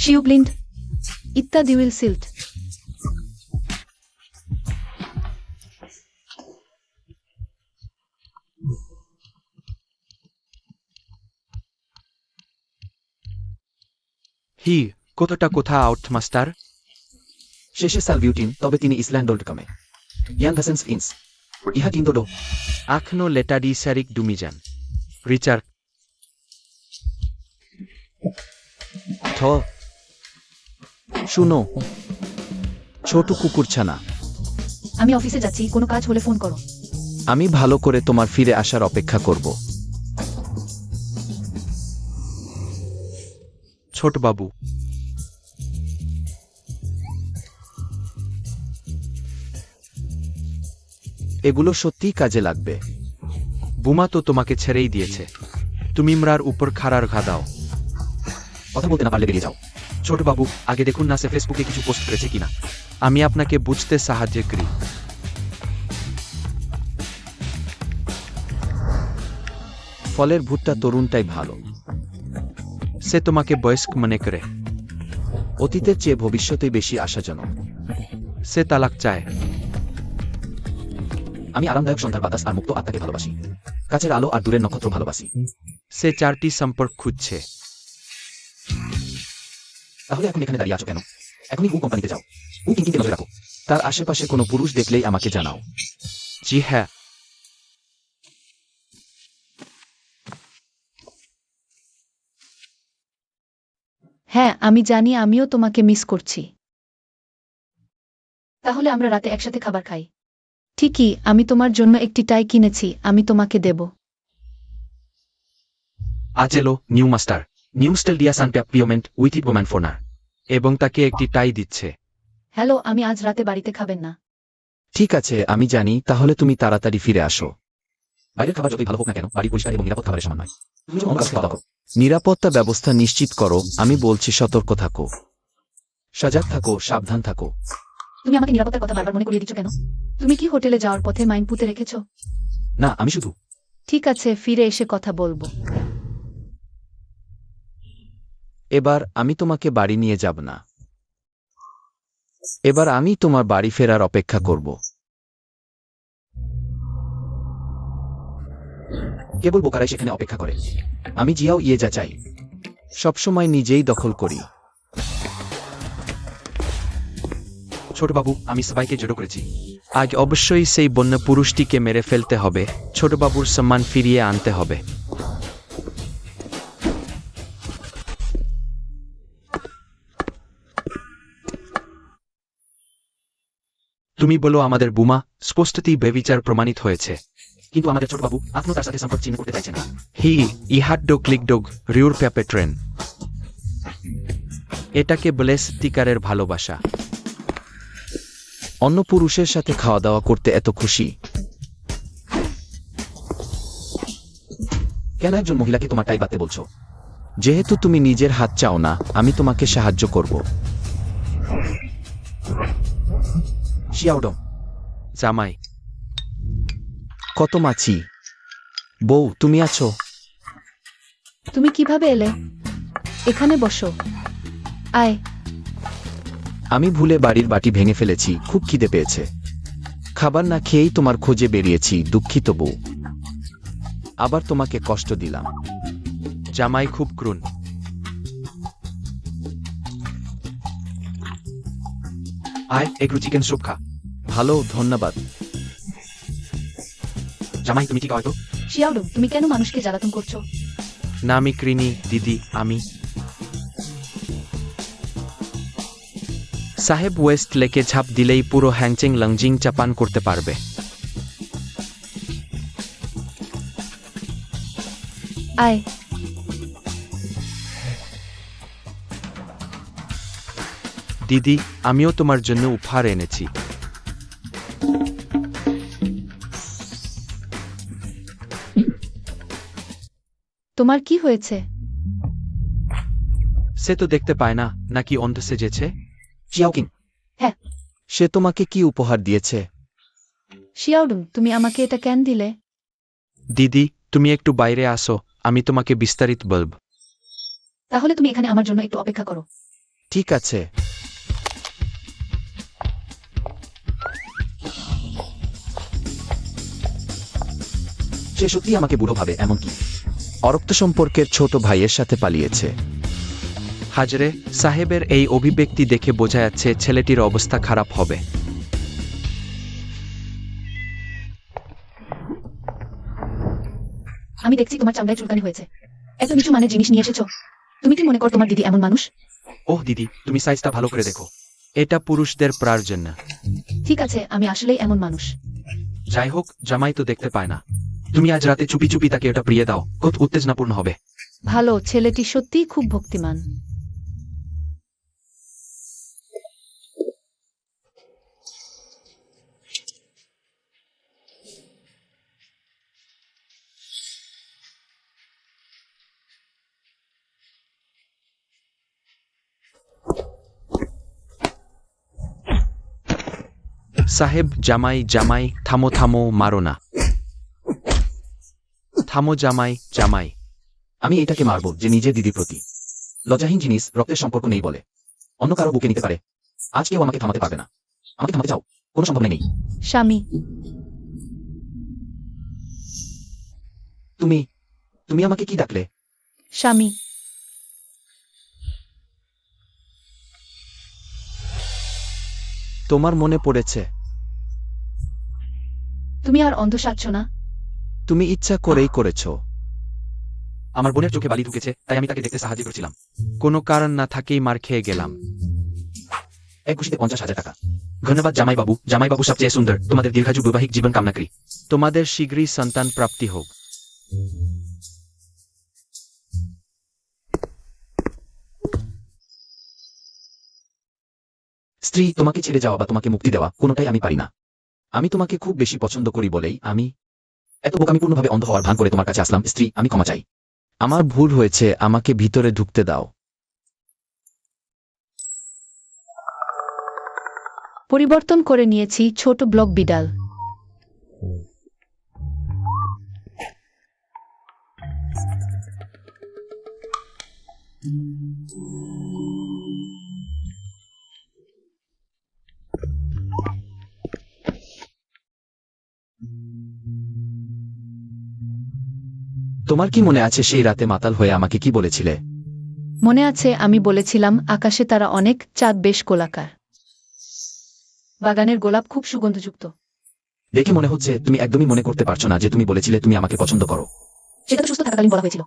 শিউব্লিন্ড ইত্যাদি উইল সিল্ট হি কতটা কোথা আউট মাস্টার শেষে সালভিউটিন তবে তিনি ইসল্যান্ডোল্ড কামে ইয়ান ভাসেন্স ইন্স ইহা কিন্তু ডো আখনো লেটাডি স্যারিক ডুমিজান রিচার্ড থ শুনো ছোট কুকুরছানা আমি অফিসে যাচ্ছি, কোনো কাজ হলে ফোন করো। আমি ভালো করে তোমার ফিরে আসার অপেক্ষা করব ছোট বাবু এগুলো সত্যিই কাজে লাগবে বুমা তো তোমাকে ছেড়েই দিয়েছে, তুমি ইমরার উপর খাড়ার ঘা দাও। কথা বলতে না পারলে বেরিয়ে যাও। ছোট বাবু আগে দেখুন না সে ফেসবুকে কিছু পোস্ট করেছে কিনা, আমি আপনাকে বুঝতে সাহায্য করি। ফলের ভুট্টা তরুণটাই ভালো, সে তোমাকে বয়স্ক মনে করে, অতীতের চেয়ে ভবিষ্যতেই বেশি আশাজনক। সে তালাক চায়। আমি আরামদায়ক সন্ধ্যার বাতাস আর মুক্ত আত্মাকে ভালোবাসি, কাছের আলো আর দূরের নক্ষত্র ভালোবাসি। সে 4টি সম্পর্ক খুঁজছে। তাহলে এখন এখানে দাঁড়িয়ে আছো কেন? এখনই উ কোম্পানিতে যাও, উ কিংকিংকে নজরে রাখো, তার আশেপাশে কোনো পুরুষ দেখলেই আমাকে জানাও। জি হ্যাঁ। হ্যাঁ আমি জানি, আমিও তোমাকে মিস করছি। তাহলে আমরা রাতে একসাথে খাবার খাই। ঠিকই, আমি তোমার জন্য একটি টাই কিনেছি, আমি তোমাকে দেব। আজ এলো নিউ মাস্টার, নিউ স্টাইল দিয়া সান প্যাপিওমেন্ট উইথ ইট ওম্যান ফোনার, এবং তাকে একটি টাই দিচ্ছে। হ্যালো, আমি আজ রাতে বাড়িতে খাবেন না। ঠিক আছে আমি জানি, তাহলে তুমি তাড়াতাড়ি ফিরে আসো। বাইরের খাবার যতই ভালো হোক না কেন, বাড়ি পরিষ্কার এবং নিরাপদ খাবারের সমান নয়। তুমি যখন অন্য কাউকে খাওয়া দাও করো, নিরাপত্তা ব্যবস্থা নিশ্চিত করো। আমি বলছি সতর্ক থাকো, সজাগ থাকো, সাবধান থাকো। তুমি আমাকে নিরাপত্তার কথা বারবার মনে করিয়ে দিচ্ছ কেন? তুমি কি হোটেলে যাওয়ার পথে মাইন পুঁতে রেখেছো? না, আমি শুধু ঠিক আছে, ফিরে এসে কথা বলবো। এবার আমি তোমাকে বাড়ি নিয়ে যাব না, এবার আমি তোমার বাড়ি ফেরার অপেক্ষা করব। কেবল বোকারাই সেখানে অপেক্ষা করে। আমি জিয়াও ইয়ে যা চাই, সবসময় নিজেই দখল করি। ছোট বাবু আমি সবাইকে জড়ো করেছি, আজ অবশ্যই সেই বন্য পুরুষটিকে মেরে ফেলতে হবে, ছোট বাবুর সম্মান ফিরিয়ে আনতে হবে। তুমি বলো আমাদের বুমা স্পষ্টতই বেবিচার প্রমাণিত হয়েছে, কিন্তু আমাদের ছোটবাবু আপনি তার সাথে সম্পর্ক চিহ্ন করতে চাইছেন না। হি ইহাট ডোগ ক্লিক ডোগ রিউর প্যাপে ট্রেন, এটাকে বলে সত্যিকারের ভালোবাসা। অন্য পুরুষের সাথে খাওয়া দাওয়া করতে এত খুশি কেন? একজন মহিলাকে তোমার টাই বাঁধতে বলছো? যেহেতু তুমি নিজের হাত চাও না, আমি তোমাকে সাহায্য করব। শিয়াউডম জামাই কত মাছি। বউ তুমি আছো? তুমি কিভাবে এলে? এখানে বসো। আয়। আমি ভুলে বাড়ির বাটি ভেঙে ফেলেছি, খুব খিদে পেয়েছে। খাবার না খেয়েই তোমার খোঁজে বেরিয়েছি, দুঃখিত বউ। আবার তোমাকে কষ্ট দিলাম। জামাই খুব ক্রুন। আয়, একটু চিকেন স্যুপ খা। ভালো, ধন্যবাদ। জামাই তুমি ঠিক হয়তো? শিয়াওডং, তুমি কেন মানুষকে জ্বালাতন করছো? না আমি কৃণী দিদি, আমি সাহেব ওয়েস্ট লেকে ঝাঁপ দিলেই পুরো হ্যাংচিং লংজিং চাপান করতে পারবে। আয়। দিদি, আমিও তোমার জন্য উপহার এনেছি। তোমার কি হয়েছে? সে তো দেখতে পায় না, নাকি অন্ধ সেজেছে? শিয়াওকিং। হ্যাঁ। সে তোমাকে কি উপহার দিয়েছে? শিয়াওডং, তুমি আমাকে এটা কেন দিলে? দিদি, তুমি একটু বাইরে আসো, আমি তোমাকে বিস্তারিত বলব। তাহলে তুমি এখানে আমার জন্য একটু অপেক্ষা করো। ঠিক আছে। সে সত্যি আমাকে বুড়ো ভাবে, এমনকি অরক্ত সম্পর্কের ছোট ভাইয়ের সাথে পালিয়েছে। হাজরে সাহেবের এই অভিব্যক্তি দেখে বোঝা যাচ্ছে ছেলেটির অবস্থা খারাপ হবে। আমি দেখছি তোমার চামড়ায় চুলকানি হয়েছে। এত নিচু মানের জিনিস নিয়ে এসেছো। তুমি কি মনে করো তোমার দিদি এমন মানুষ? ওহ দিদি, তুমি সাইজটা ভালো করে দেখো। এটা পুরুষদের প্রয়োজন না। ঠিক আছে, আমি আসলেই এমন মানুষ। যাই হোক, জামাই তো দেখতে পায় না। তুমি আজ রাতে চুপি চুপি তাকে এটা প্রিয়ে দাও, কত উত্তেজনাপূর্ণ হবে। ভালো, ছেলেটি সত্যিই খুব ভক্তিমান। সাহেব, জামাই জামাই, থামো থামো, মারো না। থামো জামাই জামাই। আমি এটাকে মারব যে নিজের দিদির প্রতি লজ্জাহীন জিনিস, রক্তের সম্পর্ক নেই বলে অন্য কারো বুকে নিতে পারে। আজ কেউ আমাকে থামাতে পারবে না। আমাকে থামাতে চাও, কোনো সম্ভাবনা নেই। স্বামী। তুমি তুমি আমাকে কি ডাকলে? স্বামী। তোমার মনে পড়েছে? তুমি আর অন্ধ সাজছ না। তুমি ইচ্ছা করেই করেছো। আমার বোনের চোখে বালি ঢুকেছে, তাই আমি তাকে দেখতে সাহায্য করছিলাম। কোনো কারণ না থাকেই মার খেয়ে গেলাম। এক ঘুষিতে 50,000 টাকা। ধন্যবাদ জামাইবাবু। জামাইবাবু সবচেয়ে সুন্দর। তোমাদের দীর্ঘায়ু বৈবাহিক জীবন কামনা করি। তোমাদের শীঘ্রই সন্তান প্রাপ্তি হোক। স্ত্রী তোমাকে ছেড়ে যাওয়া বা তোমাকে মুক্তি দেওয়া কোনোটাই আমি পারি না। আমি তোমাকে খুব বেশি পছন্দ করি বলেই আমি এত বোকামিপূর্ণভাবে অন্ধ হওয়ার ভান করে তোমার কাছে আসলাম। স্ত্রী, আমি ক্ষমা চাই। আমার ভুল হয়েছে, আমাকে ভিতরে ঢুকতে দাও। পরিবর্তন করে নিয়েছি ছোট ব্লক বিড়াল। তোমার কি মনে আছে সেই রাতে মাতাল হয়ে আমাকে কি বলেছিলে? মনে আছে, আমি বলেছিলাম আকাশে তারা অনেক, চাঁদ বেশ গোলাকার। বাগানের গোলাপ খুব সুগন্ধযুক্ত। দেখে মনে হচ্ছে তুমি একদমই মনে করতে পারছো না যে তুমি বলেছিলে তুমি আমাকে পছন্দ করো। সেটা তো সুস্থ থাকাকালীন বলা হয়েছিল।